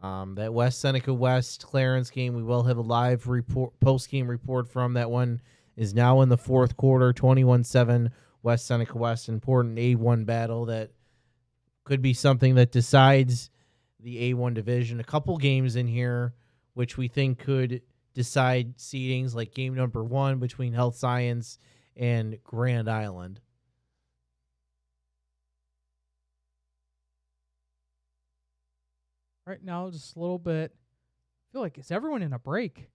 That West Seneca West Clarence game, we will have a live post-game report from. That one is now in the fourth quarter, 21-7 West Seneca West. Important A1 battle that could be something that decides the A1 division. A couple games in here which we think could decide seedings, like game number 1 between Health Science and Grand Island. Right now, just a little bit. I feel like, is everyone in a break?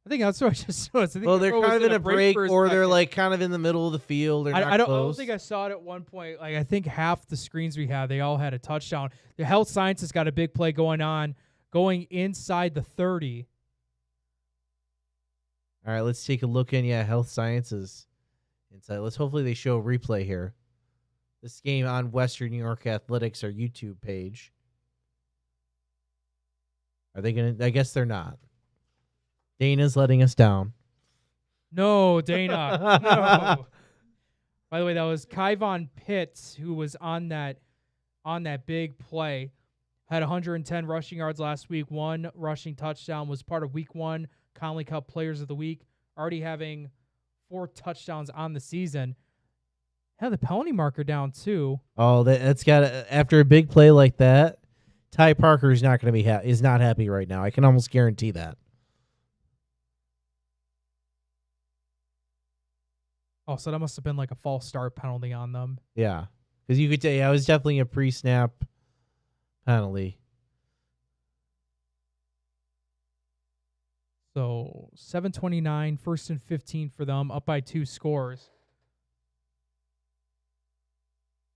I think that's what I just noticed. I think Well, the they're throw kind was of in a break, for or they're second. like kind of in the middle of the field. They're not I don't close. think I saw it at one point. Like I think half the screens we had, they all had a touchdown. The Health Sciences got a big play going inside the 30. All right, let's take a look in. Yeah, Health Sciences inside. Hopefully they show a replay here. This game on Western New York Athletics, our YouTube page. Are they going to? I guess they're not. Dana's letting us down. No, Dana. No. By the way, that was Kyvon Pitts who was on that big play. Had 110 rushing yards last week. 1 rushing touchdown. Was part of Week 1 Conley Cup Players of the Week. Already having 4 touchdowns on the season. Had the penalty marker down too. Oh, that's got after a big play like that. Ty Parker is not going to be is not happy right now. I can almost guarantee that. Oh, so that must have been like a false start penalty on them. Yeah, because you could say, yeah, it was definitely a pre-snap penalty. So 7:29, 1st and 15 for them, up by 2 scores.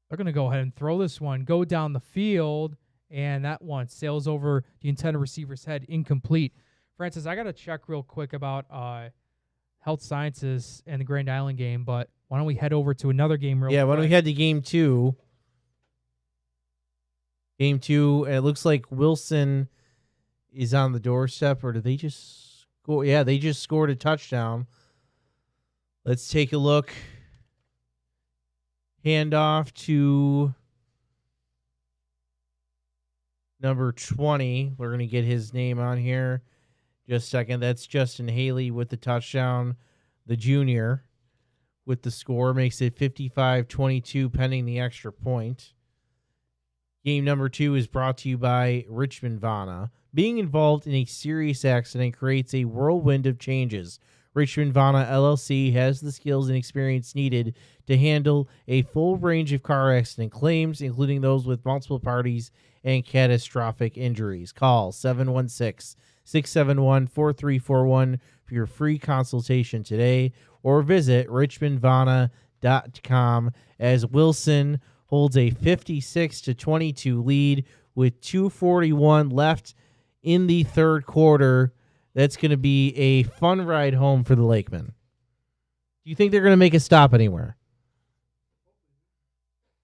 They're going to go ahead and throw this one, go down the field, and that one sails over the intended receiver's head, incomplete. Francis, I got to check real quick about Health Sciences and the Grand Island game, but why don't we head over to another game real quick? Yeah, why don't we head to game 2? Game 2, and it looks like Wilson is on the doorstep, or did they just score? Yeah, they just scored a touchdown. Let's take a look. Handoff to number 20. We're going to get his name on here just a second. That's Justin Haley with the touchdown. The junior with the score makes it 55-22 pending the extra point. Game number 2 is brought to you by Richmond Vana. Being involved in a serious accident creates a whirlwind of changes. Richmond Vana LLC has the skills and experience needed to handle a full range of car accident claims, including those with multiple parties and catastrophic injuries. Call 716-671-4341 for your free consultation today, or visit richmondvana.com as Wilson holds a 56-22 lead with 2:41 left in the third quarter. That's going to be a fun ride home for the Lakemen. Do you think they're going to make a stop anywhere?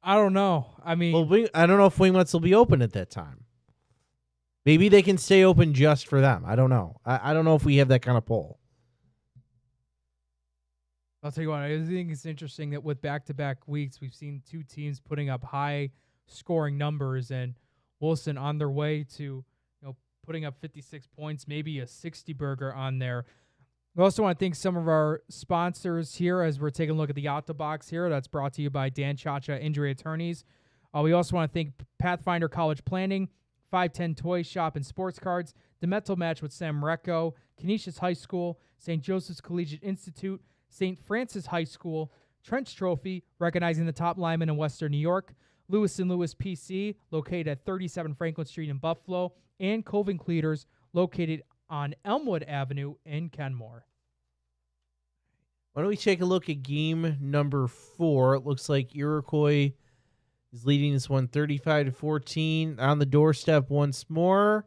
I don't know. I mean, well, I don't know if Winglets will be open at that time. Maybe they can stay open just for them. I don't know. I don't know if we have that kind of pull. I'll tell you what, I think it's interesting that with back-to-back weeks, we've seen 2 teams putting up high scoring numbers, and Wilson on their way to putting up 56 points, maybe a 60-burger on there. We also want to thank some of our sponsors here as we're taking a look at the Yatta Box here. That's brought to you by Dan Chacha Injury Attorneys. We also want to thank Pathfinder College Planning, 510 Toy Shop and Sports Cards, the Mental Match with Sam Recco, Canisius High School, St. Joseph's Collegiate Institute, St. Francis High School, Trench Trophy, recognizing the top linemen in Western New York, Lewis & Lewis PC, located at 37 Franklin Street in Buffalo, and Colvin Cleaters, located on Elmwood Avenue in Kenmore. Why don't we take a look at game number 4? It looks like Iroquois is leading this one 35-14 on the doorstep once more.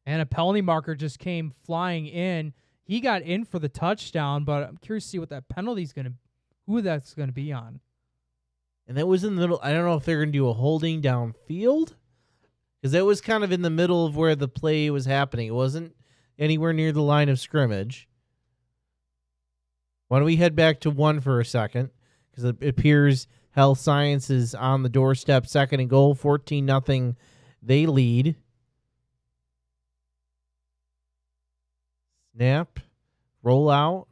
And a penalty marker just came flying in. He got in for the touchdown, but I'm curious to see what that penalty's who that's going to be on. And that was in the middle. I don't know if they're going to do a holding downfield, because that was kind of in the middle of where the play was happening. It wasn't anywhere near the line of scrimmage. Why don't we head back to 1 for a second, because it appears Health Sciences on the doorstep, 2nd and goal, 14-0. They lead. Snap, roll out,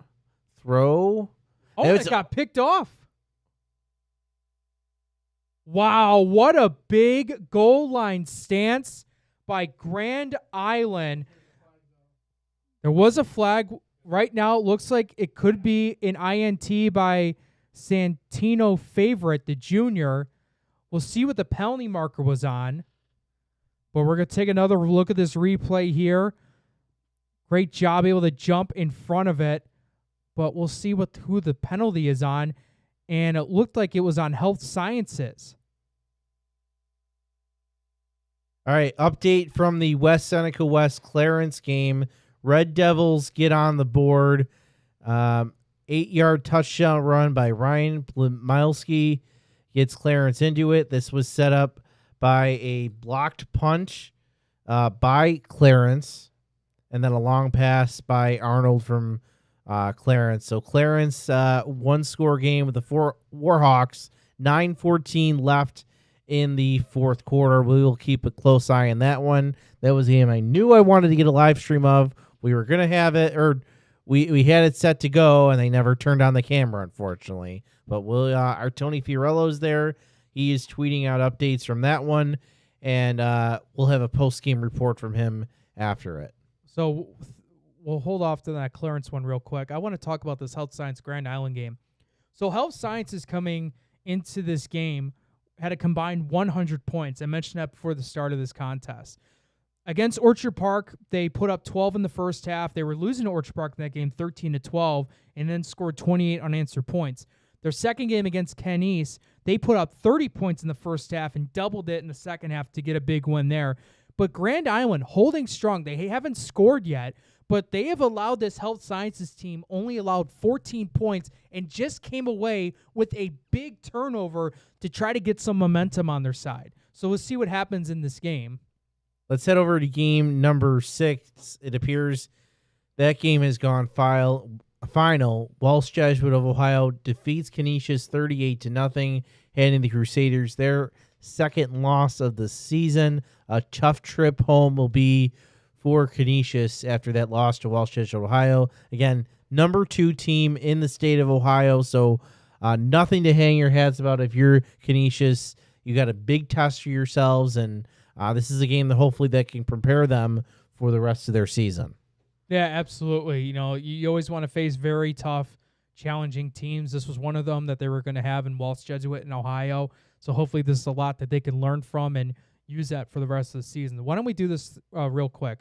throw. Oh, it got picked off. Wow, what a big goal line stance by Grand Island. There was a flag. Right now, it looks like it could be an INT by Santino Favorite, the junior. We'll see what the penalty marker was on. But we're going to take another look at this replay here. Great job able to jump in front of it, but we'll see who the penalty is on, and it looked like it was on Health Sciences. All right, update from the West Seneca West Clarence game. Red Devils get on the board. 8-yard touchdown run by Ryan Plemilski gets Clarence into it. This was set up by a blocked punch by Clarence, and then a long pass by Arnold from Clarence. So Clarence, one-score game with the Warhawks, 9:14 left in the fourth quarter. We will keep a close eye on that one. That was a game I knew I wanted to get a live stream of. We were going to have it, or we had it set to go, and they never turned on the camera, unfortunately. But our Tony Fiorello's there. He is tweeting out updates from that one, and we'll have a post-game report from him after it. So we'll hold off to that Clarence one real quick. I want to talk about this Health Science Grand Island game. So Health Science is coming into this game, had a combined 100 points. I mentioned that before the start of this contest. Against Orchard Park, they put up 12 in the first half. They were losing to Orchard Park in that game 13-12, and then scored 28 unanswered points. Their second game against Ken East, they put up 30 points in the first half and doubled it in the second half to get a big win there. But Grand Island holding strong. They haven't scored yet, but they have allowed this Health Sciences team only allowed 14 points and just came away with a big turnover to try to get some momentum on their side. So we'll see what happens in this game. Let's head over to game number 6. It appears that game has gone final. Walsh Jesuit of Ohio defeats Canisius 38-0, handing the Crusaders their second loss of the season. A tough trip home will be for Canisius after that loss to Walsh Jesuit of Ohio. Again, number 2 team in the state of Ohio, so nothing to hang your hats about if you're Canisius. You got a big test for yourselves, and this is a game that hopefully that can prepare them for the rest of their season. Yeah, absolutely. You know, you always want to face very tough, challenging teams. This was one of them that they were going to have in Walsh Jesuit in Ohio. So hopefully this is a lot that they can learn from and use that for the rest of the season. Why don't we do this real quick?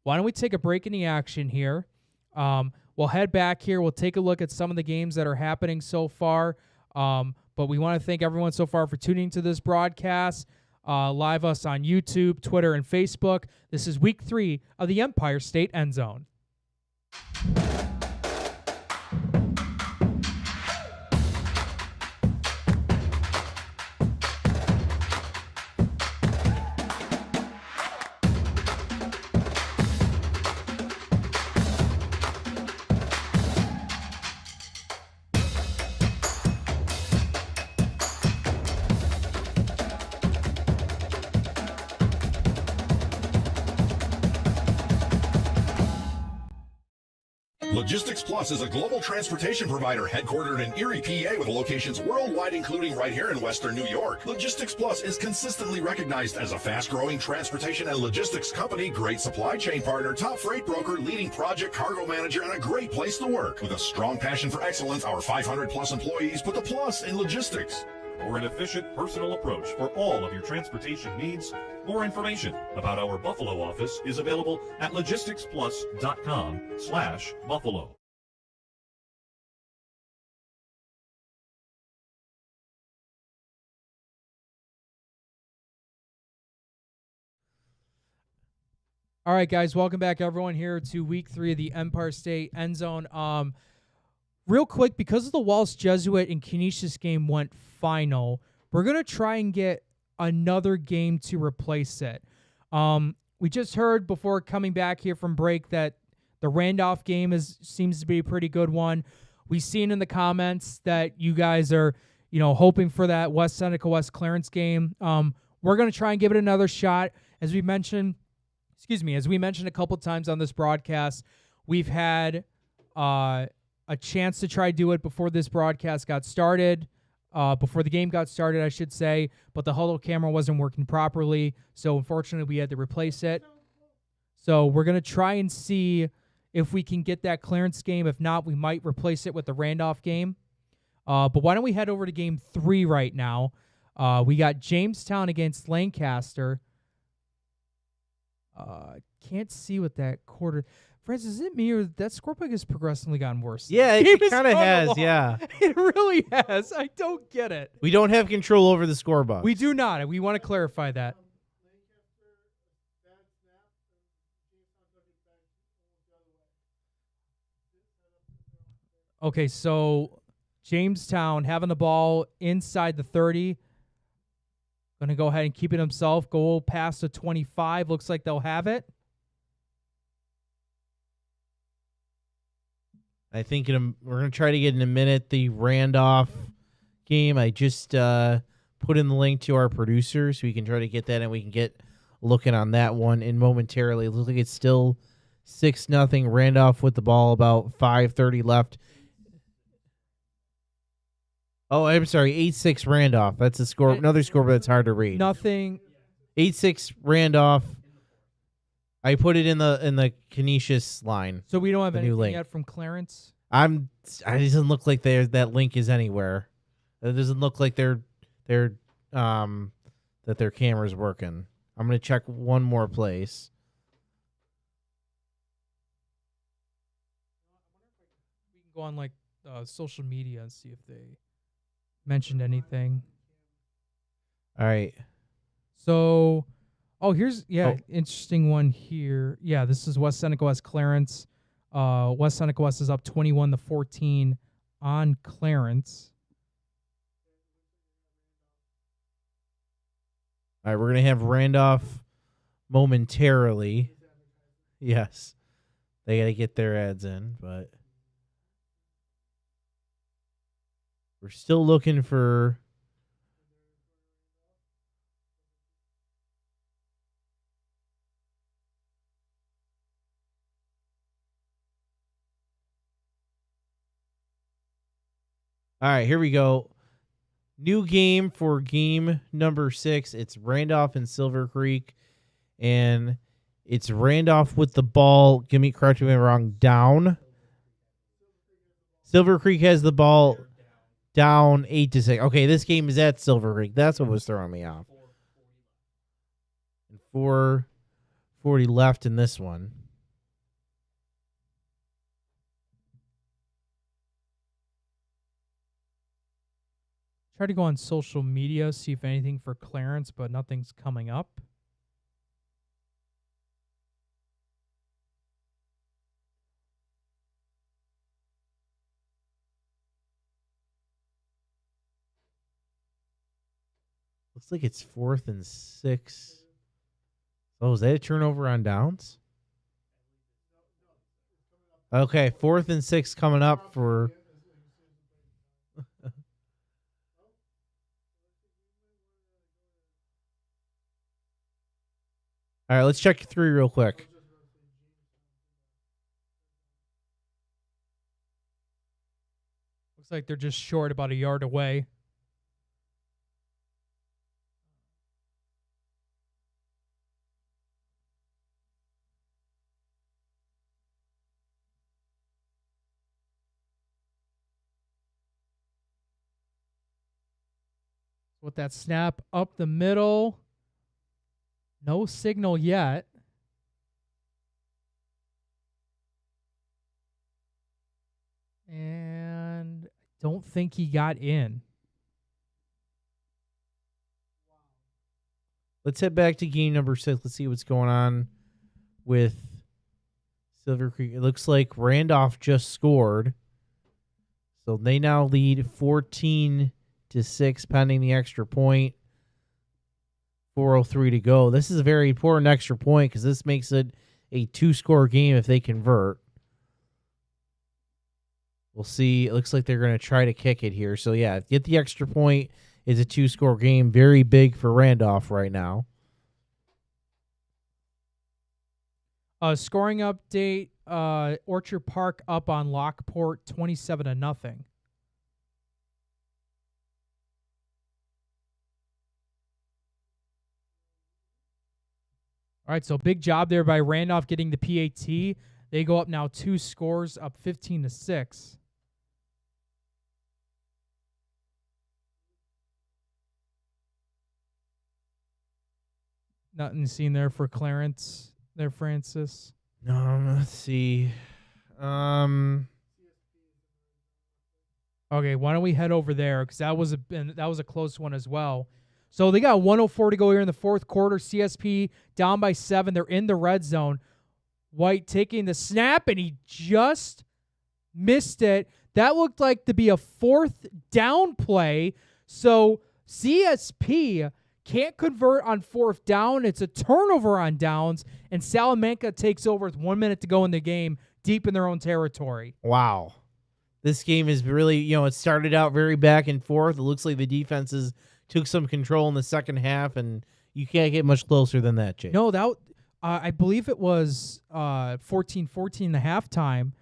Why don't we take a break in the action here? We'll head back here. We'll take a look at some of the games that are happening so far. But we want to thank everyone so far for tuning to this broadcast. Live us on YouTube, Twitter, and Facebook. This is week 3 of the Empire State End Zone. Logistics Plus is a global transportation provider headquartered in Erie, PA, with locations worldwide, including right here in Western New York. Logistics Plus is consistently recognized as a fast-growing transportation and logistics company, great supply chain partner, top freight broker, leading project cargo manager, and a great place to work. With a strong passion for excellence, our 500-plus employees put the plus in logistics. For an efficient, personal approach for all of your transportation needs, more information about our Buffalo office is available at logisticsplus.com/Buffalo. All right, guys, welcome back, everyone, here to week 3 of the Empire State End Zone. Real quick, because of the Walsh Jesuit and Canisius game went final, we're going to try and get another game to replace it. We just heard before coming back here from break that the Randolph game seems to be a pretty good one. We've seen in the comments that you guys are, hoping for that West Seneca West Clarence game. We're going to try and give it another shot. As we mentioned a couple times on this broadcast, we've had a chance to try to do it before this broadcast got started, before the game got started, I should say, but the huddle camera wasn't working properly, so unfortunately we had to replace it. So we're going to try and see if we can get that Clarence game. If not, we might replace it with the Randolph game. But why don't we head over to game 3 right now? We got Jamestown against Lancaster. Can't see what that quarter... Francis, is it me or that scorebook has progressively gotten worse? Yeah, This it game kind of gone has, along. yeah. It really has. I don't get it. We don't have control over the scorebook. We do not. We want to clarify that. Okay, so Jamestown having the ball inside the 30. Going to go ahead and keep it himself. Go past the 25. Looks like they'll have it. I think we're going to try to get in a minute the Randolph game. I just put in the link to our producer so we can try to get that and we can get looking on that one in momentarily. It looks like it's still 6-0. Randolph with the ball, about 5:30 left. Oh, I'm sorry, 8-6 Randolph. That's a score. Another score that's hard to read. Nothing. 8-6 Randolph. I put it in the Canisius line. So we don't have the new anything link. yet from Clarence? It doesn't look like that link is anywhere. It doesn't look like that their camera's working. I'm gonna check one more place. We can go on like social media and see if they mentioned anything. All right. So, here's interesting one here. Yeah, this is West Seneca West Clarence. West Seneca West is up 21-14 on Clarence. All right, we're gonna have Randolph momentarily. Yes, they got to get their ads in, but we're still looking for. All right, here we go. New game for game number 6. It's Randolph and Silver Creek, and it's Randolph with the ball. Correct me if I'm wrong. Down. Silver Creek has the ball down 8-6. Okay, this game is at Silver Creek. That's what was throwing me off. 4:40 left in this one. Try to go on social media, see if anything for Clarence, but nothing's coming up. Looks like it's 4th and 6. Oh, is that a turnover on downs? Okay, 4th and 6 coming up for. All right, let's check 3 real quick. Looks like they're just short about a yard away. With that snap up the middle. No signal yet. And I don't think he got in. Let's head back to game number 6. Let's see what's going on with Silver Creek. It looks like Randolph just scored. So they now lead 14-6 pending the extra point. 4:03 to go. This is a very important extra point because this makes it a 2-score game if they convert. We'll see. It looks like they're going to try to kick it here. So, yeah, get the extra point. It's a 2-score game. Very big for Randolph right now. Scoring update. Orchard Park up on Lockport 27-0. All right, so big job there by Randolph getting the PAT. They go up now 2 scores, up 15-6. Nothing seen there for Clarence there, Francis. Let's see. Okay, why don't we head over there, because that was a close one as well. So they got 104 to go here in the fourth quarter. CSP down by 7. They're in the red zone. White taking the snap, and he just missed it. That looked like to be a fourth down play. So CSP can't convert on fourth down. It's a turnover on downs, and Salamanca takes over with 1 minute to go in the game, deep in their own territory. Wow. This game is really, it started out very back and forth. It looks like the defenses took some control in the second half, and you can't get much closer than that, Jake. No, I believe it was 14-14 in the halftime.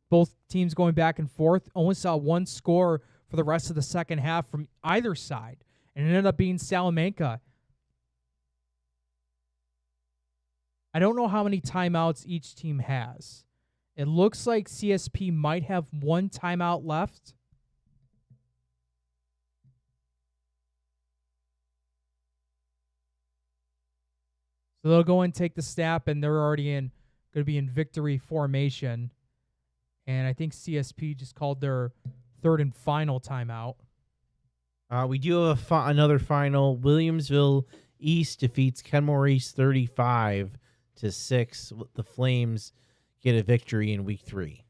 Both teams going back and forth. Only saw one score for the rest of the second half from either side, and it ended up being Salamanca. I don't know how many timeouts each team has. It looks like CSP might have one timeout left. So they'll go and take the snap, and they're already going to be in victory formation. And I think CSP just called their third and final timeout. We do have another final. Williamsville East defeats Kenmore East 35-6. The Flames get a victory in week 3.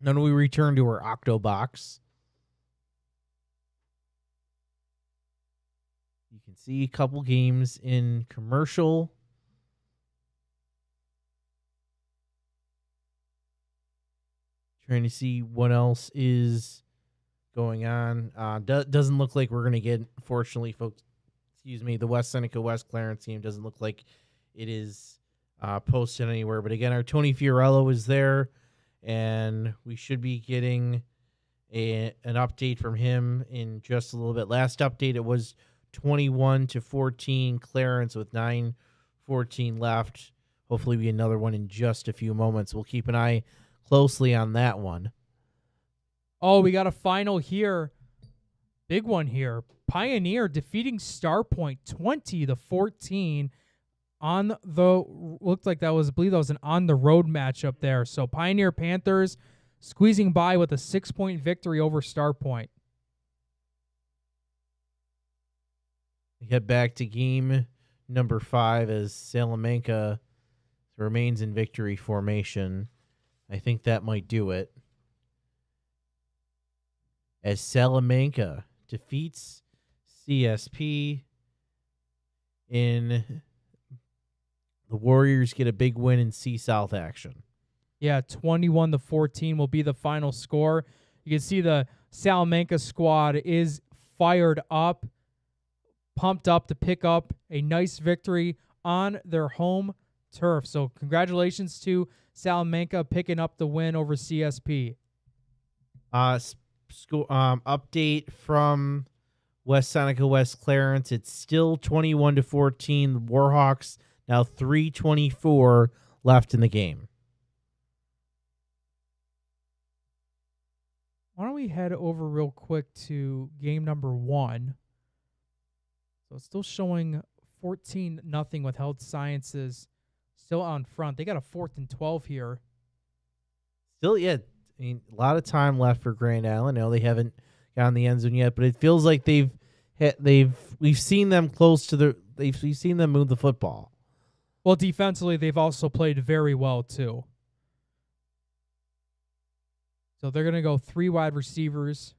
Then we return to our Octo box. You can see a couple games in commercial. Trying to see what else is going on. Doesn't look like we're going to get, fortunately, folks, the West Seneca West Clarence team doesn't look like it is posted anywhere. But again, our Tony Fiorello is there, and we should be getting an update from him in just a little bit. Last update, it was 21-14 Clarence with 9:14 left. Hopefully we get another one in just a few moments. We'll keep an eye closely on that one. Oh, we got a final here. Big one here. Pioneer defeating Starpoint 20-14 on the, looked like that was, I believe that was an on the road matchup there. So Pioneer Panthers squeezing by with a 6-point victory over Starpoint. We head back to game number 5 as Salamanca remains in victory formation. I think that might do it. As Salamanca defeats CSP in the Warriors get a big win in C-South action. Yeah, 21-14 will be the final score. You can see the Salamanca squad is fired up, pumped up to pick up a nice victory on their home turf. So congratulations to Salamanca picking up the win over CSP. Update from West Seneca West Clarence. It's still 21-14. The Warhawks now 3:24 left in the game. Why don't we head over real quick to game number 1? So it's still showing 14-0 with Health Sciences still on front. They got a 4th and 12 here. Still, yeah. I mean, a lot of time left for Grand Island. No, they haven't gotten the end zone yet, but it feels like we've seen them close to we've seen them move the football. Well, defensively, they've also played very well too. So they're going to go 3 wide receivers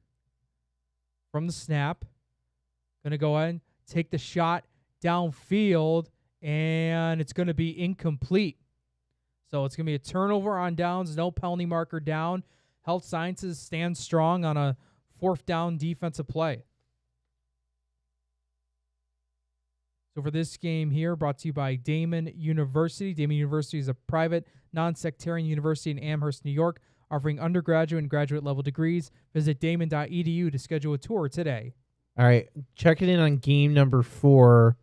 from the snap. Going to go ahead, take the shot downfield, and it's going to be incomplete. So it's going to be a turnover on downs, no penalty marker down. Health Sciences stands strong on a 4th down defensive play. So for this game here, brought to you by Damon University. Damon University is a private, non-sectarian university in Amherst, New York, offering undergraduate and graduate level degrees. Visit damon.edu to schedule a tour today. All right, checking in on game number 4.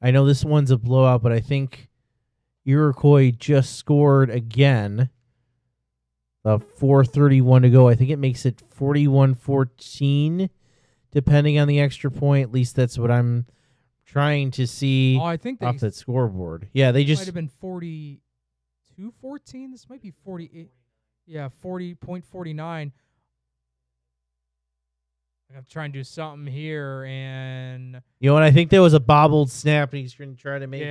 I know this one's a blowout, but I think Iroquois just scored again. 4:31 to go. I think it makes it 41-14, depending on the extra point. At least that's what I'm trying to see I think they off that scoreboard. Yeah, they might just have been 42-14. This might be 48. Yeah, 40.49. I'm trying to do something here, and and I think there was a bobbled snap, and he's going to try to make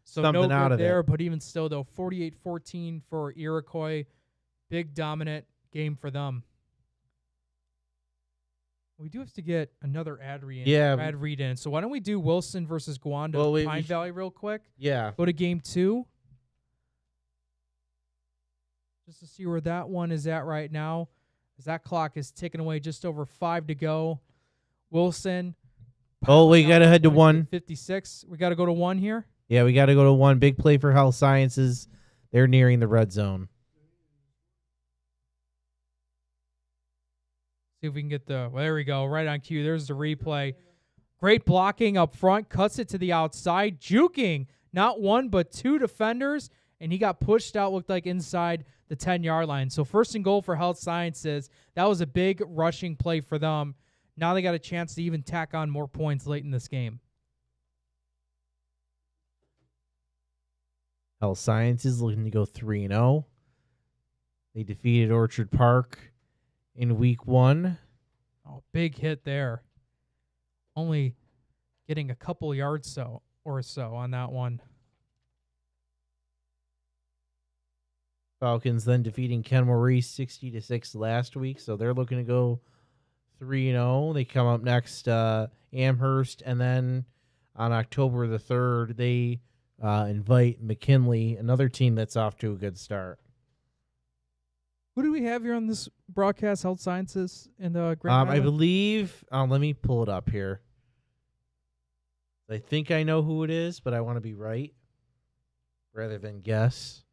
so something no good out of there. it. But even still, though, 48-14 for Iroquois. Big dominant game for them. We do have to get another ad read in. So why don't we do Wilson versus Gwanda Pine Valley real quick? Yeah. Go to game 2. Just to see where that one is at right now. As that clock is ticking away, just over 5 to go. Wilson. We got to head to 1. 56. We got to go to 1 here. Yeah, we got to go to 1. Big play for Health Sciences. They're nearing the red zone. See if we can get there we go. Right on cue. There's the replay. Great blocking up front. Cuts it to the outside. Juking not 1 but 2 defenders. And he got pushed out, looked like inside the 10-yard line. So 1st and goal for Health Sciences. That was a big rushing play for them. Now they got a chance to even tack on more points late in this game. Health Sciences looking to go 3-0. They defeated Orchard Park in week 1. Oh, big hit there. Only getting a couple yards or so on that one. Falcons then defeating Kenmore Reese 60-6 last week, so they're looking to go 3-0. They come up next, Amherst, and then on October the 3rd, they invite McKinley, another team that's off to a good start. Who do we have here on this broadcast? Health Sciences and Grand I believe. Let me pull it up here. I think I know who it is, but I want to be right rather than guess.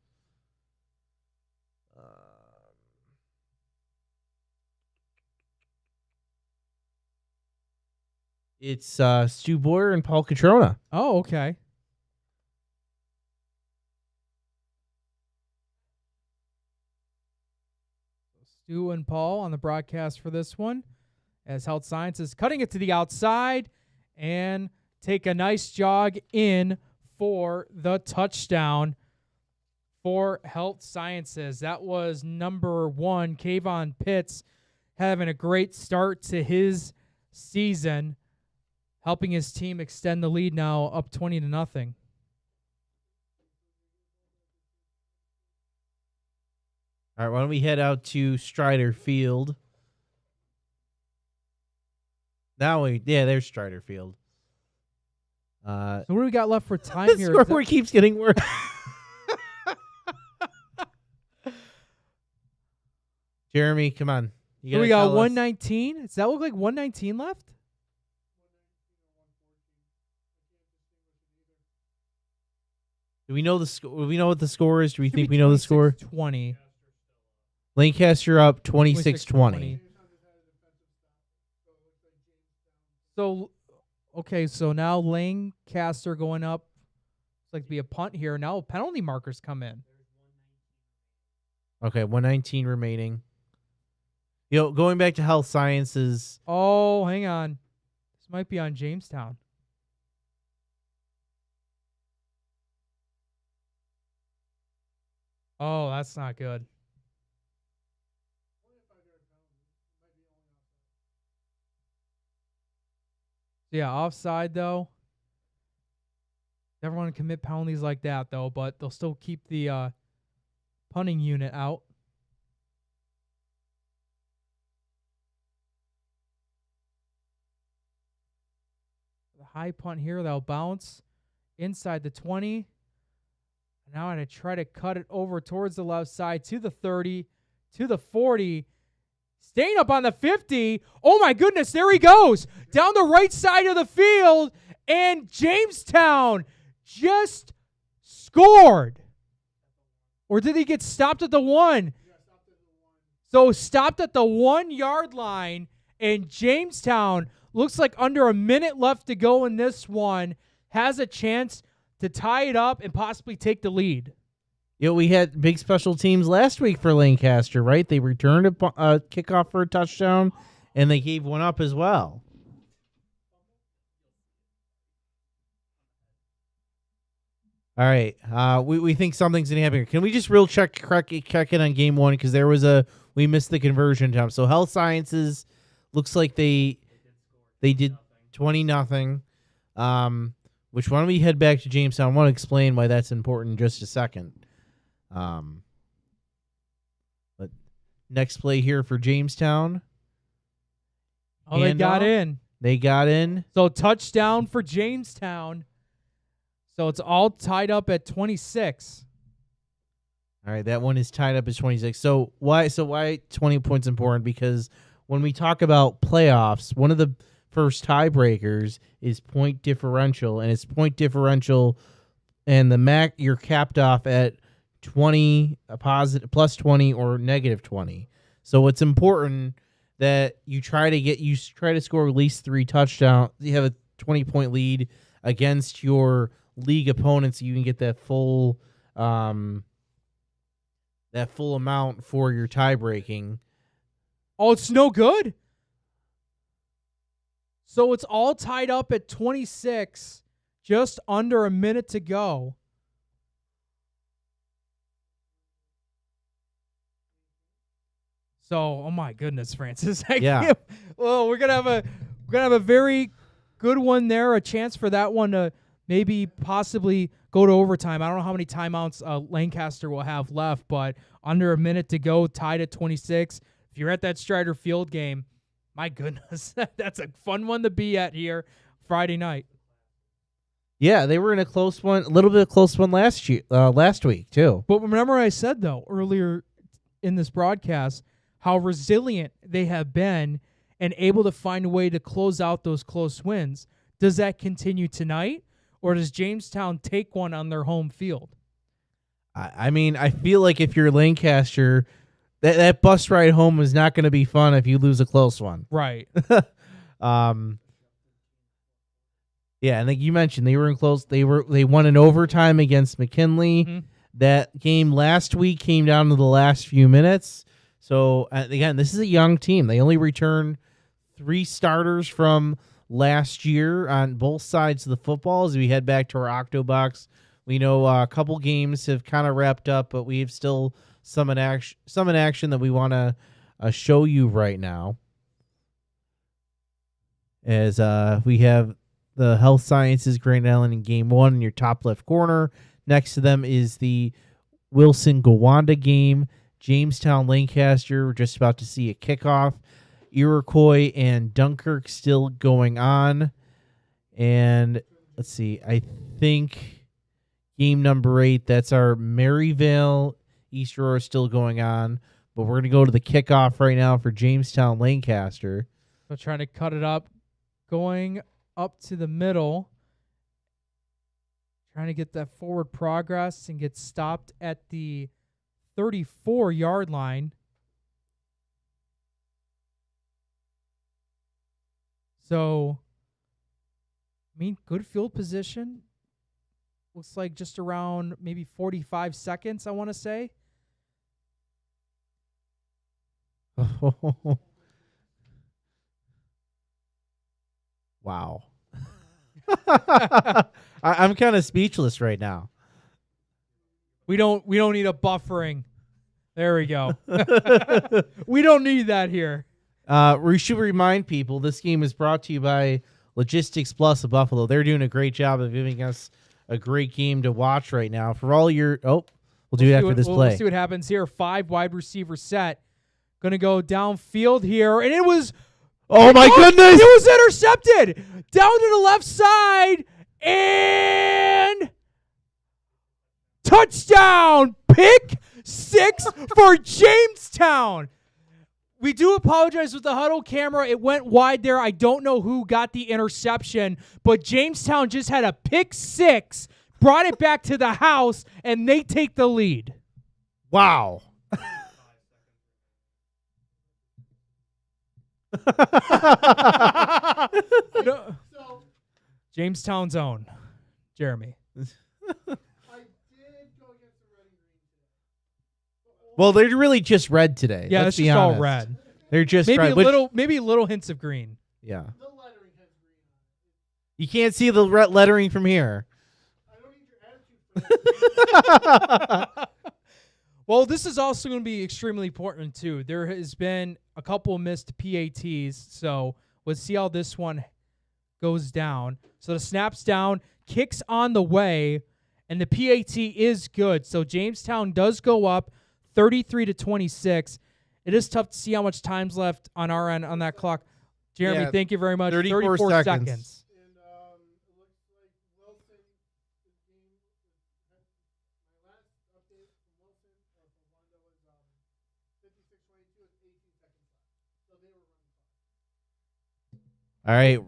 It's Stu Boyer and Paul Catrona. Oh, okay. Stu and Paul on the broadcast for this one, as Health Sciences cutting it to the outside and take a nice jog in for the touchdown for Health Sciences. That was number 1, Kayvon Pitts, having a great start to his season, helping his team extend the lead now up 20-0. All right, why don't we head out to Strider Field? There's Strider Field. So what do we got left for time here? The scoreboard keeps getting worse. Jeremy, come on. So we got 119. Does that look like 119 left? Do we know the score? Do we know what the score is? Do we think we know the score? 20. Lancaster up 26-20. So, okay, so now Lancaster going up. It's like to be a punt here. Now penalty markers come in. Okay, 119 remaining. Going back to Health Sciences. Oh, hang on. This might be on Jamestown. Oh, that's not good. Yeah, offside, though. Never want to commit penalties like that, though, but they'll still keep the punting unit out. The high punt here, they'll bounce inside the 20. Now I'm going to try to cut it over towards the left side to the 30, to the 40. Staying up on the 50. Oh, my goodness. There he goes. Down the right side of the field. And Jamestown just scored. Or did he get stopped at the 1? So stopped at the 1-yard line. And Jamestown looks like under a minute left to go in this one. Has a chance to tie it up and possibly take the lead. We had big special teams last week for Lancaster, right? They returned a kickoff for a touchdown, and they gave one up as well. All right. We think something's gonna happen here. Can we just check in on game one, because we missed the conversion time. So Health Sciences looks like they did 20-0. Which, why don't we head back to Jamestown? I want to explain why that's important in just a second. But next play here for Jamestown. Oh, they got in. They got in. So touchdown for Jamestown. So it's all tied up at 26. All right, that one is tied up at 26. So why 20 points important? Because when we talk about playoffs, one of the first tiebreakers is point differential, and it's point differential, and the you're capped off at 20, a positive plus 20 or negative 20. So it's important that you try to score at least 3 touchdowns. You have a 20-point lead against your league opponents, so you can get that full amount for your tie breaking. Oh, it's no good. So it's all tied up at 26, just under a minute to go. So, oh my goodness, Francis. Yeah. Well, we're gonna have a very good one there. A chance for that one to maybe possibly go to overtime. I don't know how many timeouts Lancaster will have left, but under a minute to go, tied at 26. If you're at that Strider Field game, my goodness, that's a fun one to be at here Friday night. Yeah, they were in a close one, a little bit of close one last week too. But remember I said, though, earlier in this broadcast, how resilient they have been and able to find a way to close out those close wins. Does that continue tonight, or does Jamestown take one on their home field? I mean, I feel like if you're Lancaster, that bus ride home is not going to be fun if you lose a close one. Right. Yeah, and like you mentioned, they were in close. They won in overtime against McKinley. Mm-hmm. That game last week came down to the last few minutes. So again, this is a young team. They only returned 3 starters from last year on both sides of the football. As we head back to our Octobox, we know a couple games have kind of wrapped up, but we have still some in action that we want to show you right now. As we have the Health Sciences Grand Island in game 1 in your top left corner. Next to them is the Wilson-Gowanda game. Jamestown Lancaster, we're just about to see a kickoff. Iroquois and Dunkirk still going on. And let's see, I think game number 8, that's our Maryvale East Aurora still going on. But we're going to go to the kickoff right now for Jamestown Lancaster. So trying to cut it up, going up to the middle, trying to get that forward progress and get stopped at the 34-yard line. So, I mean, good field position. Looks like just around maybe 45 seconds, I want to say. Wow. I'm kind of speechless right now. We don't need a buffering. There we go. We don't need that here. We should remind people this game is brought to you by Logistics Plus of Buffalo. They're doing a great job of giving us a great game to watch right now. For all your we'll do it after this play. We'll see what happens here. 5 wide receiver set. Going to go downfield here, and it was oh my goodness! It was intercepted down to the left side, and touchdown! Pick 6 for Jamestown. We do apologize with the huddle camera. It went wide there. I don't know who got the interception, but Jamestown just had a pick 6, brought it back to the house, and they take the lead. Wow. No. Jamestown's own Jeremy. Well, they're really just red today. Yeah, let's it's be just honest. all red. They're just maybe red, maybe little hints of green. Yeah. You can't see the red lettering from here. Well, this is also going to be extremely important, too. There has been a couple of missed PATs, so let's see how this one goes down. So the snap's down, kicks on the way, and the PAT is good. So Jamestown does go up 33-26. It is tough to see how much time's left on our end on that clock. Jeremy, Yeah, thank you very much. 34 seconds. All right.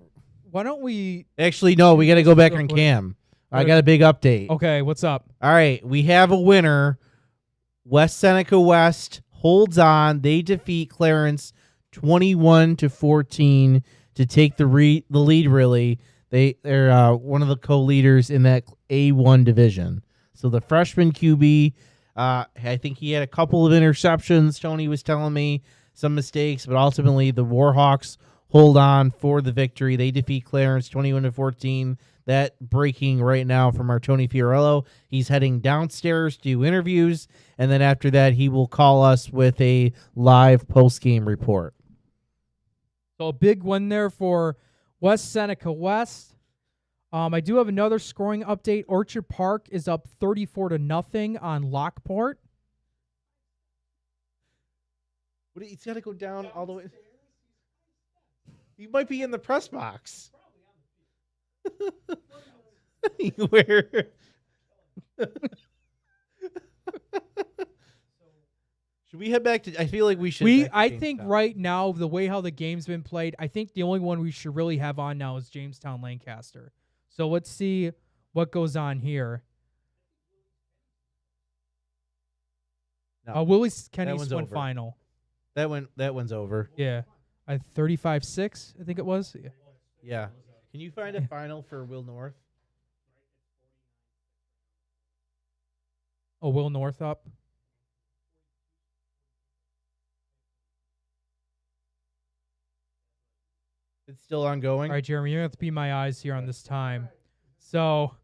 Why don't we... Actually, no, we got to go back on What- cam. I got a big update. Okay, what's up? All right, we have a winner. West Seneca West holds on. They defeat Clarence 21-14 to take the lead. Really, they're one of the co-leaders in that A1 division. So the freshman QB, I think he had a couple of interceptions. Tony was telling me some mistakes, but ultimately the Warhawks hold on for the victory. They defeat Clarence 21-14. That breaking right now from our Tony Fiorello. He's heading downstairs to do interviews, and then after that, he will call us with a live post-game report. So a big win there for West Seneca West. I do have another scoring update. Orchard Park is up 34-0 on Lockport. He's got to go down all the way. He might be in the press box. Where? Should we head back to? I feel like we should. I think right now, the way how the game's been played, I think the only one we should really have on now is Jamestown Lancaster. So let's see what goes on here. No, Willie's that Kenny's one's went over. final. That one's over. Yeah, at 35-6, I think it was. Yeah. Yeah. Can you find a final for Will North? Oh, Will North up. It's still ongoing. All right, Jeremy, you're going to have to be my eyes here on this time. So,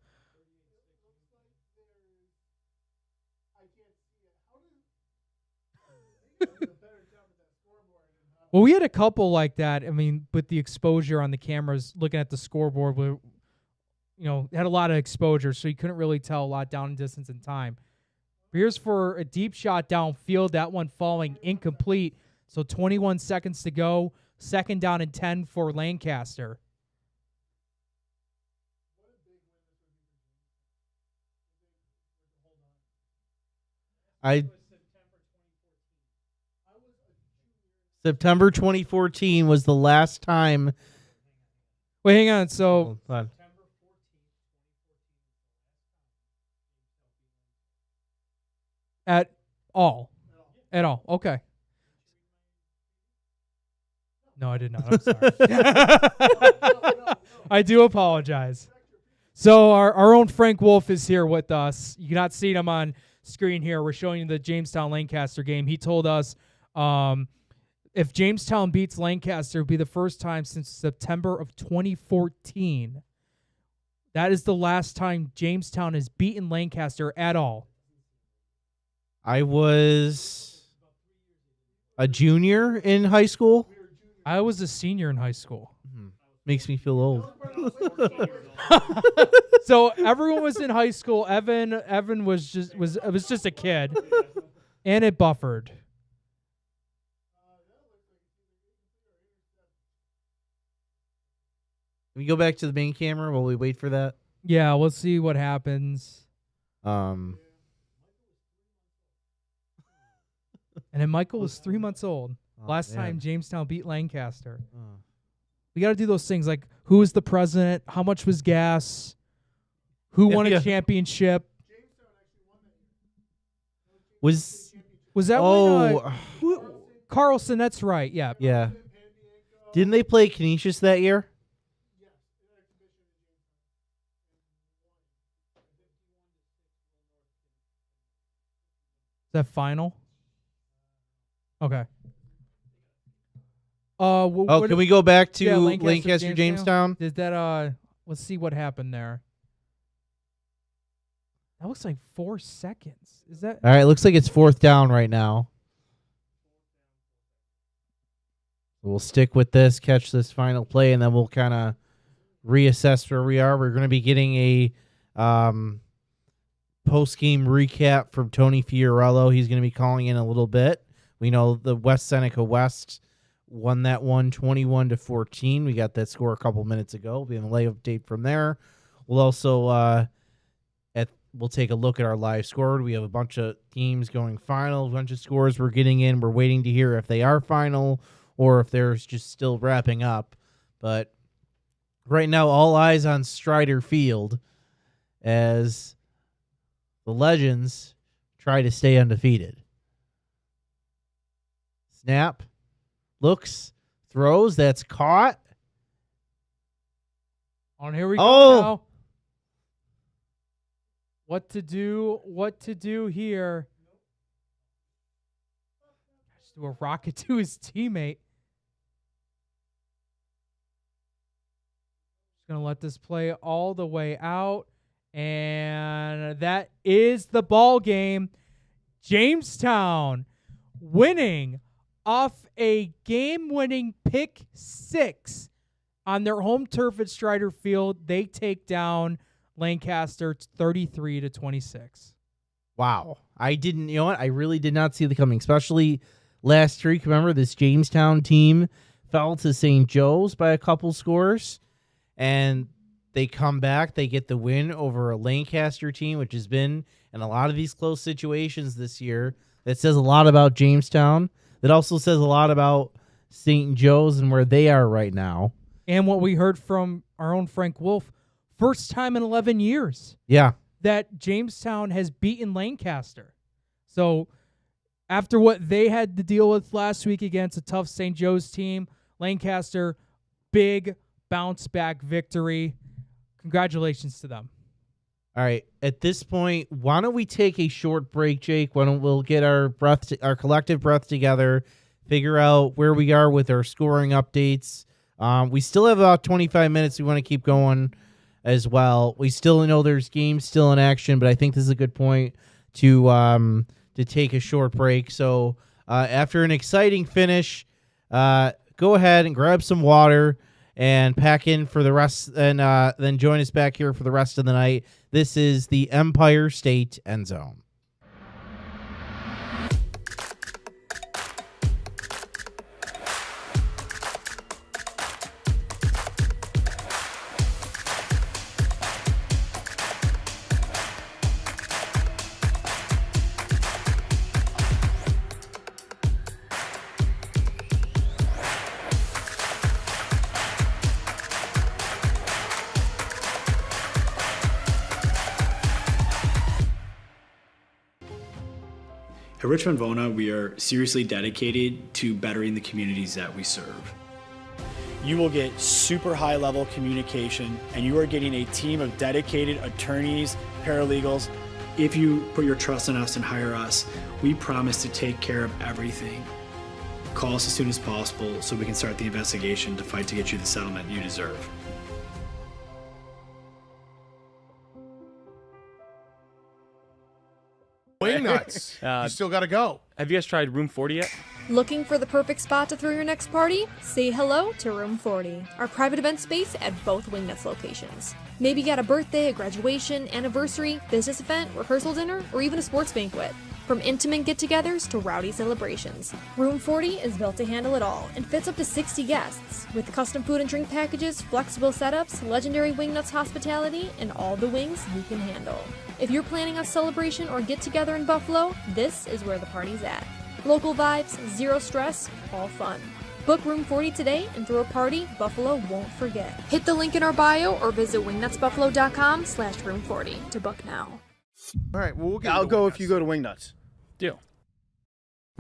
well, we had a couple like that. I mean, with the exposure on the cameras, looking at the scoreboard, we, had a lot of exposure, so you couldn't really tell a lot down in distance and time. Here's for a deep shot downfield. That one falling incomplete. So 21 seconds to go. Second down and 10 for Lancaster. September 2014 was the last time. Wait, hang on. So Hold on. At all. Okay. No, I did not. I'm sorry. I do apologize. So our own Frank Wolf is here with us. You cannot see him on screen here. We're showing you the Jamestown Lancaster game. He told us if Jamestown beats Lancaster, it would be the first time since September of 2014. That is the last time Jamestown has beaten Lancaster at all. I was a junior in high school. I was a senior in high school. Makes me feel old. So everyone was in high school. Evan was just a kid, and it buffered. Can we go back to the main camera while we wait for that? Yeah, we'll see what happens. Um, And then Michael was 3 months old. Oh, Last man. time Jamestown beat Lancaster. Oh. We got to do those things like who was the president, how much was gas, who won a championship. Was that when, Carlson? That's right. Yeah. Yeah. Didn't they play Canisius that year? Is that final? Okay. Can we go back to yeah, Lancaster, Jamestown? Did that? Let's see what happened there. That looks like 4 seconds. Is that? All right, looks like it's 4th down right now. We'll stick with this, catch this final play, and then we'll kind of reassess where we are. We're going to be getting a post-game recap from Tony Fiorello. He's going to be calling in a little bit. We know the West Seneca West won that one 21-14. We got that score a couple minutes ago. We have a lay update from there. We'll also we'll take a look at our live score. We have a bunch of teams going final, a bunch of scores we're getting in. We're waiting to hear if they are final or if they're just still wrapping up. But right now, all eyes on Strider Field as the Legends try to stay undefeated. Snap, looks, throws, that's caught. On here we go now. What to do here. Just do a rocket to his teammate. Just going to let this play all the way out. And that is the ball game. Jamestown winning off a game-winning pick 6 on their home turf at Strider Field. They take down Lancaster 33-26. Wow. I really did not see the coming, especially last week. Remember, this Jamestown team fell to St. Joe's by a couple scores, and they come back. They get the win over a Lancaster team, which has been in a lot of these close situations this year. That says a lot about Jamestown. That also says a lot about St. Joe's and where they are right now. And what we heard from our own Frank Wolf, first time in 11 years. Yeah. That Jamestown has beaten Lancaster. So after what they had to deal with last week against a tough St. Joe's team, Lancaster, big bounce back victory. Congratulations to them. All right. At this point, why don't we take a short break, Jake? Why don't we'll get our collective breath together, figure out where we are with our scoring updates. We still have about 25 minutes. We want to keep going as well. We still know there's games still in action, but I think this is a good point to take a short break. So after an exciting finish, go ahead and grab some water and pack in for the rest, and then join us back here for the rest of the night. This is the Empire State EndZone. At Richmond Vona, we are seriously dedicated to bettering the communities that we serve. You will get super high level communication, and you are getting a team of dedicated attorneys, paralegals. If you put your trust in us and hire us, we promise to take care of everything. Call us as soon as possible so we can start the investigation to fight to get you the settlement you deserve. Wing nuts. You still got to go. Have you guys tried Room 40 yet? Looking for the perfect spot to throw your next party? Say hello to Room 40, our private event space at both Wingnuts locations. Maybe you got a birthday, a graduation, anniversary, business event, rehearsal dinner, or even a sports banquet. From intimate get-togethers to rowdy celebrations, Room 40 is built to handle it all and fits up to 60 guests, with custom food and drink packages, flexible setups, legendary Wingnuts hospitality, and all the wings you can handle. If you're planning a celebration or get-together in Buffalo, this is where the party's at. Local vibes, zero stress, all fun. Book Room 40 today and throw a party Buffalo won't forget. Hit the link in our bio or visit wingnutsbuffalo.com/room40 to book now. All right, well, I'll go if you go to Wingnuts. Deal.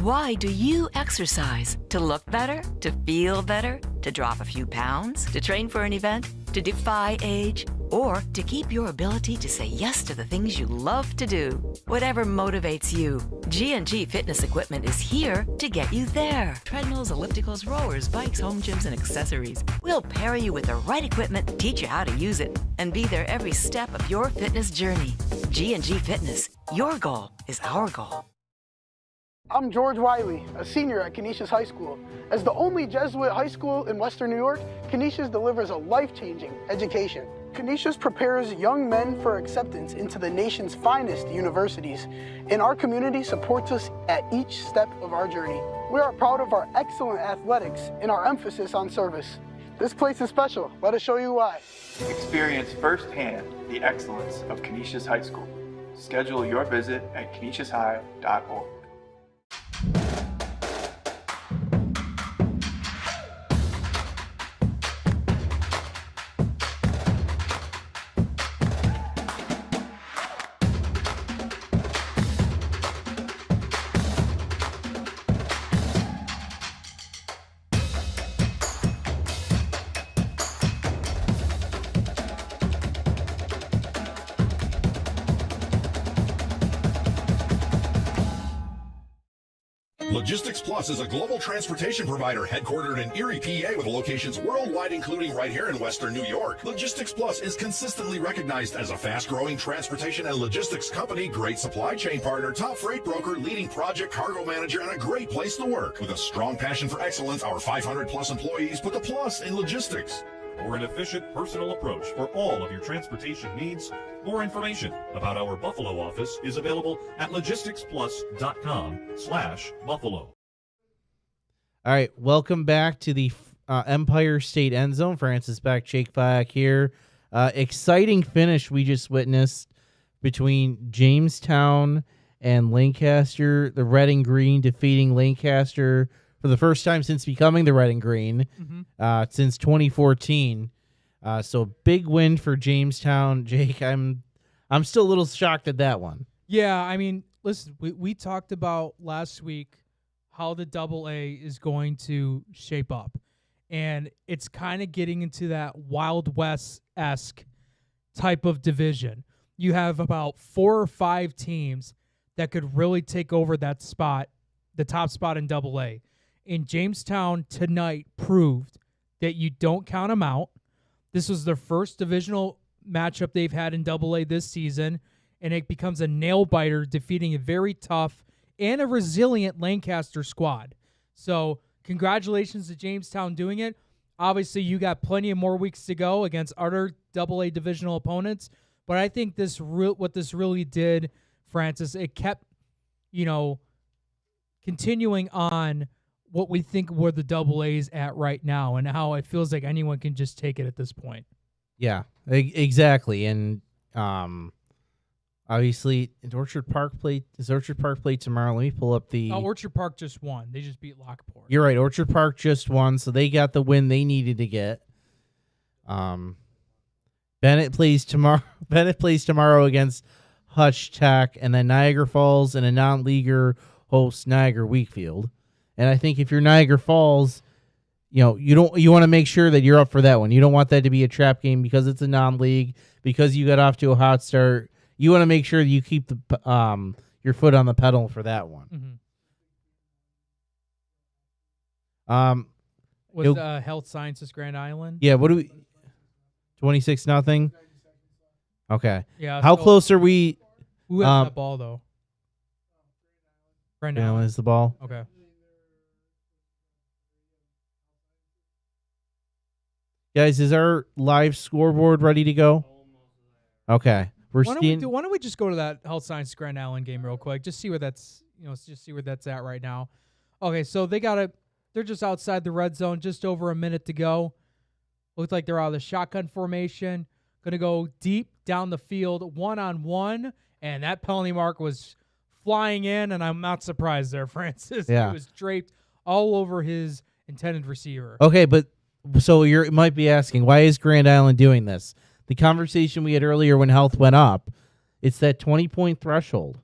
Why do you exercise? To look better? To feel better? To drop a few pounds? To train for an event? To defy age? or to keep your ability to say yes to the things you love to do. Whatever motivates you, G&G Fitness Equipment is here to get you there. Treadmills, ellipticals, rowers, bikes, home gyms, and accessories. We'll pair you with the right equipment, teach you how to use it, and be there every step of your fitness journey. G&G Fitness. Your goal is our goal. I'm George Wiley, a senior at Canisius High School. As the only Jesuit high school in Western New York, Canisius delivers a life-changing education. Canisius prepares young men for acceptance into the nation's finest universities, and our community supports us at each step of our journey. We are proud of our excellent athletics and our emphasis on service. This place is special. Let us show you why. Experience firsthand the excellence of Canisius High School. Schedule your visit at canisiushigh.org. Logistics Plus is a global transportation provider headquartered in Erie, PA, with locations worldwide, including right here in Western New York. Logistics Plus is consistently recognized as a fast-growing transportation and logistics company, great supply chain partner, top freight broker, leading project cargo manager, and a great place to work. With a strong passion for excellence, our 500-plus employees put the plus in logistics. For an efficient, personal approach for all of your transportation needs, more information about our Buffalo office is available at logisticsplus.com/Buffalo. All right, welcome back to the Empire State EndZone. Francis Beck, Jake Fyock here. Exciting finish we just witnessed between Jamestown and Lancaster. The Red and Green defeating Lancaster for the first time since becoming the Red and Green, since 2014. So big win for Jamestown. Jake, I'm still a little shocked at that one. Yeah, I mean, listen, we talked about last week how the AA is going to shape up. And it's kind of getting into that Wild West-esque type of division. You have about 4 or 5 teams that could really take over that spot, the top spot in AA. And Jamestown tonight proved that you don't count them out. This was their first divisional matchup they've had in AA this season, and it becomes a nail-biter, defeating a very tough and a resilient Lancaster squad. So congratulations to Jamestown doing it. Obviously, you got plenty of more weeks to go against other AA divisional opponents, but I think what this really did, Francis, it kept, continuing on what we think were the AA's at right now, and how it feels like anyone can just take it at this point. Yeah, exactly. And obviously, is Orchard Park play tomorrow? Let me pull up the... Orchard Park just won. They just beat Lockport. You're right. Orchard Park just won, so they got the win they needed to get. Bennett plays tomorrow. Bennett plays tomorrow against Hutch Tech, and then Niagara Falls and a non-leaguer hosts Niagara Wakefield. And I think if you're Niagara Falls, you want to make sure that you're up for that one. You don't want that to be a trap game because it's a non-league, because you got off to a hot start. You want to make sure that you keep the your foot on the pedal for that one. With Health Sciences Grand Island? Yeah, what do we... 26-0? Okay. Yeah. How close are we? Who has that ball, though? Grand Island is the ball. Okay. Guys, is our live scoreboard ready to go? Okay. Why don't we just go to that Health Sciences Grand Island game real quick? Just see where that's at right now. Okay, so they're just outside the red zone, just over a minute to go. Looks like they're out of the shotgun formation. Gonna go deep down the field, 1-on-1, and that penalty mark was flying in, and I'm not surprised there, Francis. Yeah. It was draped all over his intended receiver. Okay, but so you might be asking, why is Grand Island doing this? The conversation we had earlier when Health went up, it's that 20-point threshold.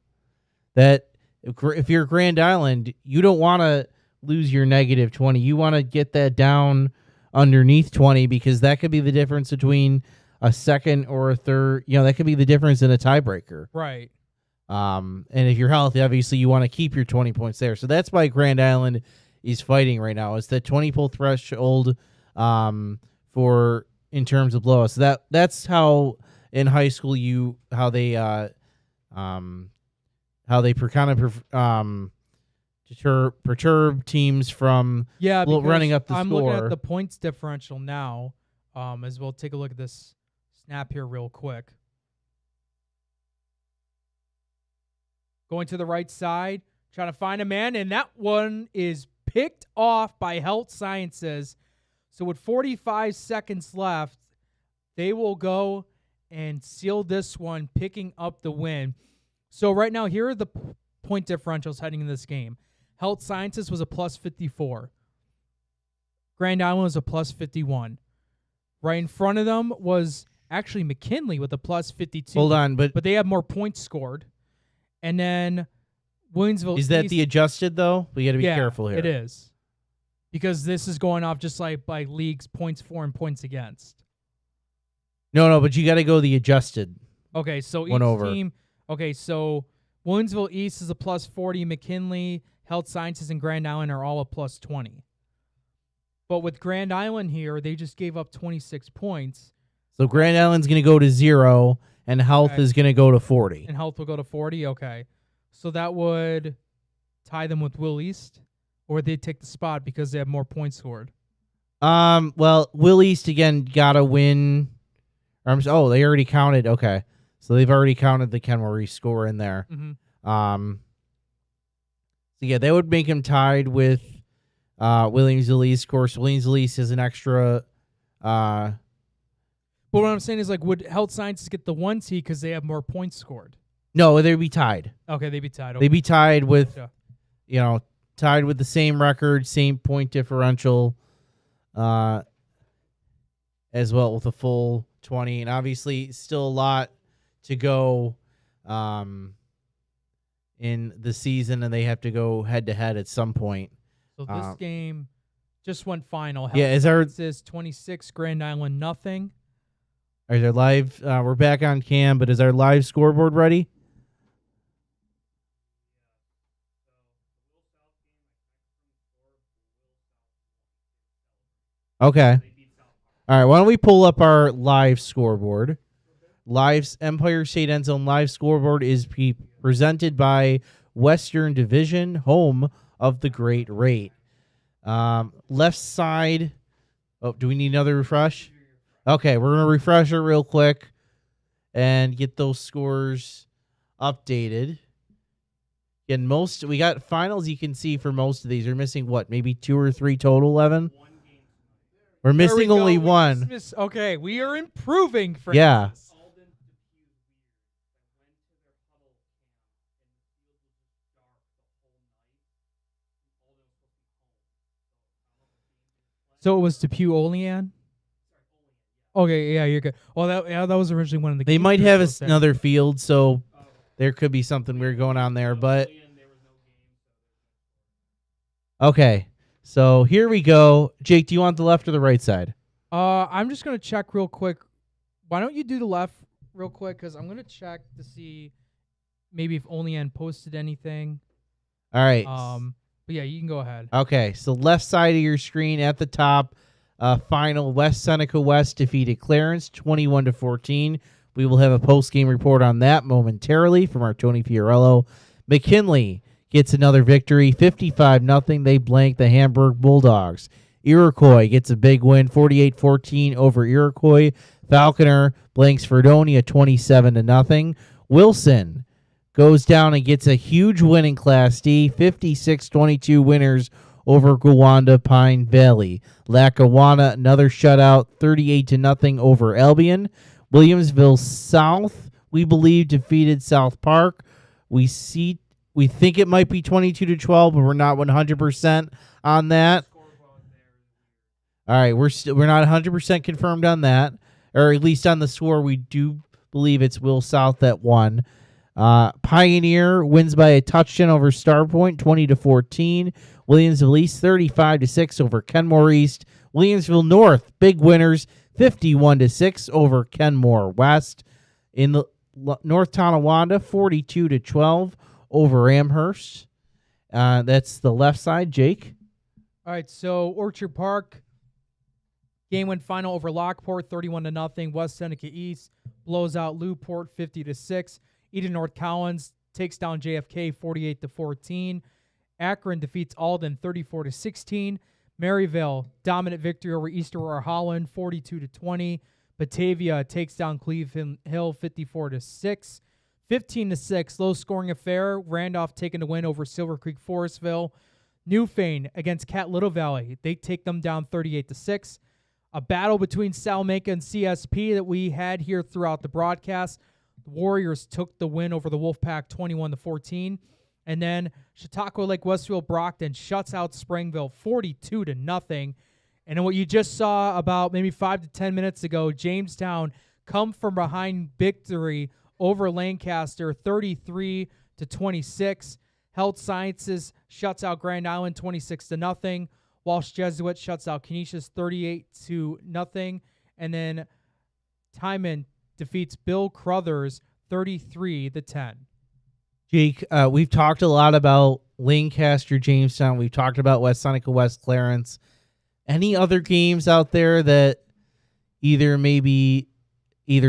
That if you're Grand Island, you don't want to lose your negative 20. You want to get that down underneath 20, because that could be the difference between a second or a third. That could be the difference in a tiebreaker. Right. And if you're healthy, obviously you want to keep your 20 points there. So that's why Grand Island is fighting right now. It's the 20-pull threshold for in terms of blowouts. So that's how in high school how they perturb teams from running up the I'm score. looking at the points differential now, as we'll take a look at this snap here real quick. Going to the right side, trying to find a man, and that one is picked off by Health Sciences. So with 45 seconds left, they will go and seal this one, picking up the win. So right now, here are the point differentials heading in this game. Health Sciences was a plus 54. Grand Island was a plus 51. Right in front of them was actually McKinley with a plus 52. Hold on, but they have more points scored. And then Williamsville is that East, the adjusted, though? We got to be careful here. It is. Because this is going off just like by leagues, points for and points against. No, but you got to go the adjusted. Okay, so each team. Okay, so Williamsville East is a plus 40. McKinley, Health Sciences, and Grand Island are all a plus 20. But with Grand Island here, they just gave up 26 points. So Grand Island's going to go to 0, and Health is going to go to 40. And Health will go to 40? Okay. So that would tie them with Will East? Or they take the spot because they have more points scored? Well, Will East, again, got to win. They already counted. Okay. So they've already counted the Ken Maurice score in there. Mm-hmm. So, yeah, they would make him tied with Williamsville East. Of course, Williamsville East is an extra... But what I'm saying is, like, would Health Sciences get the 1 seed because they have more points scored? No, they'd be tied. Okay, they'd be tied. Okay. They'd be tied with, tied with the same record, same point differential, as well with a full 20. And obviously, still a lot to go in the season, and they have to go head-to-head at some point. So this game just went final. Health is our... Sciences 26, Grand Island nothing. Are there live? We're back on cam, but is our live scoreboard ready? Okay. All right. Why don't we pull up our live scoreboard? Live's Empire State EndZone live scoreboard is presented by Western Division, home of the Great Rate. Left side. Oh, do we need another refresh? Okay, we're going to refresh it real quick and get those scores updated. And we got finals you can see for most of these. We're missing what, maybe 2 or 3 total, Evan? We're missing only one. Okay, we are improving. Yeah. So it was Depew Olean? Okay, yeah, you're good. Well, that was originally one of the... They might have another field, so there could be something weird going on there, but... Okay, so here we go. Jake, do you want the left or the right side? I'm just going to check real quick. Why don't you do the left real quick? Because I'm going to check to see maybe if Olean posted anything. All right. But yeah, you can go ahead. Okay, so left side of your screen at the top, final West Seneca West defeated Clarence 21-14. We will have a post-game report on that momentarily from our Tony Fiorello. McKinley gets another victory, 55-0. They blank the Hamburg Bulldogs. Iroquois gets a big win, 48-14 over Iroquois. Falconer blanks Fredonia 27-0. Wilson goes down and gets a huge win in Class D, 56-22 winners over Gowanda Pine Valley. Lackawanna, another shutout, 38-0 over Albion. Williamsville South, we believe, defeated South Park. We think it might be 22-12, but we're not 100% on that. All right, we're not 100% confirmed on that, or at least on the score. We do believe it's Will South that won. Pioneer wins by a touchdown over Starpoint, 20-14. Williamsville East 35-6 over Kenmore East. Williamsville North, big winners, 51-6 over Kenmore West. In the North Tonawanda, 42-12 over Amherst. That's the left side, Jake. All right, so Orchard Park game went final over Lockport, 31-0. West Seneca East blows out Newport, 50-6. Eden North Collins takes down JFK, 48-14. Akron defeats Alden, 34-16. Maryville dominant victory over East Aurora Holland, 42-20. Batavia takes down Cleveland Hill, 54-6. 15-6, low-scoring affair. Randolph taking the win over Silver Creek Forestville. Newfane against Cat Little Valley. They take them down 38-6. A battle between Salamanca and CSP that we had here throughout the broadcast. The Warriors took the win over the Wolfpack 21-14. And then Chautauqua Lake Westfield Brockton shuts out Springville 42-0. And then what you just saw about maybe 5 to 10 minutes ago, Jamestown come from behind victory over Lancaster 33-26. Health Sciences shuts out Grand Island 26-0. Walsh Jesuit shuts out Canisius 38-0. And then Timon defeats Bill Crothers 33-10. Jake, we've talked a lot about Lancaster, Jamestown. We've talked about West Seneca, West Clarence. Any other games out there that either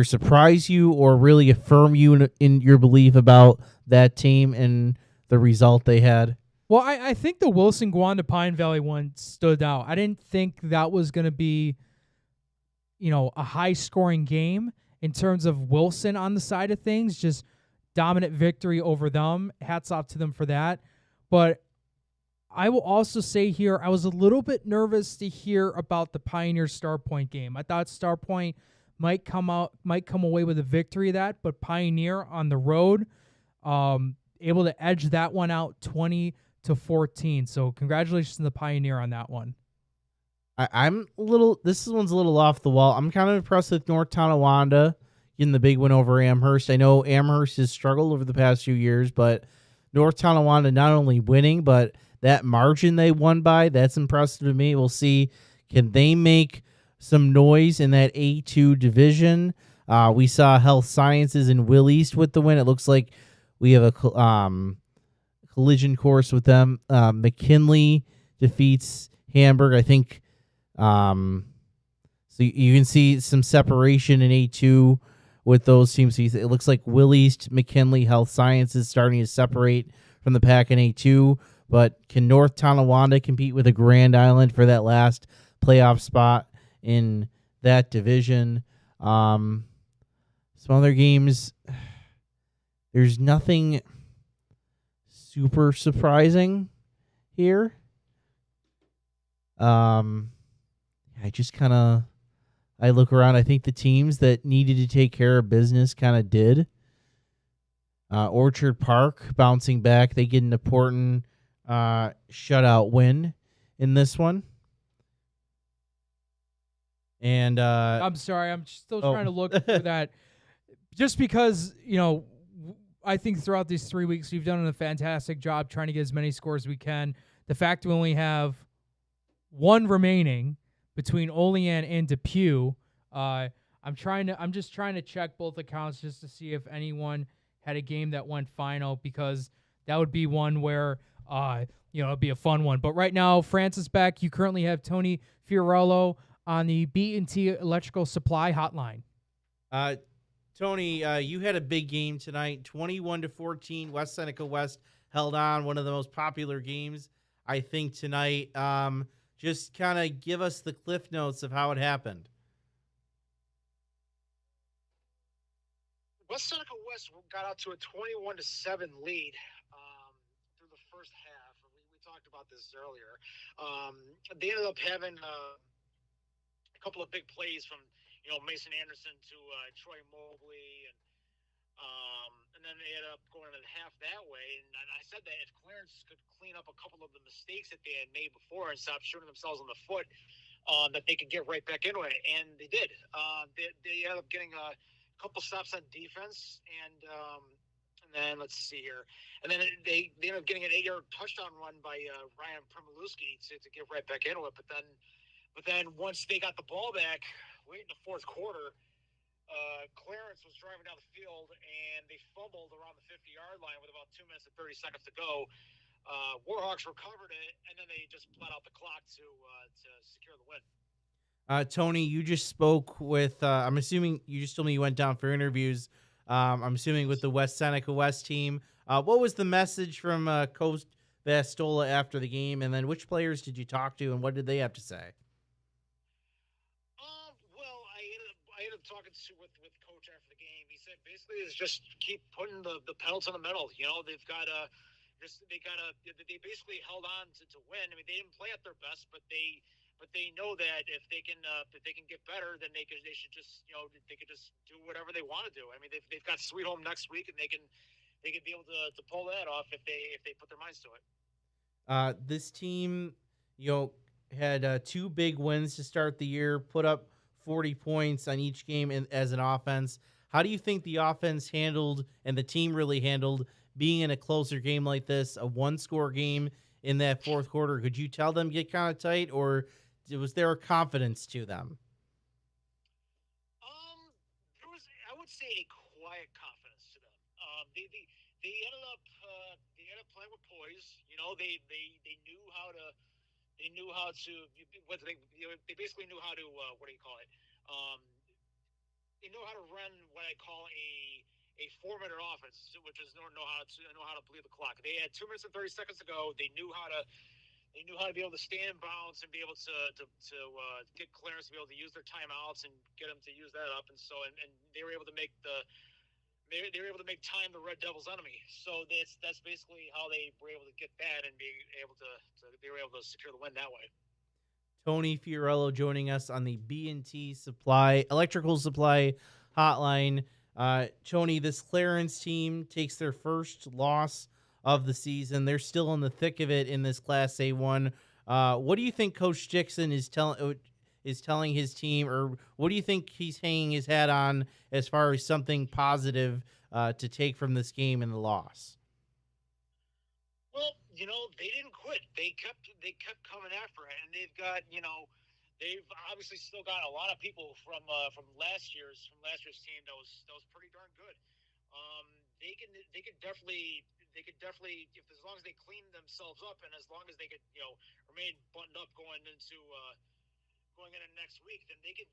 surprise you or really affirm you in your belief about that team and the result they had? Well, I think the Wilson-Gwanda Pine Valley one stood out. I didn't think that was going to be, a high-scoring game in terms of Wilson on the side of things. Just dominant victory over them. Hats off to them for that. But I will also say here, I was a little bit nervous to hear about the Pioneer Star Point game. I thought Star Point might come away with a victory of that, but Pioneer on the road, able to edge that one out 20-14. So congratulations to the Pioneer on that one. This one's a little off the wall. I'm kind of impressed with North Tonawanda getting the big win over Amherst. I know Amherst has struggled over the past few years, but North Tonawanda not only winning, but that margin they won by, that's impressive to me. We'll see, can they make some noise in that A2 division? We saw Health Sciences and Will East with the win. It looks like we have a collision course with them. McKinley defeats Hamburg. I think so you can see some separation in A2 with those teams. It looks like Will East, McKinley, Health Sciences starting to separate from the pack in A2. But can North Tonawanda compete with a Grand Island for that last playoff spot in that division? Some other games, there's nothing super surprising here. I look around. I think the teams that needed to take care of business kind of did. Orchard Park bouncing back. They get an important shutout win in this one. And I'm sorry, I'm still trying to look for that. Just because, I think throughout these 3 weeks we've done a fantastic job trying to get as many scores as we can. The fact we only have one remaining between Olean and Depew, I'm just trying to check both accounts just to see if anyone had a game that went final, because that would be one where it'd be a fun one. But right now, Francis Beck, you currently have Tony Fiorello on the B&T Electrical Supply Hotline. Tony, you had a big game tonight, 21-14. West Seneca West held on, one of the most popular games, I think, tonight. Just kind of give us the cliff notes of how it happened. West Seneca West got out to a 21-7 lead through the first half. We talked about this earlier. They ended up having a couple of big plays from Mason Anderson to Troy Mobley, and then they ended up going to the half that way. And I said that if Clarence could clean up a couple of the mistakes that they had made before and stop shooting themselves in the foot, that they could get right back into it, and they did. They ended up getting a couple stops on defense, and then let's see here, and then they ended up getting an 8-yard touchdown run by Ryan Primaluski to get right back into it. But then But then once they got the ball back late in the fourth quarter, Clarence was driving down the field, and they fumbled around the 50-yard line with about 2 minutes and 30 seconds to go. Warhawks recovered it, and then they just bled out the clock to secure the win. Tony, you just spoke with, I'm assuming you just told me you went down for interviews. I'm assuming with the West Seneca West team. What was the message from Coach Vastola after the game? And then which players did you talk to and what did they have to say? Well, I ended up talking with Coach after the game. He said basically is just keep putting the pedals on the metal. You know, they've got they basically held on to win. I mean, they didn't play at their best, but they know that if they can get better, then they should just they could just do whatever they want to do. I mean, they've got Sweet Home next week, and they can be able to pull that off if they put their minds to it. This team, had 2 big wins to start the year, put up 40 points on each game as an offense. How do you think the offense handled and the team really handled being in a closer game like this, a 1-score game in that fourth quarter? Could you tell them get kind of tight, or was there a confidence to them? There was, I would say, a quiet confidence to them. They ended up playing with poise. You know, they knew how to. They knew how to. They basically knew how to. What do you call it? They know how to run what I call a 4-minute offense, which is know how to bleed the clock. They had 2 minutes and 30 seconds to go. They knew how to be able to stand in bounds and be able to get clearance to be able to use their timeouts and get them to use that up. And so and they were able to make time the Red Devils' enemy. So that's basically how they were able to get that and they were able to secure the win that way. Tony Fiorello joining us on the B&T Electrical Supply Hotline. Tony, this Clarence team takes their first loss of the season. They're still in the thick of it in this Class A1. What do you think Coach Dixon is telling his team, or what do you think he's hanging his hat on as far as something positive to take from this game and the loss? Well, they didn't quit. They kept coming after it, and they've got they've obviously still got a lot of people from last year's team that was pretty darn good. They could definitely if as long as they clean themselves up and as long as they could remain buttoned up going into next week, then they could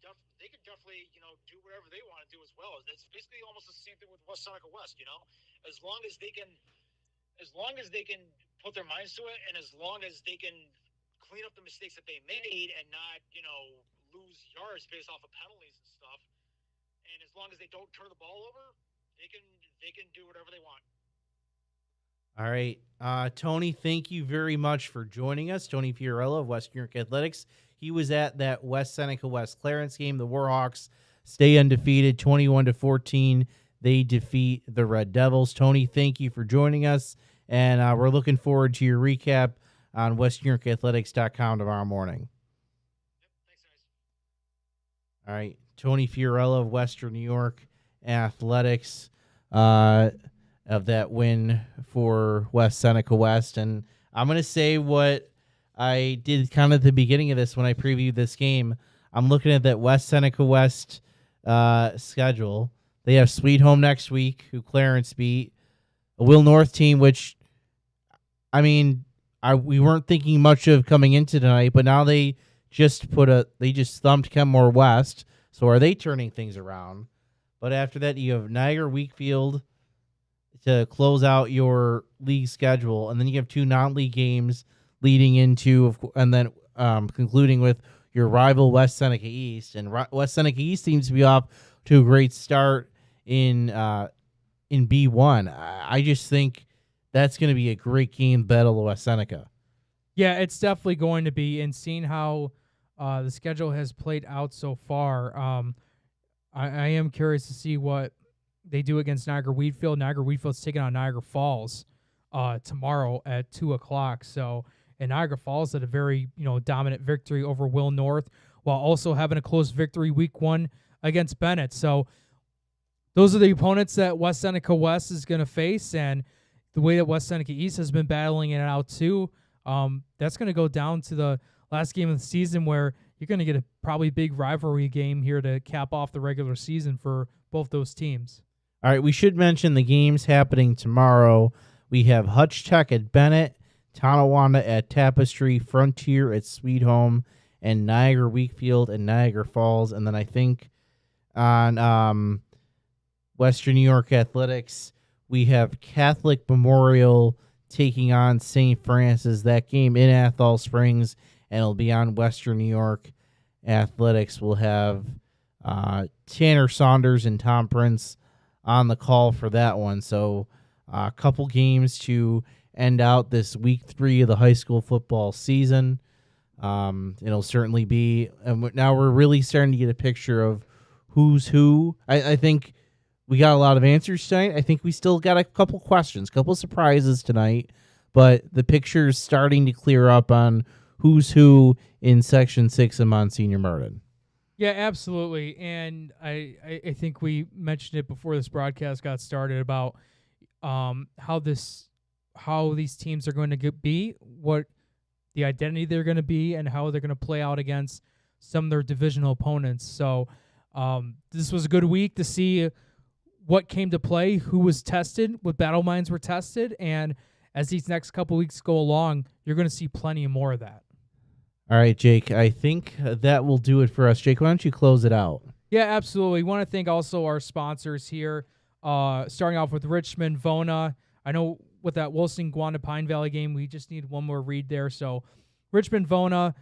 definitely do whatever they want to do as well. It's basically almost the same thing with West Seneca West. As long as they can put their minds to it, and as long as they can clean up the mistakes that they made and not lose yards based off of penalties and stuff, and as long as they don't turn the ball over, they can do whatever they want. All right. Tony, thank you very much for joining us. Tony Fiorello of West New York Athletics. He was at that West Seneca West Clarence game. The Warhawks stay undefeated, 21-14. They defeat the Red Devils. Tony, thank you for joining us, and we're looking forward to your recap on WestNewYorkAthletics.com tomorrow morning. Yep, thanks, guys. All right. Tony Fiorello of Western New York Athletics. Of that win for West Seneca West. And I'm going to say what I did kind of at the beginning of this when I previewed this game. I'm looking at that West Seneca West schedule. They have Sweet Home next week, who Clarence beat. A Will North team, which, I mean, we weren't thinking much of coming into tonight, but now they just thumped Kenmore West. So are they turning things around? But after that, you have Niagara Wakefield to close out your league schedule, and then you have 2 non-league games leading into, and then concluding with your rival West Seneca East. And West Seneca East seems to be off to a great start in B1. I just think that's going to be a great game battle of West Seneca. Yeah, it's definitely going to be, and seeing how the schedule has played out so far, I am curious to see what they do against Niagara Wheatfield. Niagara Wheatfield's taking on Niagara Falls tomorrow at 2:00. So, and Niagara Falls had a very dominant victory over Will North, while also having a close victory week 1 against Bennett. So, those are the opponents that West Seneca West is going to face, and the way that West Seneca East has been battling it out too. That's going to go down to the last game of the season, where you're going to get a probably big rivalry game here to cap off the regular season for both those teams. All right, we should mention the games happening tomorrow. We have Hutch Tech at Bennett, Tonawanda at Tapestry, Frontier at Sweet Home, and Niagara Wakefield and Niagara Falls. And then I think on Western New York Athletics, we have Catholic Memorial taking on St. Francis. That game in Athol Springs, and it'll be on Western New York Athletics. We'll have Tanner Saunders and Tom Prince on the call for that one. So a couple games to end out this week 3 of the high school football season. It'll certainly be, and now we're really starting to get a picture of who's who. I think we got a lot of answers tonight. I think we still got a couple questions, a couple surprises tonight, but the picture is starting to clear up on who's who in Section 6 of Monsignor Merton. Yeah, absolutely. And I think we mentioned it before this broadcast got started about how these teams are going to be, what the identity they're going to be, and how they're going to play out against some of their divisional opponents. So this was a good week to see what came to play, who was tested, what battle minds were tested, and as these next couple weeks go along, you're going to see plenty more of that. All right, Jake, I think that will do it for us. Jake, why don't you close it out? Yeah, absolutely. We want to thank also our sponsors here, starting off with Richmond Vona. I know with that Wilson Guanda Pine Valley game, we just need one more read there. So Richmond Vona,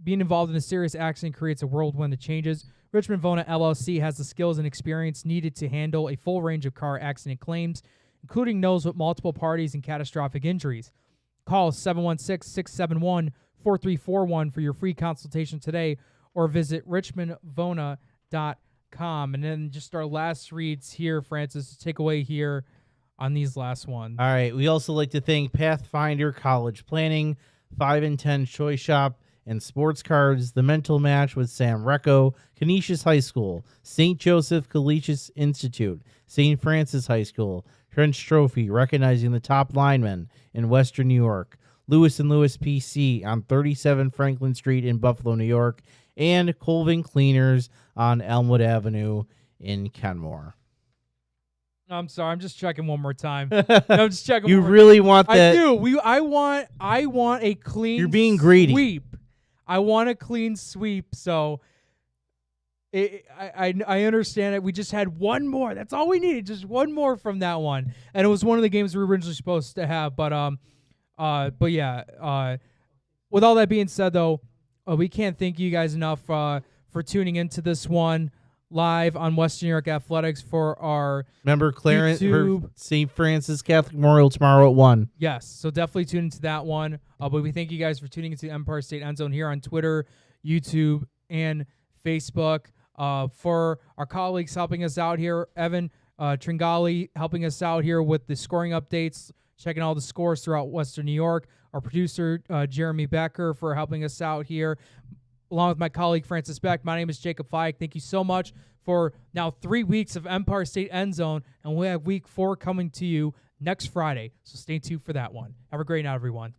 being involved in a serious accident creates a whirlwind of changes. Richmond Vona LLC has the skills and experience needed to handle a full range of car accident claims, including those with multiple parties and catastrophic injuries. Call 716-671-4341 for your free consultation today, or visit richmondvona.com. And then just our last reads here, Francis, take away here on these last ones. All right. We also like to thank Pathfinder College Planning, 5 and 10 Choice Shop, and Sports Cards, The Mental Match with Sam Recco, Canisius High School, St. Joseph Collegiate Institute, St. Francis High School, Trench Trophy, recognizing the top linemen in Western New York, Lewis & Lewis PC on 37 Franklin Street in Buffalo, New York, and Colvin Cleaners on Elmwood Avenue in Kenmore. I'm sorry, I'm just checking one more time. No, I'm just checking. You really want that? I do. I want a clean. You're being greedy. Sweep. I want a clean sweep. So I understand it. We just had one more. That's all we needed. Just one more from that one, and it was one of the games we were originally supposed to have. But yeah. With all that being said, though, we can't thank you guys enough for tuning into this one live on Western New York Athletics for our Clarence YouTube. St. Francis Catholic Memorial tomorrow at 1. Yes, so definitely tune into that one. But we thank you guys for tuning into Empire State EndZone here on Twitter, YouTube, and Facebook. For our colleagues helping us out here, Evan Tringali helping us out here with the scoring updates, checking all the scores throughout Western New York. Our producer, Jeremy Becker, for helping us out here, along with my colleague, Francis Beck. My name is Jacob Fyock. Thank you so much for now 3 weeks of Empire State EndZone, and we have week 4 coming to you next Friday, so stay tuned for that one. Have a great night, everyone.